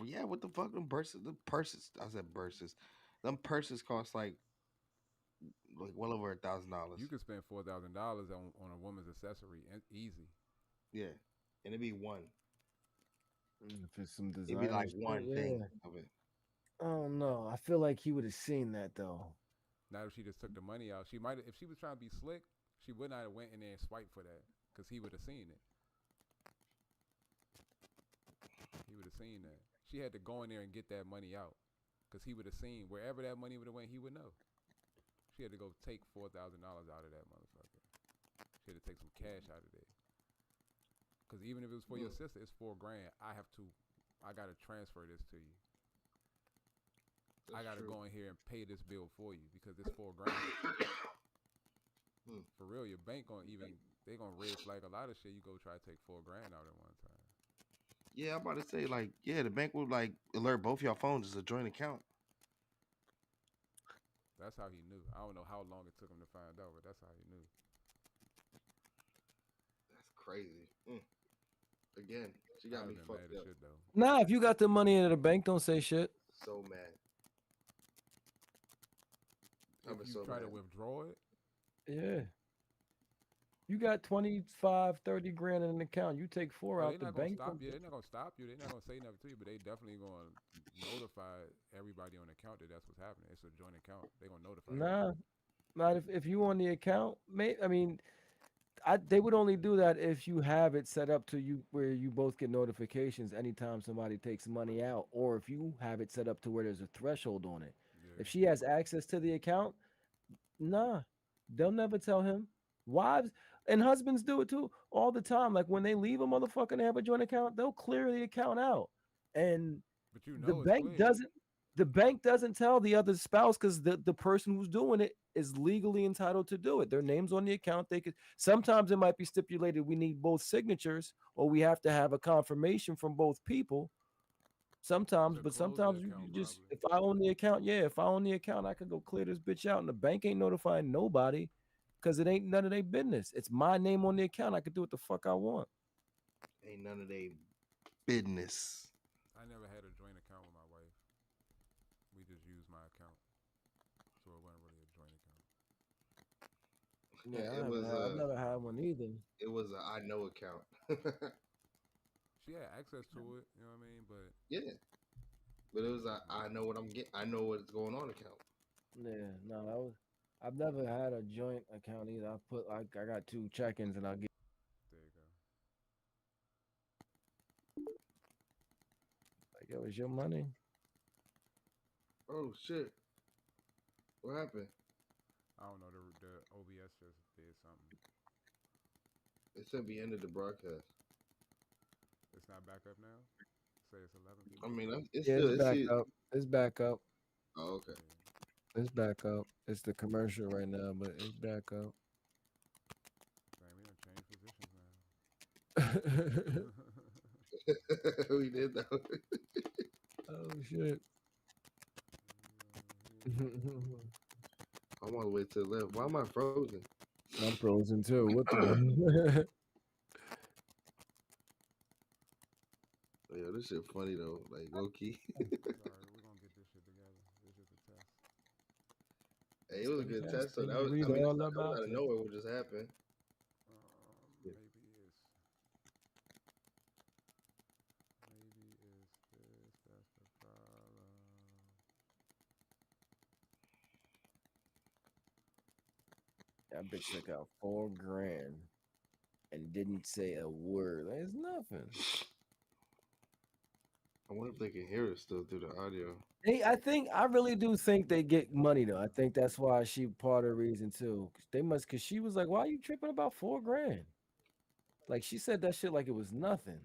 F: Yeah. What the fuck? Them purses. The purses. I said purses. Them purses cost like well over $1,000.
B: You could spend $4,000 on a woman's accessory, easy.
F: Yeah, and it'd be one.
A: If it's some designer,
F: It'd be like one
A: shit,
F: thing
A: yeah.
F: of it.
A: I don't know. I feel like he would have seen that though.
B: Not if she just took the money out. She might, if she was trying to be slick, she would not have went in there and swiped for that because he would have seen it. He would have seen that. She had to go in there and get that money out because he would have seen wherever that money would have went. He would know. She had to go take $4,000 out of that motherfucker. She had to take some cash out of there. Because even if it was for your sister, it's $4,000. I gotta transfer this to you. I gotta go in here and pay this bill for you because it's $4,000. For real, your bank they gonna red flag a lot of shit. You go try to take $4,000 out at one time.
F: Yeah, I'm about to say the bank would alert both y'all phones as a joint account.
B: That's how he knew. I don't know how long it took him to find out, but that's how he knew.
F: That's crazy. Again, she got me fucked up.
B: Shit, though.
A: Nah, if you got the money in the bank, don't say shit.
F: So mad.
B: If you try to withdraw it?
A: Yeah. You got 25, 30 grand in an account. You take four out the bank.
B: They're not gonna stop you. They're not gonna say nothing to you, but they definitely gonna notify everybody on the account that that's what's happening. It's a joint account. They're gonna notify.
A: Nah, not if you on the account. They would only do that if you have it set up to you where you both get notifications anytime somebody takes money out, or if you have it set up to where there's a threshold on it. Yeah. If she has access to the account, nah, they'll never tell him. Wives and husbands do it too all the time. Like when they leave a motherfucker and they have a joint account, they'll clear the account out, and
B: but you know
A: the bank doesn't tell the other spouse because the person who's doing it is legally entitled to do it. Their name's on the account. They could sometimes it might be stipulated we need both signatures or we have to have a confirmation from both people. Sometimes you just if I own the account, I could go clear this bitch out, and the bank ain't notifying nobody because it ain't none of their business. It's my name on the account. I could do what the fuck I want.
F: Ain't none of their business.
B: I never had a joint account with my wife. We just used my account, so it wasn't really a joint account.
A: Yeah, I've never had one either.
F: It was a I know account.
B: She had access to it, you know what I mean? But
F: yeah, but it was a I know what I'm getting. I know what's going on account.
A: Yeah, no, I've never had a joint account either. I got 2 check-ins and I'll get.
B: There you go.
A: Like it was your money.
F: Oh shit! What happened?
B: I don't know. The OBS just did something.
F: It said we ended the broadcast.
B: It's not back up now. Say it's 11 people.
F: I mean, it's
A: back up. It's back up.
F: Oh, okay.
A: It's back up. It's the commercial right now, but it's back up.
B: Dang, we done changed positions now.
F: We did though.
A: Oh shit.
F: I'm all the way to the left. Why am I frozen?
A: I'm frozen too. What the?
F: Yeah, this shit funny though. Like low key.
B: Alright, we're gonna get this shit together. This is a test.
F: Hey, it was a good test. So that was. I mean, out of nowhere what just happened.
B: Maybe it's this. That's the problem.
A: That bitch took out $4,000 and didn't say a word. There's nothing.
F: I wonder if they can hear it still through the audio.
A: I really do think they get money though. I think that's why she part of the reason too. Cause she was like, "Why are you tripping about $4,000?" Like she said that shit like it was nothing.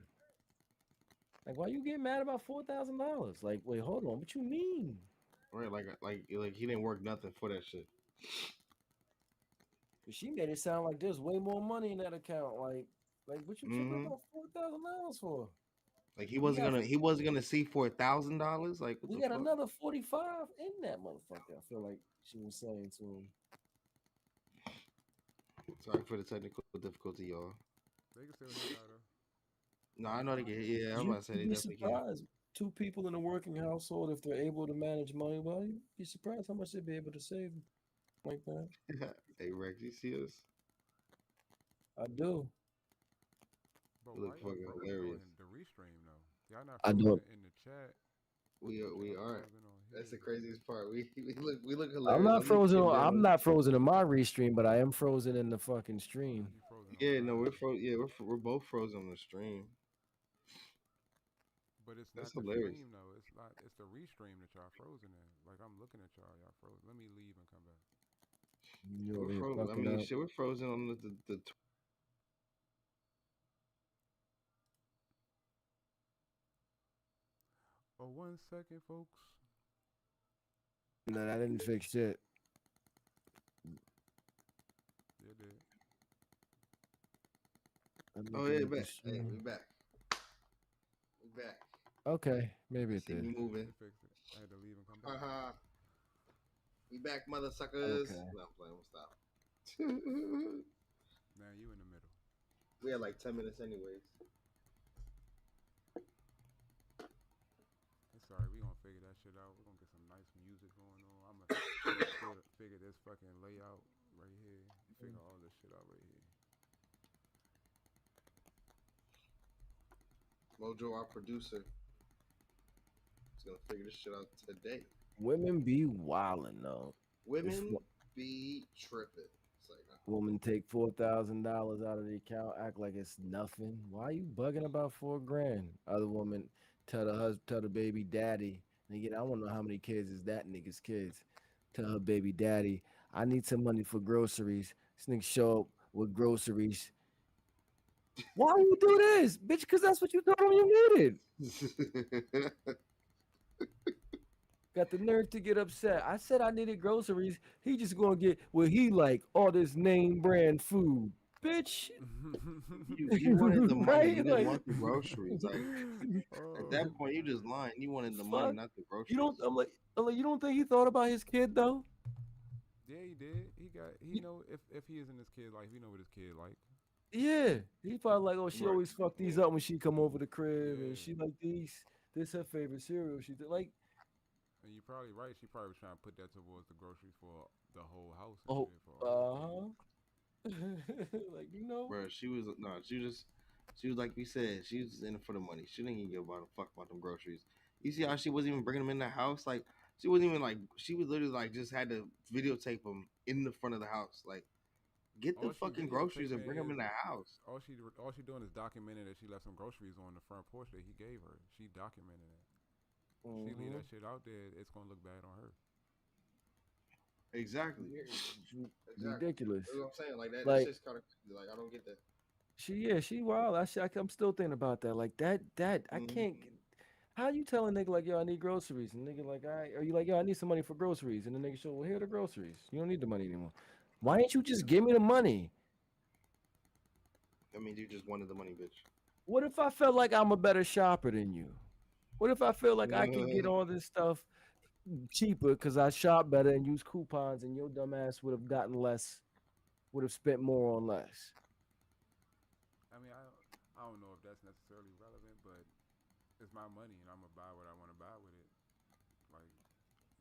A: Like, why you getting mad about $4,000? Like, wait, hold on, what you mean?
F: Right, like he didn't work nothing for that shit.
A: She made it sound like there's way more money in that account. Like what you tripping about $4,000 for?
F: Like he wasn't gonna see for $1,000. Like what
A: We
F: the
A: got
F: fuck?
A: another 45 in that motherfucker. I feel like she was saying to him.
F: Sorry for the technical difficulty, y'all.
B: They can still hear y'all though.
F: No, I know they can. Yeah, I'm
A: You'd
F: about to say they
A: be
F: definitely can.
A: surprised. Two people in a working household, if they're able to manage money well, you'd be surprised how much they'd be able to save like that.
F: Hey Rex, you see us?
A: I do.
B: But
F: You
B: why
F: look
B: y'all
F: fucking
B: frozen
F: hilarious.
B: on the restream though? Y'all not
A: I
B: frozen
A: do.
B: in the chat.
F: We
B: Y'all
F: aren't.
B: frozen on
F: That's the
B: here.
F: craziest part. We look hilarious.
A: I'm not
F: I'm gonna
A: frozen.
F: keep
A: I'm
F: down.
A: not frozen in my restream, but I am frozen in the fucking stream.
B: You frozen on
F: Yeah, no,
B: Friday.
F: we're frozen. Yeah, we're both frozen on the stream.
B: But it's
F: That's
B: not the
F: hilarious.
B: stream though. It's not. It's the restream that y'all frozen in. Like I'm looking at y'all. Y'all frozen. Let me leave and come back.
A: You over
F: We're
A: here
F: frozen. I
A: fucking
F: mean,
A: up.
F: shit, we're frozen on the
B: Oh, 1 second, folks.
A: No, that didn't fix shit.
B: Yeah, it did.
A: I'm
F: Oh
A: looking
F: yeah,
A: at the
F: back. Hey, we
A: stream.
F: back. We back.
A: Okay, maybe it
F: See me
A: did.
F: moving.
B: It fixed it. I had to leave and come back.
F: Haha. We back, mother suckers.
A: Okay.
F: No, I'm playing. We'll stop.
B: Now you in the middle.
F: We had like 10 minutes anyways.
B: It's alright. We gonna figure that shit out. We're gonna get some nice music going on. I'm gonna figure this fucking layout right here. Figure all this shit out right here.
F: Mojo, our producer, is gonna figure this shit out today.
A: Women be wildin' though.
F: Women be tripping. It's like,
A: Woman take $4,000 out of the account, act like it's nothing. Why are you bugging about $4,000? Other woman tell the baby daddy, nigga, I want to know how many kids is that nigga's kids. Tell her baby daddy, I need some money for groceries. This nigga show up with groceries. Why you do this, bitch? Because that's what you told him you needed. Got the nerve to get upset. I said I needed groceries. He just gonna get what he like, all this name brand food. Bitch.
F: you wanted the money.
A: Right?
F: You didn't
A: Like,
F: want the groceries. Like at that point, you just lying. You wanted the money,
A: fuck.
F: not the groceries.
A: You don't. I'm like, you don't think he thought about his kid though?
B: Yeah, he did. He know if he is in his kid life, he know what his kid like.
A: Yeah. He probably like, oh, she
F: Right.
A: always fuck these up when she come over the crib, and she like these. This her favorite cereal. She did like.
B: And you're probably right. She probably was trying to put that towards the groceries for the whole house. And
A: Oh,
B: shit, for all
A: like you know.
F: Bro, she was like we said, she was in it for the money. She didn't even give a fuck about them groceries. You see how she wasn't even bringing them in the house? Like she wasn't even like, she was literally like just had to videotape them in the front of the house. Like get the fucking groceries and bring them in the house.
B: All she doing is documenting that she left some groceries on the front porch that he gave her. She documented it. She leave that shit out there, it's gonna look bad on her.
F: Exactly.
A: Ridiculous.
F: That's what I'm saying. Like that
A: Like,
F: shit's kind of crazy. Like I don't get that.
A: She wild. I'm still thinking about that. Like that I can't. How you tell a nigga like, yo, I need groceries, and nigga like, all right, or you like, yo, I need some money for groceries, and the nigga show, well, here are the groceries. You don't need the money anymore. Why ain't you just give me the money?
F: I mean, you just wanted the money, bitch.
A: What if I felt like I'm a better shopper than you? What if I feel like I can get all this stuff cheaper because I shop better and use coupons, and your dumb ass would have gotten less, would have spent more on less?
B: I mean, I don't know if that's necessarily relevant, but it's my money and I'm gonna buy what I want to buy with it. Like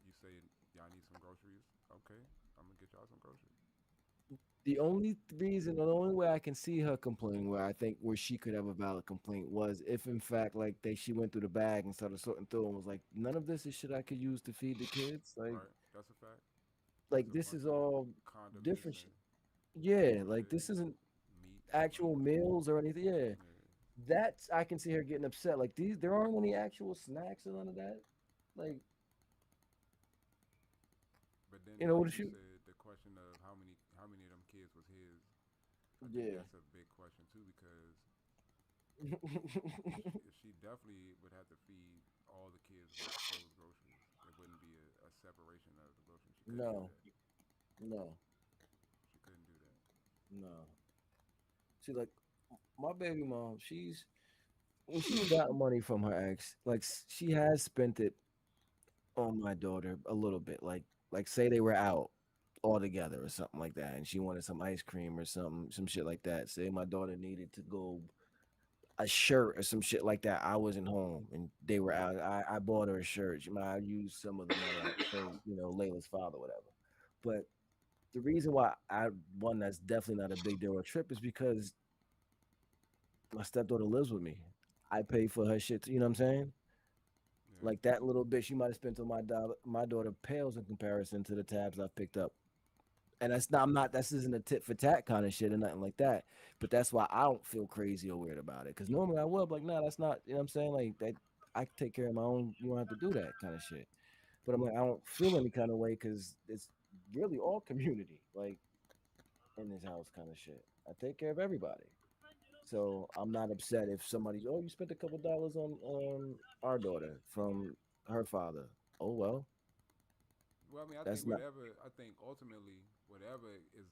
B: you say, y'all need some groceries. Okay, I'm gonna get y'all some groceries.
A: The only reason, the only way I can see her complaining, where she could have a valid complaint, was if in fact like she went through the bag and started sorting through and was like, none of this is shit I could use to feed the kids. Like,
B: right, that's a fact.
A: Like this is all different shit. Yeah, like this isn't actual meals or anything. Yeah. That's, I can see her getting upset. Like there aren't any actual snacks or none of that. Like,
B: but then,
A: you know,
B: like
A: what if
B: you
A: you
B: said, the question of how many of them kids was his. I think
A: Yeah.
B: that's a big question too, because she definitely would have to feed all the kids with those groceries. It wouldn't be a separation of the groceries. She couldn't do that.
A: No.
B: She couldn't do that.
A: No. See, like my baby mom, she's when she's got money from her ex, like she has spent it on my daughter a little bit. Like say they were out all together or something like that, and she wanted some ice cream or something, some shit like that. Say my daughter needed to go a shirt or some shit like that. I wasn't home and they were out. I bought her a shirt. I used some of the money I paid, Layla's father, whatever. But the reason why one that's definitely not a big deal or trip is because my stepdaughter lives with me. I pay for her shit. You know what I'm saying? Like that little bit she might have spent on my daughter pales in comparison to the tabs I've picked up. And that's not, I'm not, this isn't a tit for tat kind of shit or nothing like that. But that's why I don't feel crazy or weird about it. Cause normally I would, but like, nah, that's not, you know what I'm saying? Like that, I can take care of my own, you don't have to do that kind of shit. But I'm like, I don't feel any kind of way because it's really all community, like in this house kind of shit. I take care of everybody. So I'm not upset if somebody's, oh, you spent a couple dollars on our daughter from her father. Oh well.
B: Well, I mean, I
A: That's
B: think
A: not
B: whatever. I think ultimately, whatever is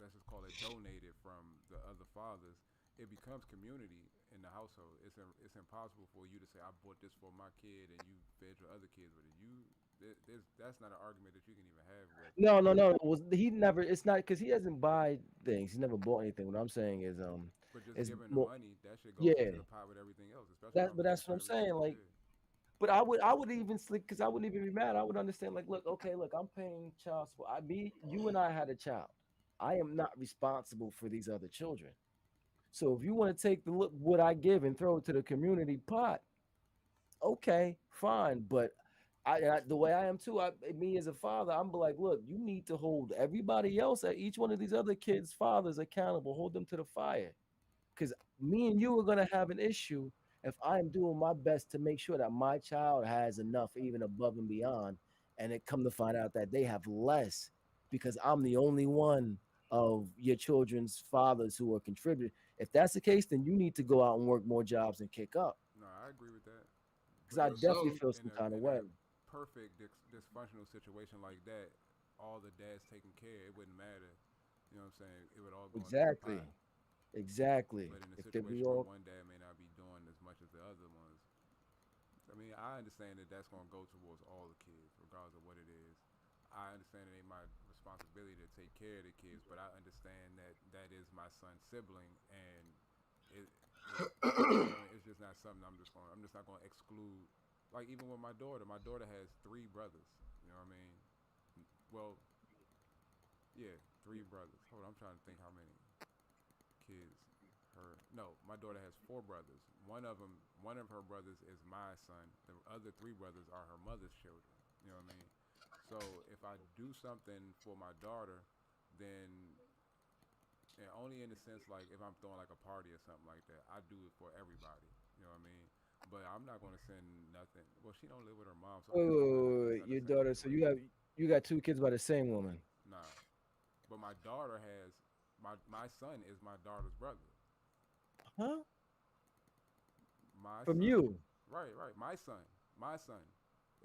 B: let's just call it donated from the other fathers, it becomes community in the household. It's impossible for you to say I bought this for my kid and you fed your other kids with it. That's not an argument that you can even have with.
A: no. He never. It's not because he doesn't buy things. He never bought anything. What I'm saying
B: But just
A: is
B: giving the
A: more.
B: money, that shit goes into
A: Yeah,
B: the pot with everything else, especially around
A: that's what
B: cancer,
A: I'm saying.
B: everything.
A: Like,
B: Yeah.
A: but I would even sleep because I wouldn't even be mad. I would understand. Like, look, okay, look, I'm paying child support. You and I had a child. I am not responsible for these other children. So if you want to take the look what I give and throw it to the community pot, okay, fine. But the way I am too, me as a father, I'm like, look, you need to hold everybody else at each one of these other kids' fathers accountable. Hold them to the fire, because me and you are gonna have an issue if I am doing my best to make sure that my child has enough, even above and beyond, and it come to find out that they have less because I'm the only one of your children's fathers who are contributing. If that's the case, then you need to go out and work more jobs and kick up.
B: No, I agree with that.
A: Because
B: But
A: I
F: For
A: definitely
F: sure.
A: feel some kind of
B: in
A: way.
B: a perfect dysfunctional situation like that, all the dads taking care, it wouldn't matter. You know what I'm saying? It would all go into the pot.
A: Exactly. Exactly.
B: But in a
A: If they we
B: situation where
A: all
B: one dad may not be doing as much as the other ones, I mean, I understand that that's going to go towards all the kids, regardless of what it is. I understand it ain't my responsibility to take care of the kids, but I understand that that is my son's sibling, and it, it you know, it's just not something I'm just not going to exclude. Like even with my daughter has three brothers. You know what I mean? Well, yeah, three brothers. Hold on, I'm trying to think how many kids her no my daughter has four brothers. One of her brothers is my son. The other three brothers are her mother's children. You know what I mean? So if I do something for my daughter, then and only in the sense like if I'm throwing like a party or something like that, I do it for everybody. You know what I mean? But I'm not gonna send nothing. Well, she don't live with her mom, so I guess it's not the
A: your
B: same
A: daughter. So
B: situation.
A: you got two kids by the same woman.
B: Nah, but my daughter has my son is my daughter's brother.
A: Huh?
B: My
A: From
B: son,
A: you.
B: right. My son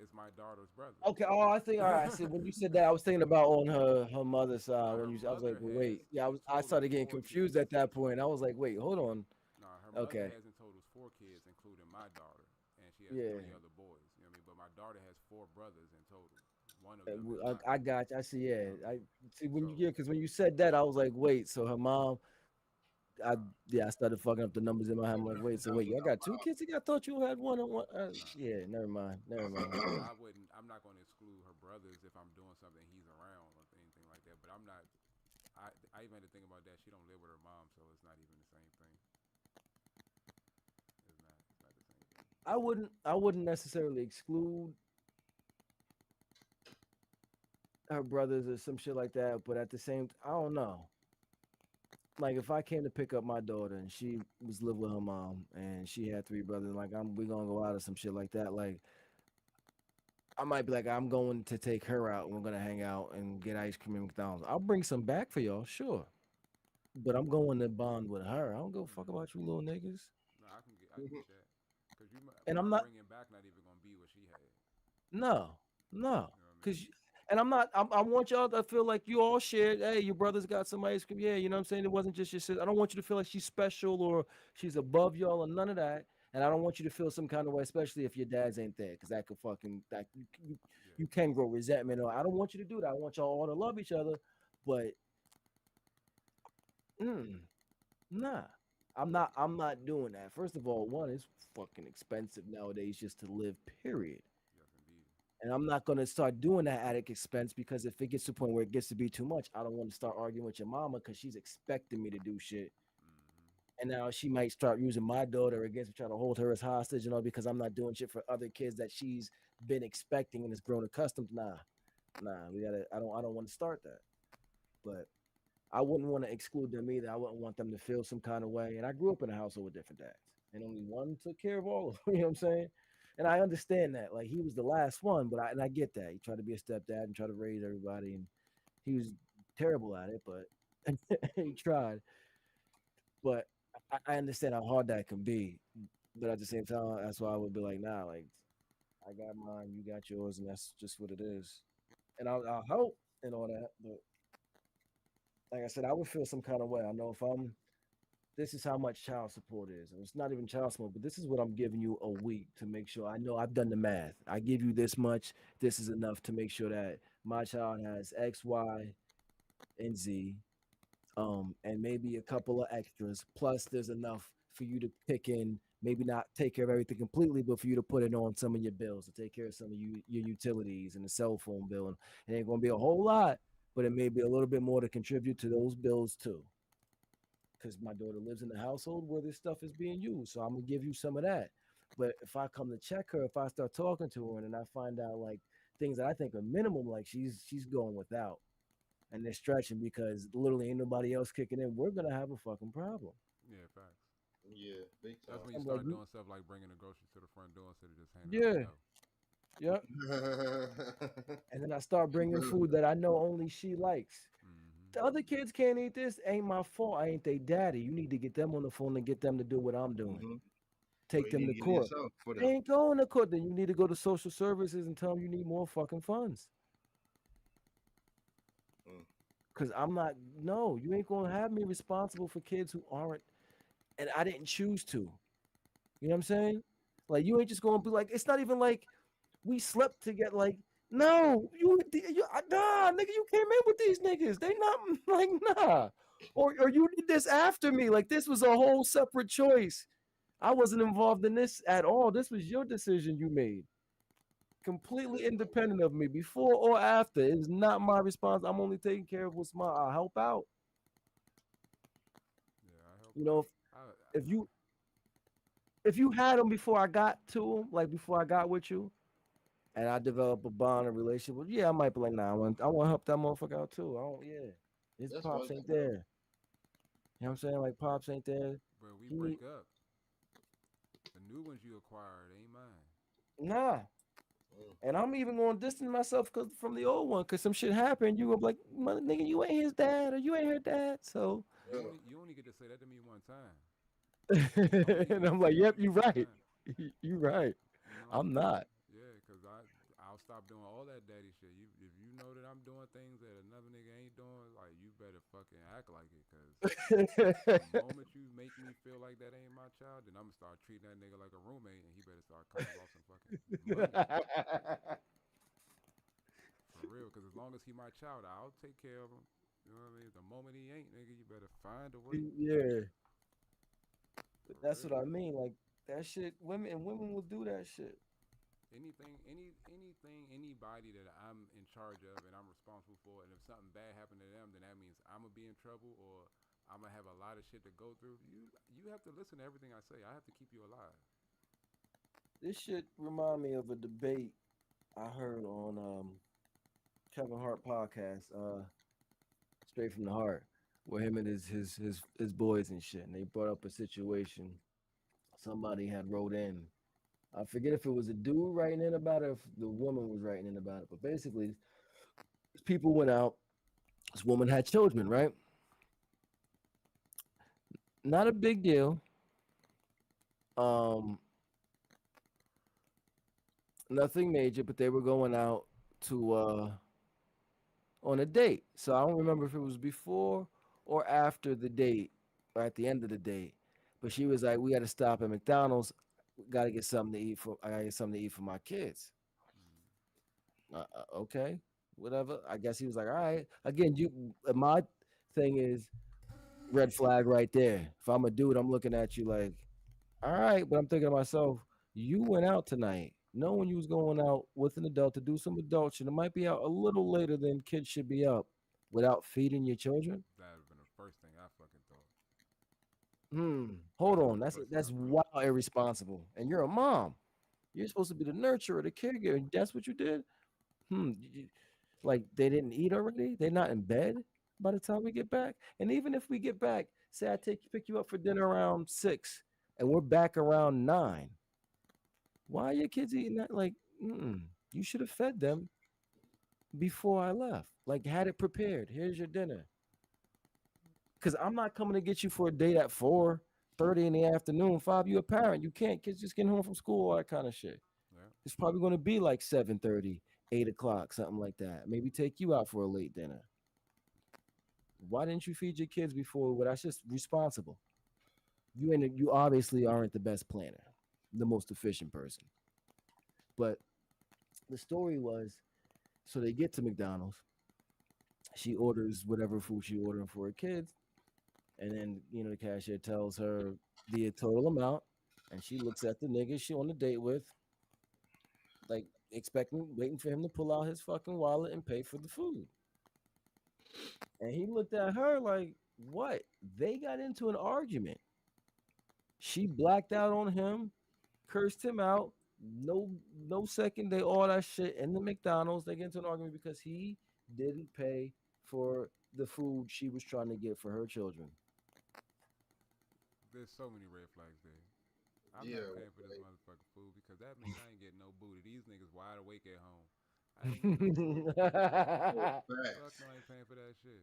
B: is my daughter's brother.
A: Okay. Oh, I think all right. See, when you said that, I was thinking about on her mother's side.
B: Now
A: When
B: her
A: I was like,
B: mother
A: well,
B: has
A: wait, yeah,
B: in
A: I
B: total
A: started getting
B: four
A: confused
B: kids.
A: at that point. I was like, wait, hold on.
B: Now her mother
A: Okay.
B: has in total four kids, including my daughter, and she has three
A: Yeah.
B: other boys. You know what I mean? But my daughter has four brothers in total. One of them is my
A: I
B: son.
A: got you. I see.
B: You know
A: Yeah.
B: what I
A: I
B: mean?
A: see when you
B: So
A: yeah, because when you said that, I was like, wait. So her mom. I
B: nah,
A: I started fucking up the numbers in my head. I'm like, wait. So wait, y'all got two kids? I thought you had one on one.
B: nah.
A: Yeah. Never mind. Never mind.
B: But I wouldn't. I'm not going to exclude her brothers if I'm doing something he's around or anything like that. But I'm not. I even had to think about that. She don't live with her mom, so it's not even the same thing. It's not. It's not the same thing.
A: I wouldn't necessarily exclude her brothers or some shit like that. But at the same, I don't know. Like if I came to pick up my daughter and she was living with her mom and she had three brothers, like we gonna go out or some shit like that. Like I might be like, I'm going to take her out and we're gonna hang out and get ice cream at McDonald's. I'll bring some back for y'all, sure. But I'm going to bond with her. I don't give a fuck about you little niggas.
B: No, I can get that. Cause
A: And
B: my
A: I'm not
B: bringing back not even gonna be what she had.
A: no, no.
B: You know what I
A: Cause
B: mean?
A: And I want y'all to feel like you all shared. Hey, your brother's got some ice cream. Yeah, you know what I'm saying? It wasn't just your sister. I don't want you to feel like she's special or she's above y'all or none of that. And I don't want you to feel some kind of way, especially if your dad's ain't there, because that could fucking you can grow resentment. Or I don't want you to do that. I want y'all all to love each other, but nah. I'm not doing that. First of all, one, it's fucking expensive nowadays just to live, period. And I'm not going to start doing that at expense, because if it gets to the point where it gets to be too much, I don't want to start arguing with your mama because she's expecting me to do shit. And now she might start using my daughter against me, trying to hold her as hostage, because I'm not doing shit for other kids that she's been expecting and has grown accustomed to. Nah, I don't want to start that. But I wouldn't want to exclude them either. I wouldn't want them to feel some kind of way. And I grew up in a household with different dads, and only one took care of all of them. You know what I'm saying? And I understand that. Like, he was the last one, but I get that. He tried to be a stepdad and try to raise everybody, and he was terrible at it, but he tried. But I understand how hard that can be. But at the same time, that's why I would be like, nah, like, I got mine, you got yours, and that's just what it is. And I'll help and all that, but like I said, I would feel some kind of way. I know this is how much child support is. And it's not even child support, but this is what I'm giving you a week to make sure. I know I've done the math. I give you this much. This is enough to make sure that my child has X, Y, and Z, and maybe a couple of extras. Plus, there's enough for you to pick in. Maybe not take care of everything completely, but for you to put it on some of your bills, to take care of some of your utilities and the cell phone bill. And it ain't going to be a whole lot, but it may be a little bit more to contribute to those bills too. Because my daughter lives in the household where this stuff is being used. So I'm going to give you some of that. But if I come to check her, if I start talking to her and I find out like things that I think are minimum, like she's going without and they're stretching because literally ain't nobody else kicking in, we're going to have a fucking problem.
B: Yeah, facts.
F: Yeah, big time.
B: That's when you start doing stuff like bringing the groceries to the front door instead of just handing
A: Yeah.
B: Yep.
A: And then I start bringing food that I know only she likes. The other kids can't eat this. Ain't my fault. I ain't they daddy. You need to get them on the phone and get them to do what I'm doing. Take them to court. They ain't going to court. Then you need to go to social services and tell them you need more fucking funds. Because I'm not. No, you ain't going to have me responsible for kids who aren't. And I didn't choose to. You know what I'm saying? Like, you ain't just going to be like, it's not even like we slept together. Like, no, nah, nigga, you came in with these niggas. They not like, nah. Or you did this after me. Like, this was a whole separate choice. I wasn't involved in this at all. This was your decision you made. Completely independent of me, before or after. It's not my response. I'm only taking care of what's mine. I'll help out.
B: Yeah, I help.
A: You know, if you had them before I got to them, like before I got with you, and I develop a bond, a relationship, yeah, I might be like, nah, I want to help that motherfucker out too. I don't, yeah. His pops ain't there. You know what I'm saying? Like, pops ain't there.
B: Bro, we break up. The new ones you acquired ain't mine.
A: Nah. And I'm even going to distance myself from the old one because some shit happened. You were like, nigga, you ain't his dad or you ain't her dad. So
B: you only get to say that to me one time.
A: And I'm like, yep, you right. You right.
B: You know,
A: I'm not.
B: Yeah, because I'll stop doing all that daddy shit. If you know that I'm doing things that another nigga ain't doing, like, you better fucking act like it. Because the moment you make me feel like that ain't my child, then I'm going to start treating that nigga like a roommate, and he better start coming off some fucking money. For real, because as long as he my child, I'll take care of him. You know what I mean? The moment he ain't, nigga, you better find a way.
A: Yeah. That's what I mean. Like, that shit, women will do that shit.
B: Anything, anybody that I'm in charge of and I'm responsible for, and if something bad happened to them, then that means I'm gonna be in trouble or I'm gonna have a lot of shit to go through. You have to listen to everything I say. I have to keep you alive.
A: This shit remind me of a debate I heard on Kevin Hart podcast, Straight from the Heart, where him and his boys and shit, and they brought up a situation somebody had wrote in. I forget if it was a dude writing in about it or if the woman was writing in about it. But basically, people went out. This woman had children, right? Not a big deal. Nothing major, but they were going out to on a date. So I don't remember if it was before or after the date or at the end of the date. But she was like, "We got to stop at McDonald's. Got to get something to eat for. I got to get something to eat for my kids." Okay, whatever. I guess he was like, "All right." Again, my thing is red flag right there. If I'm a dude, I'm looking at you like, "All right," but I'm thinking to myself, "You went out tonight, knowing you was going out with an adult to do some adult shit. It might be out a little later than kids should be up, without feeding your children."
B: That would have been the first thing I fucking thought.
A: Hold on. That's wild irresponsible. And you're a mom. You're supposed to be the nurturer, the caregiver. That's what you did. Like they didn't eat already. They're not in bed by the time we get back. And even if we get back, say I pick you up for dinner around 6, and we're back around 9. Why are your kids eating that? Like, you should have fed them before I left. Like, had it prepared. Here's your dinner. Because I'm not coming to get you for a date at 4:30 in the afternoon. 5, you a parent. You can't. Kids just getting home from school, all that kind of shit.
B: Yeah.
A: It's probably going to be like 7:30, 8 o'clock, something like that. Maybe take you out for a late dinner. Why didn't you feed your kids before? Well, that's just responsible. You obviously aren't the best planner, the most efficient person. But the story was, so they get to McDonald's. She orders whatever food she ordering for her kids. And then, the cashier tells her the total amount, and she looks at the nigga she on the date with, like waiting for him to pull out his fucking wallet and pay for the food. And he looked at her like, what? They got into an argument. She blacked out on him, cursed him out. No second day, all that shit in the McDonald's. They get into an argument because he didn't pay for the food she was trying to get for her children.
B: There's so many red flags there. I'm
F: Yeah,
B: not paying for this motherfucking food because that means I ain't getting no booty. These niggas wide awake at home. I ain't getting no food. Fuck no, I ain't paying for that shit.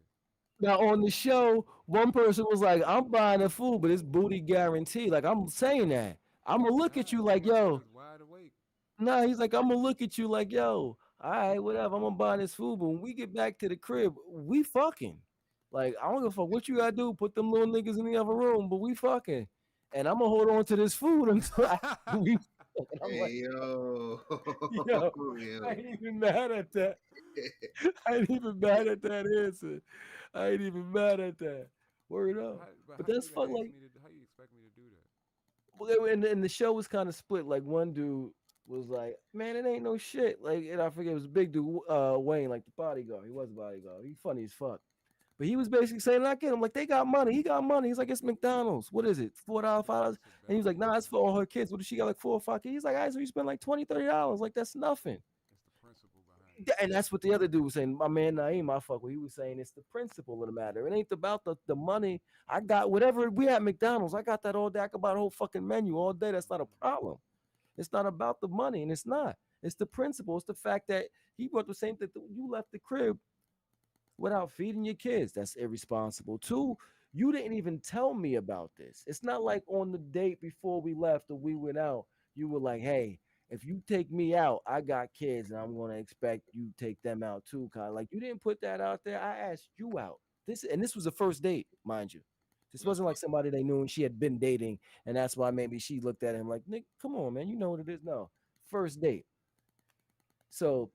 A: Now on the show, one person was like, "I'm buying the food, but it's booty guarantee." Like I'm saying that, I'm gonna look at you like, "Yo."
B: Wide awake.
A: Nah, he's like, "I'm gonna look at you like, yo, all right, whatever. I'm gonna buy this food, but when we get back to the crib, we fucking. Like I don't give a fuck what you gotta do. Put them little niggas in the other room, but we fucking. And I'm gonna hold on to this food until we. I'm
F: hey,
A: like,
F: yo.
A: I ain't even mad at that. I ain't even mad at that answer. I ain't even mad at that. Word up. But that's fun. Like,
B: how you expect me to do that?
A: well, and the show was kind of split. Like one dude was like, "Man, it ain't no shit." Like, and I forget it was a big dude, Wayne, like the bodyguard. He was a bodyguard. He funny as fuck. But he was basically saying, "I get him. Like they got money. He got money." He's like, "It's McDonald's. What is it? $4, $5?" And he was like, "Nah, it's for all her kids. What does she got? Like 4 or 5 kids?" He's like, "All right, so you spend like $20, $30. Like that's nothing."
B: It's the principle behind it.
A: And that's what the other dude was saying. My man Naeem, I fuck with. He was saying it's the principle of the matter. It ain't about the money. I got whatever we at McDonald's. I got that all day. I can buy the whole fucking menu all day. That's not a problem. It's not about the money, and it's not. It's the principle. It's the fact that he brought the same thing. You left the crib without feeding your kids. That's irresponsible. 2, you didn't even tell me about this. It's not like on the date before we left or we went out, you were like, "Hey, if you take me out, I got kids and I'm gonna expect you to take them out too." Kind of like you didn't put that out there. I asked you out. This was a first date, mind you. This wasn't like somebody they knew and she had been dating, and that's why maybe she looked at him like, "Nick, come on, man, you know what it is." No, first date. So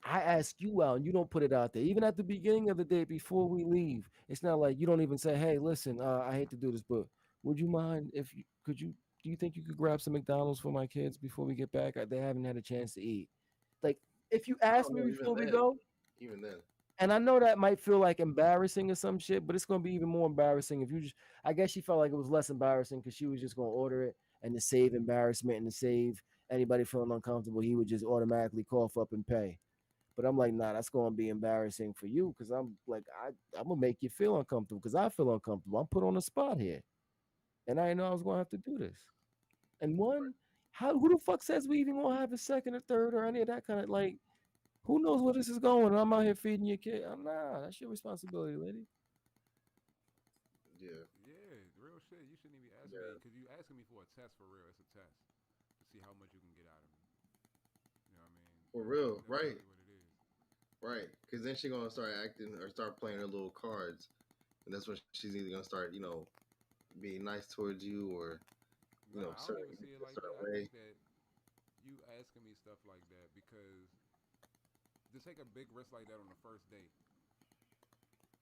A: I ask you out and you don't put it out there. Even at the beginning of the date before we leave, it's not like you don't even say, "Hey, listen, I hate to do this, but would you mind if you do you think you could grab some McDonald's for my kids before we get back? They haven't had a chance to eat." Like if you ask me before we go,
F: even then.
A: and I know that might feel like embarrassing or some shit, but it's gonna be even more embarrassing if you just. I guess she felt like it was less embarrassing because she was just gonna order it, and to save embarrassment and to save anybody feeling uncomfortable, he would just automatically cough up and pay. But I'm like, nah, that's gonna be embarrassing for you because I'm like, I'm gonna make you feel uncomfortable because I feel uncomfortable. I'm put on the spot here, and I didn't know I was gonna have to do this. And who the fuck says we even gonna have a second or third or any of that kind of like? Who knows where this is going? I'm out here feeding your kid. Nah, that's your responsibility, lady.
F: Yeah.
B: Yeah, real shit. You shouldn't even ask me because you asking me for a test for real. It's a test to see how much you can get out of me. You know what I mean?
F: For real,
B: That's
F: right?
B: really what it is.
F: Right, because then she's gonna start acting or start playing her little cards, and that's when she's either gonna start, being nice towards you or,
B: Nah, I don't even see it like that. I
F: way.
B: think that you asking me stuff like that because to take a big risk like that on the first date,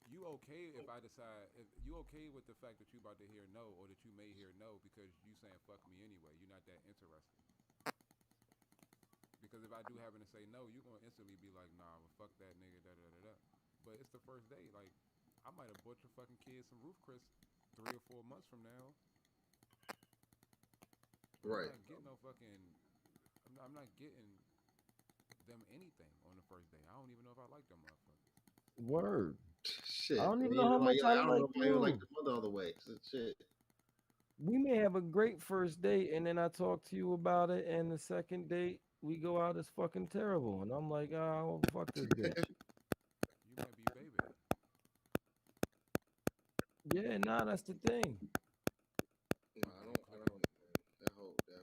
B: you okay if I decide, if you okay with the fact that you about to hear no or that you may hear no because you saying fuck me anyway, you're not that interested. Because if I do happen to say no, you're gonna instantly be like, nah, well, fuck that nigga, da da da da. But it's the first date. Like, I might have bought your fucking kids some Roof Chris 3 or 4 months from now.
F: Right.
B: I'm not getting no fucking. I'm not getting them anything on the first date. I don't even know if I like them motherfuckers.
A: Word.
F: Shit.
A: I don't even
F: And
A: know how much I
F: I don't
A: like
F: know why you like
A: you.
F: the mother all the way. Shit.
A: We may have a great first date, and then I talk to you about it, and the second date we go out as fucking terrible, and I'm like, oh, fuck this bitch.
B: You might be baby.
A: Yeah, nah, that's the thing.
F: No, I don't. That whole thing is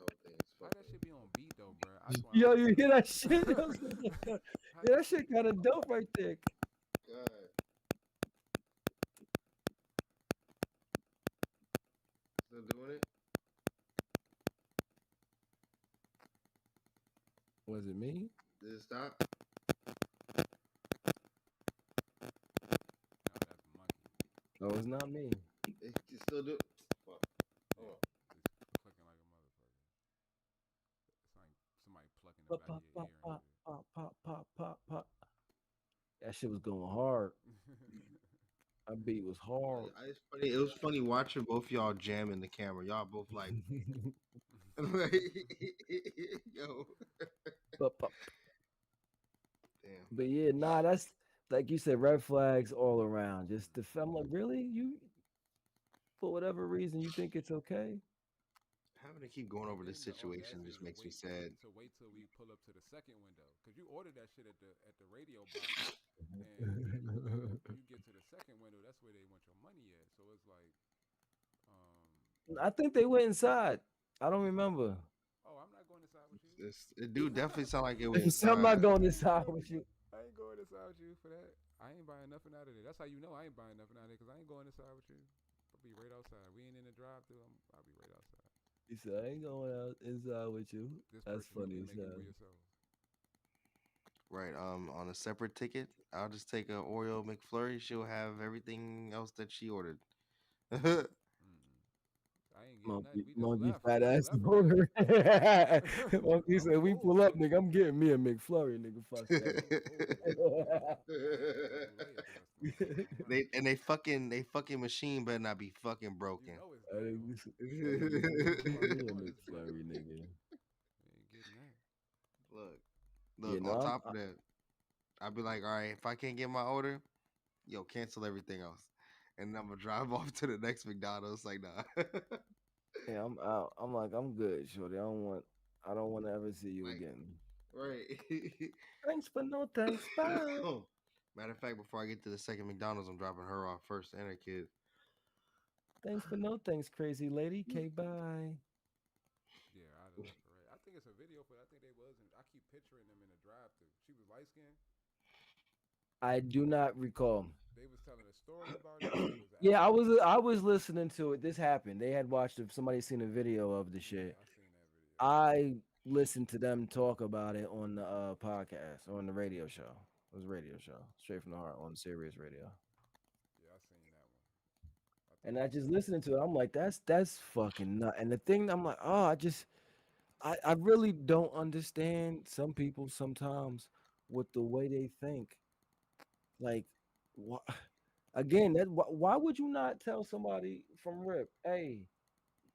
B: How
F: fucking.
B: that shit be on beat though, bro? I swear.
A: Yo, you hear that shit? Yeah, that shit kind of dope right there.
F: God. Still doing it?
A: Was it me?
F: Did it stop?
B: No, that's monkey.
A: No, it's not me.
F: It can still do. Fuck. Hold on.
B: It's clicking like a motherfucker. It's like somebody plucking the back of your ear.
A: Pop, pop, pop, pop, pop, pop. That shit was going hard. That beat was hard.
F: It's funny. It was funny watching both y'all jamming the camera. Y'all both like, yo. Damn.
A: But yeah, nah, that's like you said, red flags all around. Just the I'm like, really? You for whatever reason you think it's okay?
F: Having to keep going over this
B: The
F: situation
B: audacity
F: just makes me
B: to
F: sad.
B: wait till we pull up to the second window, cause you ordered that shit at the radio box, and you get to the second window. That's where they want your money at. So it's like,
A: I think they went inside. I don't remember.
B: oh, I'm not going inside with you.
F: It do definitely sound like it went
A: So I'm not
F: inside.
A: going inside with you.
B: I ain't going inside with you for that. I ain't buying nothing out of there. That's how you know I ain't buying nothing out of there, cause I ain't going inside with you. I'll be right outside. We ain't in the drive-thru. I'll be right outside.
A: He said, I ain't going out inside with you.
B: This
A: That's
B: person,
A: funny
B: you
A: as
B: can make it for
A: hell.
B: yourself.
F: Right. On a separate ticket, I'll just take a Oreo McFlurry. She'll have everything else that she ordered.
B: I ain't getting nothing. We just
A: Monkey
B: left.
A: fat
B: We just
A: ass
B: left
A: owner.
B: already.
A: Monkey said, we pull up, nigga. I'm getting me a McFlurry, nigga. Fuck that.
F: they fucking machine better not be fucking broken.
B: You know it's
A: I
B: down.
A: think me a McFlurry, nigga.
B: Ain't getting that.
F: Look,
A: Yeah, no,
F: on top of that, I'd be like, all right, if I can't get my order, yo, cancel everything else. And then I'm gonna drive off to the next McDonald's. Like, nah.
A: Yeah, I'm out. I'm like, I'm good, shorty. I don't want to ever see you again.
F: Right.
A: Thanks, but no thanks. Bye.
F: Matter of fact, before I get to the second McDonald's, I'm dropping her off first and her kid.
A: Thanks, but no thanks, crazy lady. Okay, bye.
B: Yeah, I left her right. I think it's a video, but I think they wasn't. I keep picturing them in the drive-thru. She was light skinned.
A: I do not recall.
B: They was telling a story about it. They was
A: Yeah, I was listening to it. This happened. They had watched it. Somebody seen a video of the shit.
B: I seen that video.
A: I listened to them talk about it on the podcast or on the radio show. It was a radio show, straight from the heart on Sirius Radio.
B: Yeah, I seen that one.
A: And I just listening to it. I'm like, that's fucking nut. And the thing, I'm like, oh, I really don't understand some people sometimes with the way they think. Like, again, why would you not tell somebody from rip, hey,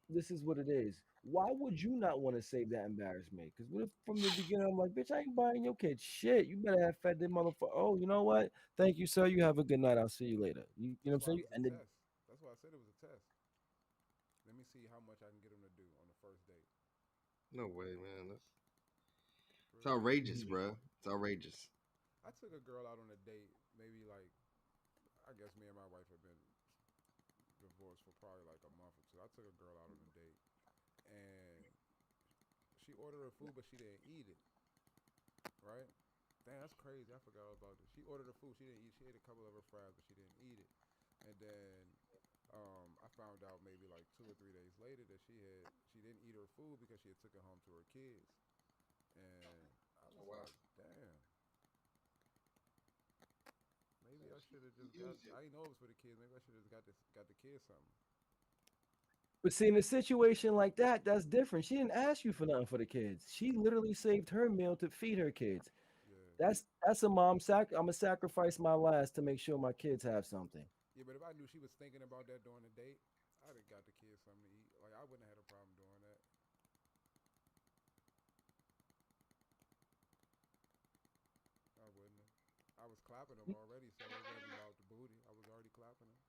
A: this is what it is? Why would you not want to save that embarrassment? Because what if from the beginning I'm like, bitch, I ain't buying your kid shit. You better have fed them motherfucker. Oh, you know what? Thank you, sir. You have a good night. I'll see you later. You know what I'm saying? And then,
B: That's why I said it was a test. Let me see how much I can get them to do on the first date.
F: No way, man. It's outrageous, bro. It's outrageous.
B: I took a girl out on a date, maybe like, I guess me and my wife have been divorced for probably like a month or two. I took a girl out on a date, and she ordered her food, but she didn't eat it, right? Damn, that's crazy. I forgot all about this. She ordered the food. She didn't eat. She ate a couple of her fries, but she didn't eat it. And then I found out maybe like 2 or 3 days later that she didn't eat her food because she had took it home to her kids. And I was like, damn. Maybe I should have just got. I didn't know it was for the kids. Maybe I should have got the kids something.
A: But see, in a situation like that, that's different. She didn't ask you for nothing for the kids. She literally saved her meal to feed her kids.
B: Yeah.
A: That's a mom I'm gonna sacrifice my last to make sure my kids have something.
B: Yeah, but if I knew she was thinking about that during the date, I'd have got the kids something to eat. Like I wouldn't have had a problem doing that. I wouldn't have. I was clapping them already, so it wasn't about the booty. I was already clapping them.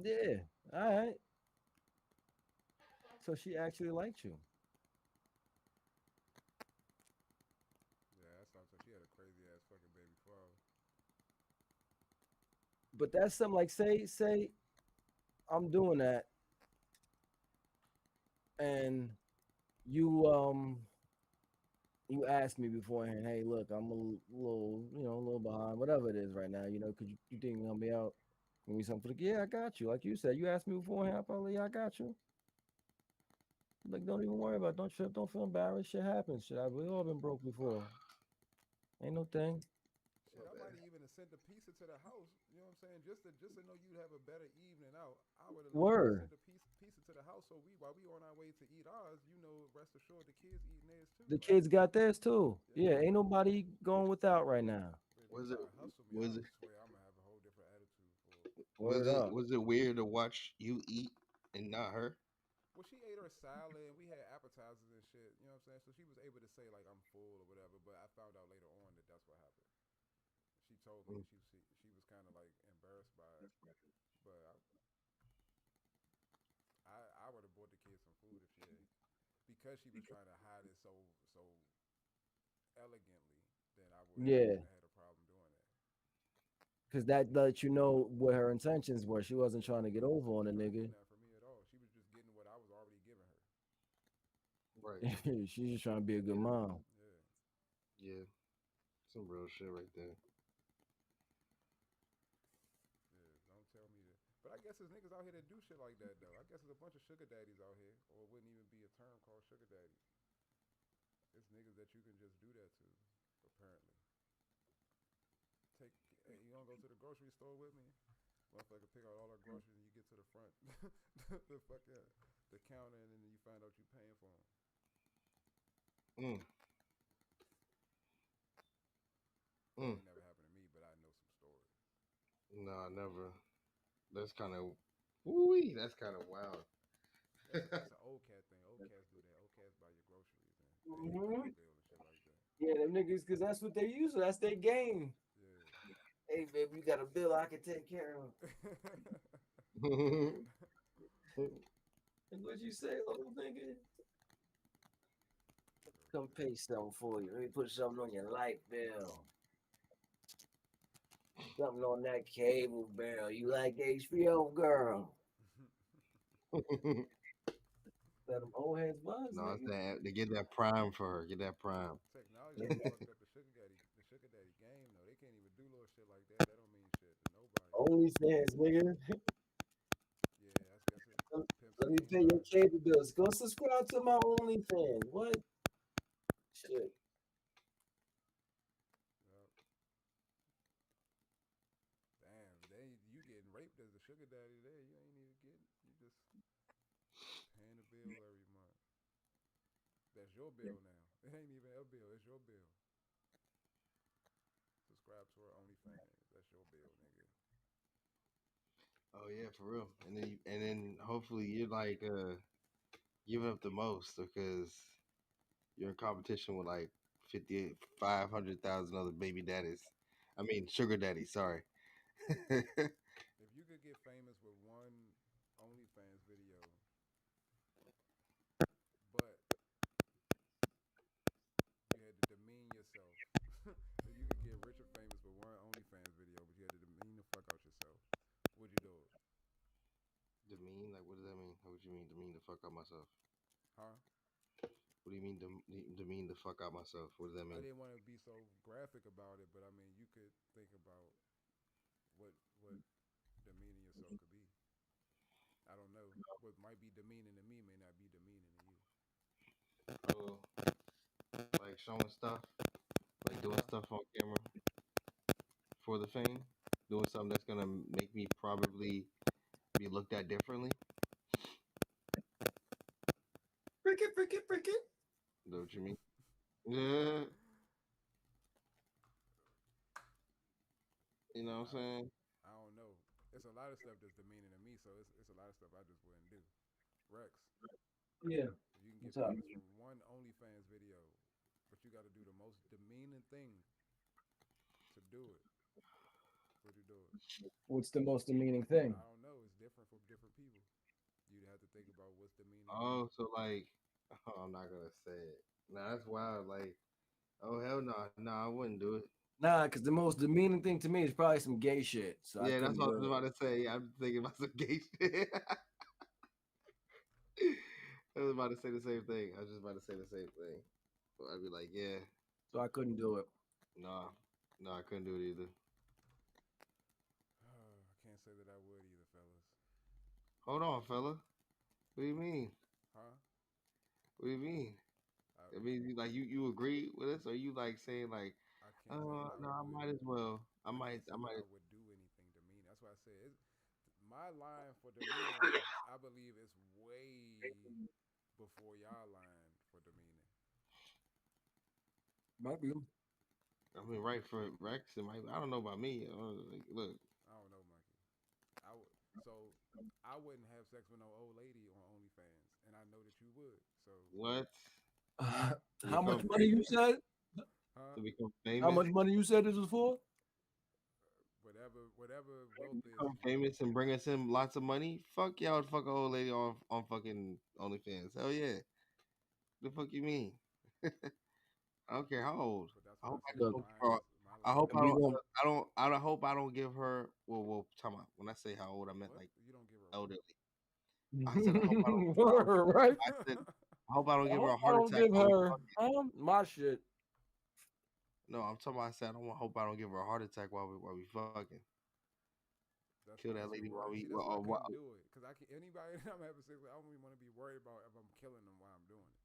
A: Yeah. All right. So she actually liked you.
B: Yeah, that sounds like she had a crazy ass fucking baby father.
A: But that's something like say I'm doing that and you you asked me beforehand, hey, look, I'm a little behind, whatever it is right now. Could you think you help me out? Give me something for the yeah, I got you. Like you said, you asked me beforehand, I probably I got you. Like, don't even worry about it. Don't trip, don't feel embarrassed. Shit happens. We all been broke before. Ain't no thing.
B: Shit, I might have even sent a pizza to the house. You know what I'm saying? Just to know you'd have a better evening out. I would have legit sent a pizza to the house. So while we on our way to eat ours, rest assured the kids eating theirs too.
A: The kids got theirs too. Yeah, ain't nobody going without right now.
B: Was it? I swear I'm gonna have a whole different attitude for it.
F: Was it weird to watch you eat and not her?
B: Well, she ate her salad and we had appetizers and shit. You know what I'm saying? So she was able to say like I'm full or whatever. But I found out later on that that's what happened. She told me she was kind of like embarrassed by it, but I would have bought the kids some food if she had, because she was trying to hide it so elegantly. Then I wouldn't have had a problem doing that.
A: Because that lets you know what her intentions were. She wasn't trying to get over on a nigga.
B: Not for me at all. She was just getting what I was already giving her.
F: Right.
A: She's just trying to be a good mom.
F: Yeah. Some real shit right there.
B: Yeah, don't tell me that. But I guess there's niggas out here that do shit like that, though. I guess there's a bunch of sugar daddies out here, or it wouldn't even be a term called sugar daddy. It's niggas that you can just do that to, apparently. Hey, you wanna go to the grocery store with me? Motherfucker, pick out all our groceries and you get to the front, the counter, and then you find out you paying for them. That never happened to me, but I know some stories.
F: No, never. That's kind of, that's kind of wild.
B: That's an old cat thing. Old cats do that. Old cats buy your groceries and they pay your bill and shit like that.
A: Yeah, them niggas, because that's what they use. That's their game.
B: Yeah.
A: Hey, baby, you got a bill I can take care of. And what you say, little nigga? Come pay something for you. Let me put something on your light bill. Something on that cable bill. You like HBO, girl? Let them old heads buzz,
F: No, it's
A: nigga.
F: that they get that prime for her. Get that prime.
B: Technology fucked up the sugar daddy game though. They can't even do little shit like that. That don't mean shit to nobody.
A: OnlyFans, nigga.
B: Yeah, that's it.
A: Let me pay your cable bills. Go subscribe to my OnlyFans. What? Shit.
B: Yep. Damn, you getting raped as a sugar daddy there. You ain't even getting. You just paying a bill every month. That's your bill now. It ain't even a bill. It's your bill. Subscribe to her OnlyFans. That's your bill, nigga.
F: Oh yeah, for real. And then hopefully you're like giving up the most because you're in competition with like 500,000 other baby daddies. I mean sugar daddies. Sorry.
B: If you could get famous with one OnlyFans video, but you had to demean yourself. If you could get rich or famous with one OnlyFans video, but you had to demean the fuck out yourself, would you do it?
F: Demean? Like what does that mean? What do you mean demean the fuck out myself?
B: Huh?
F: What do you mean demean the fuck out myself? What does that
B: I
F: mean?
B: didn't want to be so graphic about it, but I mean, you could think about what demeaning yourself could be. I don't know. What might be demeaning to me may not be demeaning to you.
F: Oh, like showing stuff, like doing stuff on camera for the fame, doing something that's gonna make me probably be looked at differently.
A: Freak it.
F: Is that what you mean? Yeah. You know what I'm saying?
B: I don't know. It's a lot of stuff that's demeaning to me, so it's a lot of stuff I just wouldn't do. Rex,
A: Yeah.
B: if you can get
A: What's up?
B: famous from one OnlyFans video, but you got to do the most demeaning thing to do it, would you do it?
A: What's the most demeaning thing?
B: I don't know. It's different for different people. You'd have to think about what's demeaning to
F: Oh,
B: you.
F: so like, I'm not gonna say it. Nah, that's wild. Like, oh hell no, I wouldn't do it.
A: Nah, because the most demeaning thing to me is probably some gay shit. So I
F: Yeah, that's
A: couldn't
F: what I
A: do
F: was
A: it.
F: about to say. Yeah, I'm thinking about some gay shit. I was about to say the same thing. I was just about to say the same thing. But I'd be like, yeah,
A: So I couldn't do it.
F: no, I couldn't do it either.
B: I can't say that I would either, fellas.
F: Hold on, fella. What do you mean?
B: Huh?
F: What do you mean? I mean, like you agree with us, or you like saying like,
B: I can't say that I
F: no, I
B: would.
F: might as well. I
B: can't say
F: might.
B: that I would do anything demeaning. That's why I said my line for demeaning is, I believe, it's way before y'all line for demeaning.
A: Might be.
F: I mean, right for Rex, it might. I don't know about me. Look.
B: I don't know, Mikey. So I wouldn't have sex with no old lady on OnlyFans, and I know that you would. So
F: What?
A: How much money you said?
B: Huh?
F: To become famous.
A: How much money you said this was for?
B: Whatever wealth is.
F: Become famous and bring us in lots of money. Fuck y'all, fuck an old lady on fucking OnlyFans. Hell yeah. The fuck you mean? I don't care how old. I hope I don't. I hope I don't. I don't hope I don't give her. Well, time out. When I say how old, I meant like
B: you don't give her
F: elderly. I said I hope I don't.
A: Right?
F: I said I hope I don't give her a
A: I
F: heart
A: don't
F: attack.
A: give her my shit.
F: No, I'm talking about. I said I hope I don't give her a heart attack while we fucking. Kill that lady while we.
B: See, that's why I couldn't do it. Because anybody that I'm having sex with, I don't even want to be worried about if I'm killing them while I'm doing it.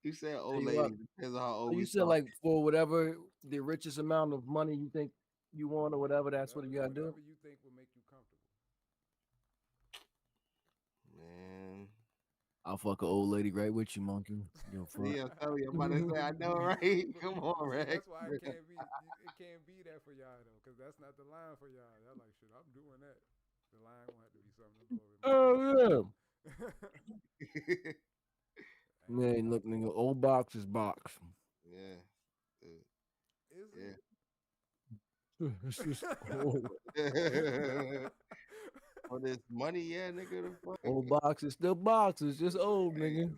F: You said old lady. Depends on how old
A: You
F: we
A: said like for whatever the richest amount of money you think you want or whatever, that's what you gotta do.
B: Whatever you think will make you comfortable.
F: Man.
A: I'll fuck an old lady right with you, monkey. Yo, fuck.
F: Yeah, I'm telling you, I'm about to say, I know, right? Come on, Rex.
B: That's why it can't be that for y'all though, because that's not the line for y'all. Y'all like, shit, I'm doing that. The line gonna have to be something a little bit more.
A: Man, look, nigga, old box is box.
F: Yeah.
B: Is
F: it?
A: It's just old.
F: For this money, yeah, nigga. The fuck?
A: Old box is still box. It's just old, nigga.
B: Is it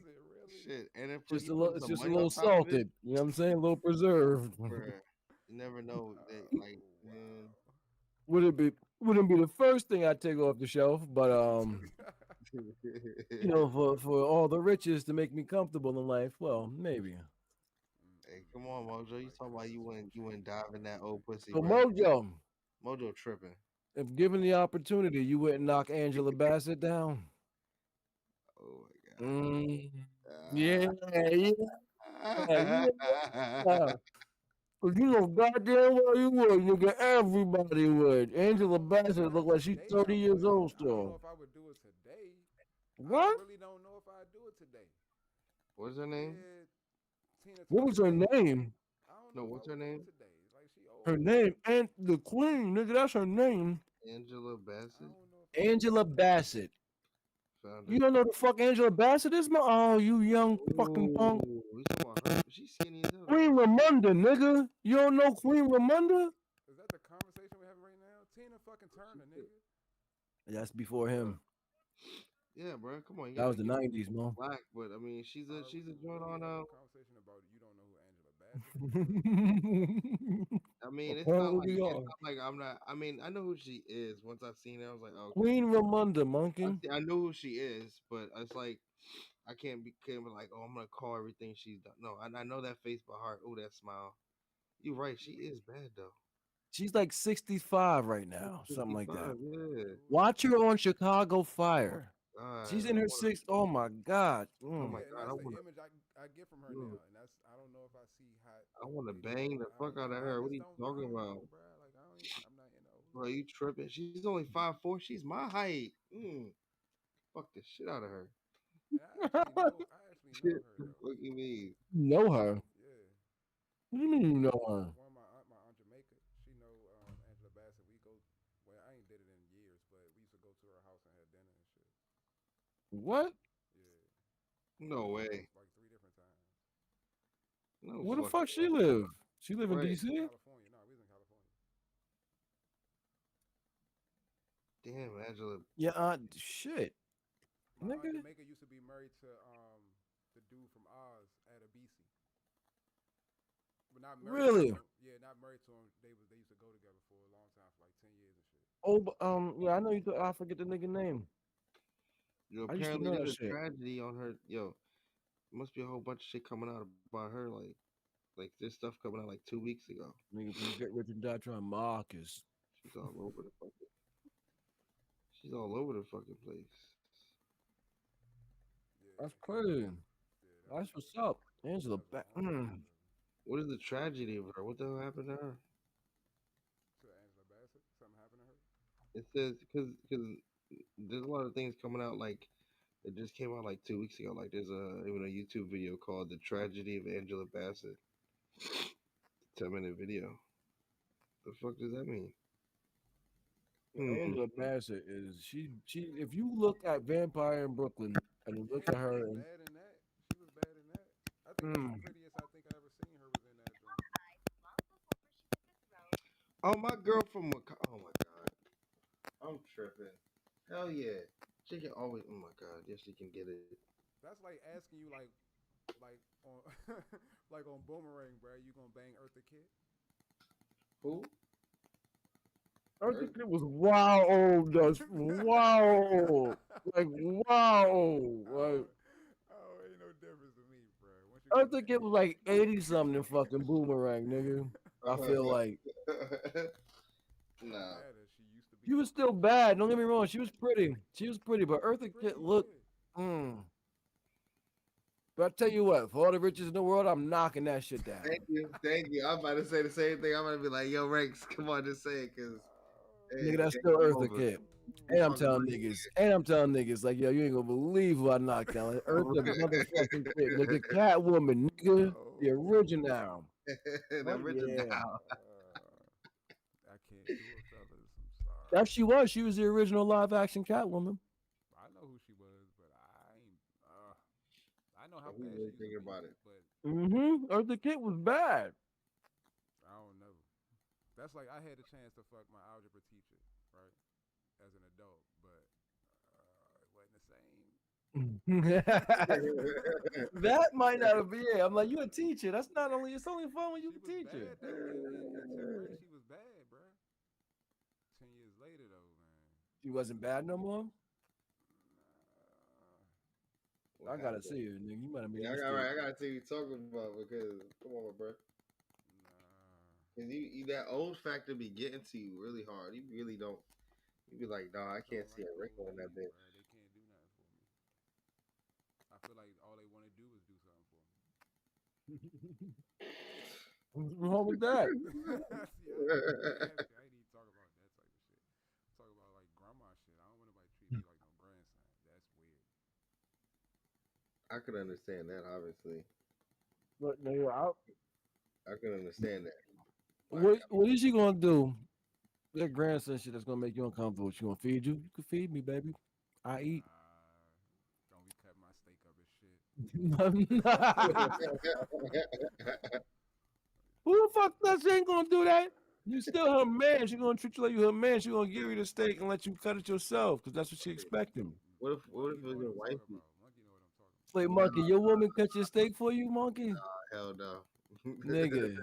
B: really?
F: Shit, and if
A: Just
F: you
A: a
F: put
A: little, it's
F: some
A: just a
F: money
A: little
F: on top of it,
A: salted. You know what I'm saying? A little preserved.
F: bruh, you never know. Like, man.
A: Wouldn't be the first thing I take off the shelf, but you know, for all the riches to make me comfortable in life, well, maybe.
F: Hey, come on, Mojo. You talking about you wouldn't dive in that old pussy,
A: So
F: bro?
A: Mojo
F: tripping.
A: If given the opportunity, you wouldn't knock Angela Bassett down.
F: Oh my god.
A: Yeah. Cause you know goddamn well you would, nigga. Everybody would. Angela Bassett look like she's 30 years old still.
B: I don't know if I would do it today.
A: What?
B: I really don't know if I'd do it today.
F: What's her name?
B: Yeah, Tina
A: What was her name?
B: I don't
F: No,
B: know
F: what's
B: if I
F: her
B: would do
F: name?
B: it today. Like she old.
A: Her name, and the Queen, nigga. That's her name.
F: Angela Bassett.
A: Angela Bassett.
F: Found
A: You don't know the fuck Angela Bassett is, man? Oh, you young fucking punk.
F: You talking about her? She's skinny as hell.
A: Queen Ramonda, nigga. You don't know Queen Ramonda?
B: Is that the conversation we're having right now? Tina fucking Turner, nigga.
A: That's before him.
F: Yeah, bro. Come on. You
A: That was
F: gotta
A: the
F: give
A: 90s, man.
F: black, but I mean, she's a joint on
B: conversation about you don't know who Angela
F: I mean, it's not like I'm not. I mean, I know who she is. Once I've seen her, I was like, okay.
A: Queen Ramonda, monkey.
F: I know who she is, but it's like I can't be like, oh, I'm gonna call everything she's done. No, I know that face by heart. Oh, that smile. You're right. She is bad though.
A: She's like 65 right now, something like that.
F: Yeah.
A: Watch her on Chicago Fire. She's in her
F: I wanna-
A: 60s. Oh my God.
F: Oh my
B: Yeah, and
F: God.
B: that's the image I get from her now, and that's I don't know if I see how.
F: I want to bang the fuck out of her. What are you talking about?
B: Like I'm not,
F: Bro, you tripping? She's only 5'4". She's my height. Fuck the shit out of her.
B: I actually know her though.
F: What you mean?
A: Know her?
B: Yeah.
A: What do you mean you know her?
B: One of my aunt Jamaica, she know Angela Bassett. We go, well, I ain't did it in years, but we used to go to her house and have dinner and shit.
A: What?
B: Yeah.
F: No way.
B: Like 3 different times.
F: No.
A: Where the fuck she live? She live in DC?
B: California. No, we was in California.
F: Damn, Angela.
A: Yeah, shit.
B: My aunt Jamaica used to be married to the dude from Oz at Abisi. But not married
A: Really?
B: to him. Yeah, not married to him. They used to go together for a long time, for like 10 years and shit.
A: Oh, but, yeah, I know you. I forget the nigga name.
F: Yo,
A: I used to
F: apparently
A: know
F: there's
A: that
F: a
A: shit.
F: tragedy on her. Yo, must be a whole bunch of shit coming out about her. Like there's stuff coming out like 2 weeks ago.
A: Nigga from Get Rich and Die trying Marcus.
F: She's all over the fucking. She's all over the fucking place.
A: That's crazy. That's what's up, Angela.
F: What is the tragedy of her? What the hell happened to her?
B: To Angela Bassett, something happened to her.
F: It says because there's a lot of things coming out like it just came out like 2 weeks ago. Like there's even a YouTube video called "The Tragedy of Angela Bassett." 10-minute video. The fuck does that mean?
A: Angela Bassett is she. If you look at Vampire in Brooklyn and you look at her,
B: She was bad in that. She was bad in that. I think that's the prettiest I think I ever seen her was in that joint.
F: Oh, my girl from oh my god, I'm tripping. Hell yeah, she can always. Oh my god, yes she can get it.
B: That's like asking you like on like on Boomerang, bro. You gonna bang Eartha Kitt?
F: Who?
A: Eartha Kitt was wild. That's wow. Like wow. Like
B: Oh, ain't no difference to me, bro.
A: Eartha Kitt was like 80 something in fucking Boomerang, nigga. I feel like.
F: Nah.
A: She was still bad. Don't get me wrong. She was pretty. But Eartha Kitt looked. But I tell you what, for all the riches in the world, I'm knocking that shit down.
F: Thank you. I'm about to say the same thing. I'm gonna be like, yo, Rex, come on, just say it, cause
A: Nigga, that's still Eartha Kitt. And I'm telling niggas, like, yo, you ain't gonna believe who I knocked down. Eartha motherfucking Kitt, nigga, Catwoman, nigga, the original.
F: The original.
A: Yeah.
B: I can't do it, fellas. I'm sorry.
A: That she was. She was the original live action Catwoman.
B: I know who she was, but I ain't. I know how
F: We
B: bad
F: really
B: she
F: thinking
B: used to
F: about
B: be,
F: it.
B: but
A: Eartha Kitt was bad.
B: I don't know. That's like I had a chance to fuck my algebra teacher, right, as an adult, but it wasn't the same.
A: That might not have been it. I'm like, you a teacher. That's not only. It's only fun when you a teacher.
B: Bad, though. In 10th grade, she was bad, bro. 10 years later, though, man.
A: She wasn't bad no more. I gotta see her, nigga. You might have been.
F: Yeah, I gotta see you talking about because come on, bro. Cause you that old factor be getting to you really hard. You really don't. You be like, nah, I can't see a wrinkle in that bitch.
B: They can't do nothing for me. I feel like all they want to do is do something for me.
A: What's wrong with that?
B: See, I ain't even talk about that type of shit. Talk about like grandma shit. I don't want nobody to treat me like no grandson. That's weird.
F: I could understand that, obviously.
A: But nigga,
F: I can understand that.
A: What is she gonna do? That grandson shit that's gonna make you uncomfortable. She gonna feed you? You can feed me, baby. I eat.
B: Don't be cutting my steak up and shit.
A: Who the fuck that she ain't gonna do that? You still her man. She gonna treat you like you her man. She gonna give you the steak and let you cut it yourself because that's what she expecting.
F: What if it's your wife?
A: Wait, monkey, your woman cut your steak for you, monkey?
F: Hell no.
A: Nigga.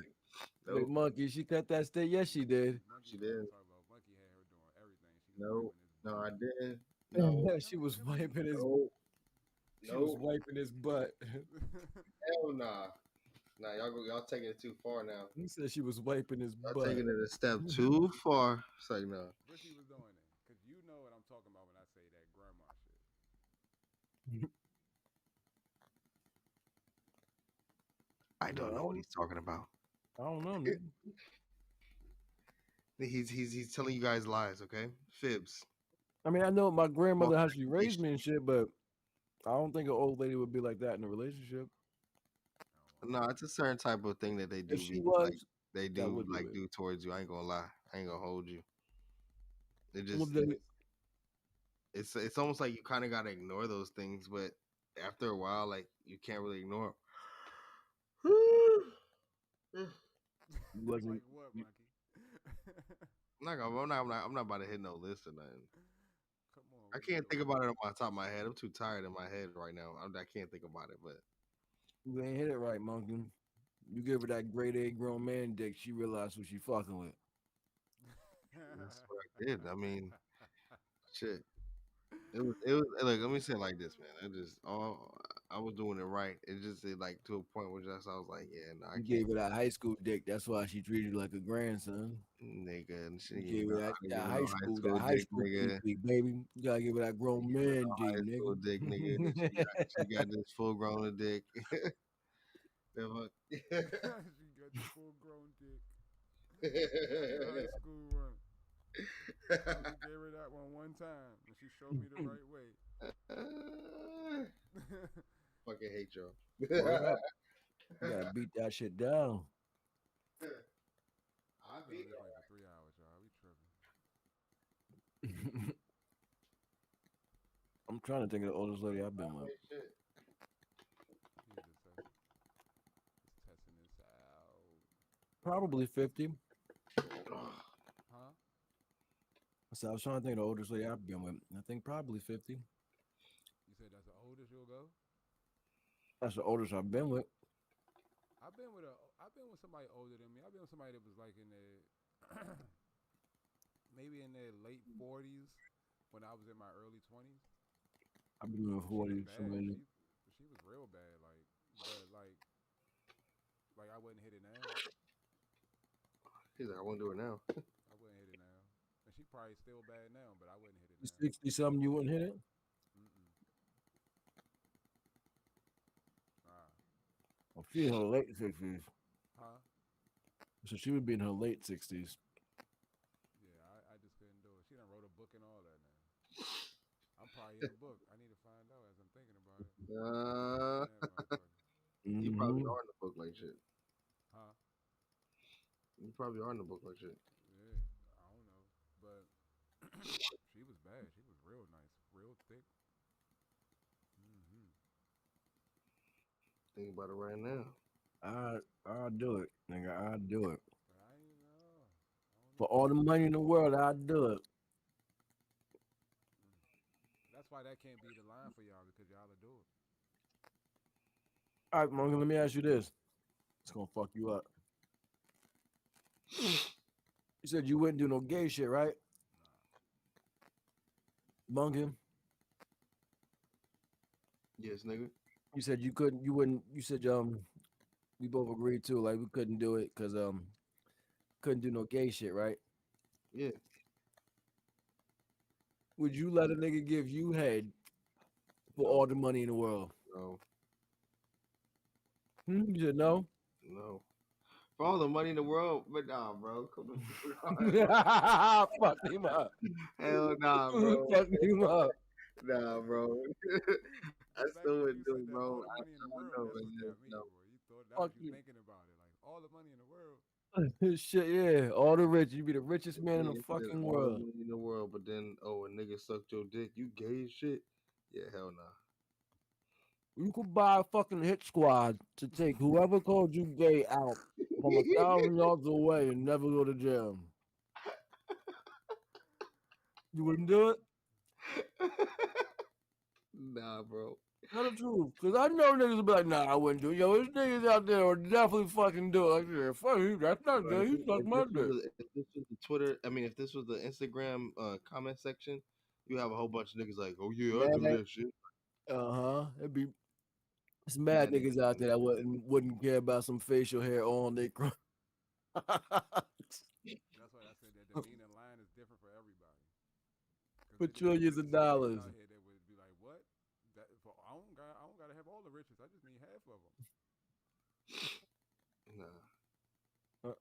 A: Wait,
F: Nope.
A: Monkey, she cut that steak? Yes, she did.
F: She did.
B: Talk about Monkey had her doing everything. She was
F: No,
B: wiping his
F: no, I
B: butt.
F: didn't. No,
A: She was wiping his.
F: no,
A: She was
F: no.
A: wiping his butt.
F: Hell nah. Nah, y'all taking it too far now.
A: He said she was wiping his
F: Y'all
A: butt.
F: taking it a step too far. It's like no.
B: What she was doing it? Cause you know what I'm talking about when I say that grandma shit.
F: I don't know what he's talking about.
A: I don't know, man.
F: He's telling you guys lies, okay? Fibs.
A: I mean, I know my grandmother how she raised me and shit, but I don't think an old lady would be like that in a relationship.
F: No, it's a certain type of thing that they do.
A: If she
F: Be,
A: was,
F: like they
A: that
F: do
A: would be
F: like
A: weird.
F: do towards you. I ain't gonna lie. I ain't gonna hold you. It
A: Well,
F: just
A: then-
F: it's almost like you kind of gotta ignore those things, but after a while, like you can't really ignore.
A: wasn't
B: Like what, Monkey?
F: I'm not about to hit no list or nothing.
B: Come on.
F: I can't think about it on my top of my head. I'm too tired in my head right now. I can't think about it, but
A: you ain't hit it right, Monkey. You give her that grade A grown man dick, she realized what she fucking with.
F: that's what I did. I mean, shit. It was like, let me say it like this, man. I was doing it right. It just like to a point where just I was like, yeah, no, I
A: You
F: can't.
A: gave her that high school dick. That's why she treated you like a grandson.
F: Nigga, and she
A: You
F: didn't
A: gave
F: even
A: her
F: know,
A: that,
F: I didn't
A: that
F: even
A: high
F: know
A: school, that high
F: dick,
A: school
F: nigga.
A: dick, baby. You gotta give her that grown man dick,
F: High school
A: nigga.
F: dick, nigga. And then she got this full grown dick. The fuck?
B: She got the full grown dick. The high school one. I only gave her that one time, and she showed me the right way.
F: Fucking hate y'all.
A: Word up. You gotta beat that shit down.
B: I've been on this mic for 3 hours, y'all. We tripping.
A: I'm trying to think of the oldest lady I've been with.
B: He's testing this out.
A: Probably 50.
B: Huh?
A: So I was trying to think of the oldest lady I've been with. I think probably 50.
B: You said that's the oldest you'll go?
A: That's the oldest I've been with.
B: I've been with somebody older than me. I've been with somebody that was like in their maybe in their late 40s when I was in my early 20s.
A: I've been with 40.
B: She was real bad, but like I wouldn't hit it now.
F: He's like, I won't do it now.
B: I wouldn't hit it now. And she probably still bad now, but I wouldn't hit it now.
A: 60 something, you wouldn't hit it? Well, she in her late 60s.
B: Huh?
A: So she would be in her late 60s.
B: Yeah, I just couldn't do it. She done wrote a book and all that now. I'm probably in the book. I need to find out as I'm thinking about it.
F: You probably are in the book like shit.
B: Huh?
F: You probably are in the book like shit.
B: Yeah, I don't know. But she was bad. She was real nice. Real thick.
F: Think about it right now.
A: I'll do it, nigga. I'll do it.
B: But I ain't know.
A: For all the money in the world, I'll do it.
B: That's why that can't be the line for y'all, because y'all will do it.
A: All right, Morgan, let me ask you this. It's gonna fuck you up. You said you wouldn't do no gay shit, right? Bunkin?
F: Yes, nigga.
A: You said you couldn't, you wouldn't, you said we both agreed too, like we couldn't do it because couldn't do no gay shit, right?
F: Yeah.
A: Would you let a nigga give you head for all the money in the world?
F: No.
A: You said no?
F: No. For all the money in the world, but nah, bro. Come on.
A: Fuck him up.
F: Hell nah, bro.
A: Fuck him up.
F: Nah, bro. I still would do it, bro.
B: All the money in the world, that's what got me, boy. You thought that
A: Fuck
B: was you
A: you.
B: thinking about it. Like, all the money in the world.
A: Shit, yeah. All the rich. You be the richest man in the
F: Yeah,
A: fucking
F: all the
A: world.
F: money in the world, but then a nigga sucked your dick. You gay as shit. Yeah, hell nah.
A: You could buy a fucking hit squad to take whoever called you gay out from 1,000 yards away and never go to jail. You wouldn't do it?
F: Nah, bro.
A: Tell the truth, cause I know niggas will be like, nah, I wouldn't do it. Yo, there's niggas out there would definitely fucking do it. Like, yeah, fuck you, that's not
F: Bro,
A: good. You suck my dick.
F: if this was the Twitter, I mean, if this was the Instagram comment section, you have a whole bunch of niggas like, oh yeah, I do
A: Man,
F: that shit.
A: it'd be some mad
F: Mad
A: niggas out there that wouldn't care about some facial hair on their crotch.
B: That's why I said that the meaning line is different for everybody.
A: For trillions of dollars.
B: Out here that would be like, what? That I don't gotta have all the riches. I just need half of them.
F: Nah.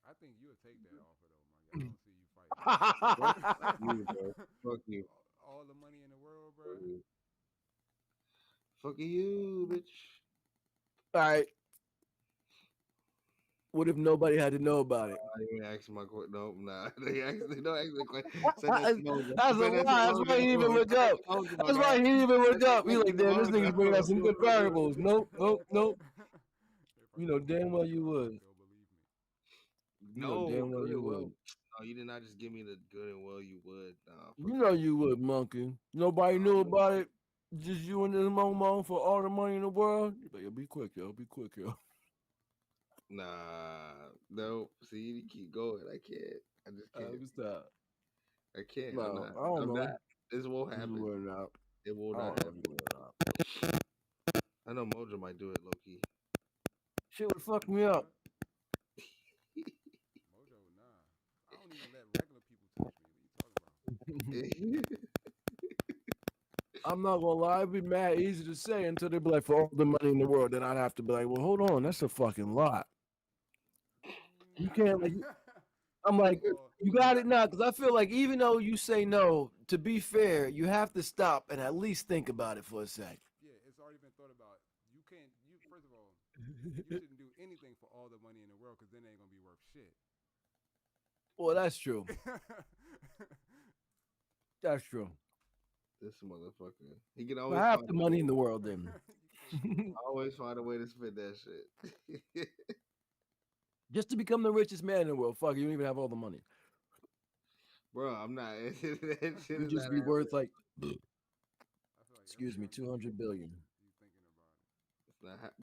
B: I think you would take that offer though, my guy. I don't see you fighting.
F: Fuck you, bro. Fuck you.
B: All the money in the world, bro.
F: Fuck you, bitch.
A: All right. What if nobody had to know about it?
F: You ain't asking my question. No, nah. They actually don't ask the question.
A: That's a lie. That's why he even looked up. That's why he even looked up. He like, damn, this nigga's bringing out some good variables. Nope. You know damn well you would. You know damn well you would.
F: No, you did not just give me the good and well you would. Nah,
A: you know you would, monkey. Nobody knew about it. Just you and this momo for all the money in the world. You better be quick, yo. Be quick, yo.
F: Nah, no. See, you keep going. I can't. I just can't.
A: Stop.
F: I can't.
A: No,
F: I'm not.
A: I don't
F: I'm
A: know.
F: not. This won't happen. It will not happen. I know Mojo might do it, low key.
A: Shit would fuck me up.
B: Mojo, nah. I don't even let regular people touch me. What are you talking about?
A: I'm not gonna lie, it'd be mad easy to say until they be like, for all the money in the world, then I'd have to be like, well, hold on, that's a fucking lot. You can't like. I'm like, you got it now, because I feel like even though you say no, to be fair, you have to stop and at least think about it for a sec.
B: Yeah, it's already been thought about. You can't. You first of all, you shouldn't do anything for all the money in the world because then it ain't gonna be worth shit.
A: Well, that's true. That's true.
F: This motherfucker. He can always
A: half the money in the world, then.
F: Always find a way to spend that shit.
A: Just to become the richest man in the world. Fuck, you don't even have all the money.
F: Bro, I'm not.
A: You just be worth like, excuse me, 200 billion.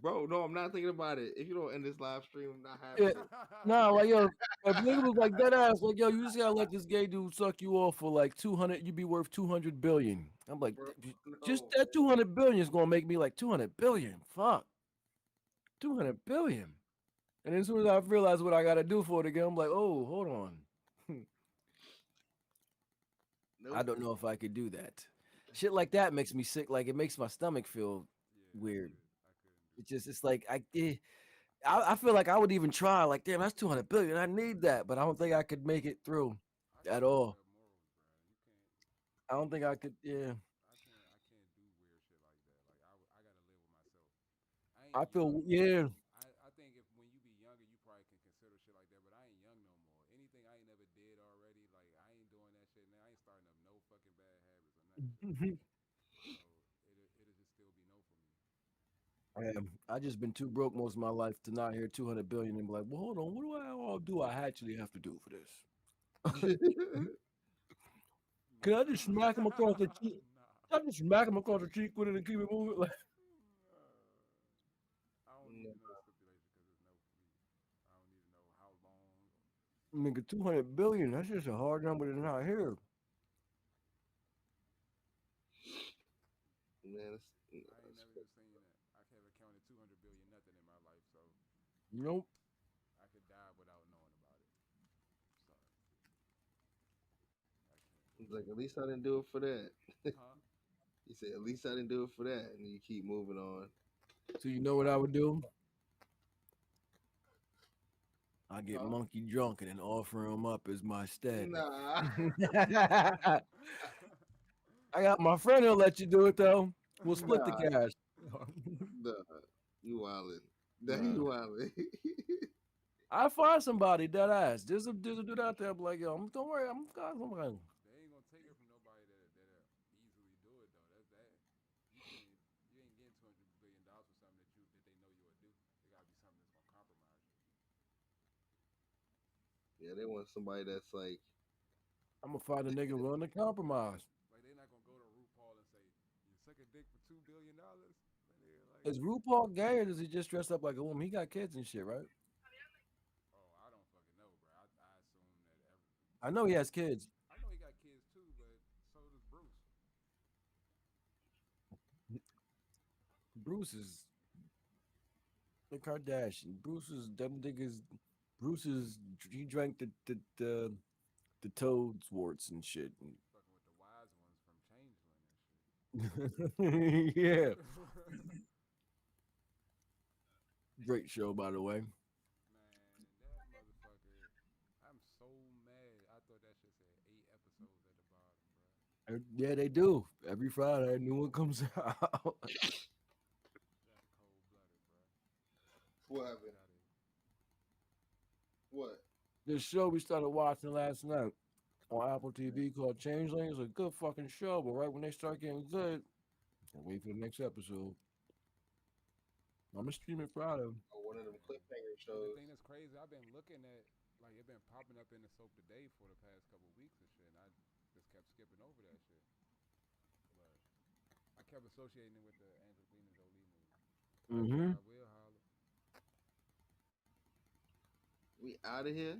F: Bro, no, I'm not thinking about it. If you don't end this live stream, I'm not happy.
A: No, like yo, if nigga was like that ass, like yo, you just gotta let this gay dude suck you off for like 200. You'd be worth 200 billion. I'm like, bro, just that 200 billion is gonna make me like 200 billion. Fuck, 200 billion. And as soon as I realize what I gotta do for it again, I'm like, oh, hold on. I don't know if I could do that. Shit like that makes me sick. Like it makes my stomach feel weird. It's like I feel like I would even try. Like, damn, that's 200 billion. I need that, but I don't think I could make it through at all. I don't think I could. Yeah.
B: I can't do weird shit like that. Like I gotta live with myself.
A: I feel yeah.
B: I think if when you be younger, you probably can consider shit like that. But I ain't young no more. Anything I ain't never did already, like I ain't doing that shit now. I ain't starting up no fucking bad habits or nothing. So it'll just still be no for me.
A: I just been too broke most of my life to not hear 200 billion and be like, well, hold on, what do I actually have to do for this? Can I just smack him across the cheek? Can I just smack him across the cheek with it and keep it moving? Like,
B: I don't need to know the stipulation because it's no for me. I don't need to know how long.
A: nigga, 200 billion. That's just a hard number to not hear.
F: Man,
B: I ain't never even seen that. I haven't counted 200 billion nothing in my life, so
A: nope.
B: I could die without knowing about it. Sorry.
F: He's like, at least I didn't do it for that.
B: Huh?
F: He said, at least I didn't do it for that, and you keep moving on.
A: So you know what I would do? I get monkey drunk and then offer him up as my stead.
F: Nah.
A: I got my friend who'll let you do it though. We'll split the cash.
F: Nah. You wildin'. You wildin'.
A: I find somebody dead ass. There's a dude out there like, yo, don't worry, I'm got somebody.
B: They ain't gonna take it from nobody that easily do it though. That's that. You ain't getting $200 billion for something that they know you would do. It gotta be something that's gonna compromise you.
F: Yeah, they want somebody that's like,
A: I'm gonna find a nigga willing to compromise.
B: Like they're not gonna go to RuPaul and say, "You suck a dick for $2 billion."
A: Is RuPaul gay or does he just dress up like a woman? He got kids and shit, right?
B: Oh, I don't fucking know, bro. I assume that
A: I know he has kids.
B: I know he got kids too, but so does Bruce.
A: Bruce is the Kardashian. Bruce is them niggas. Bruce is he drank the toadsworts and shit.
B: Fucking with the wise ones from Changeling and shit.
A: Yeah. Great show, by the way.
B: Man, that motherfucker. I'm so mad. I thought that shit said 8 episodes at the bottom, bro.
A: Yeah, they do. Every Friday, a new one comes out.
B: That's cold-blooded, bro.
F: What happened? What?
A: This show we started watching last night on Apple TV called Changeling. It's a good fucking show, but right when they start getting good, I wait for the next episode. I'm gonna stream it Friday.
F: Oh, one of them cliffhanger
B: The
F: shows.
B: thing that's crazy, I've been looking at, like, it been popping up in the soap today for the past couple of weeks and shit, and I just kept skipping over that shit. But I kept associating it with the Angelina Jolie movie.
A: Mm-hmm.
B: I will holler.
F: We out of here.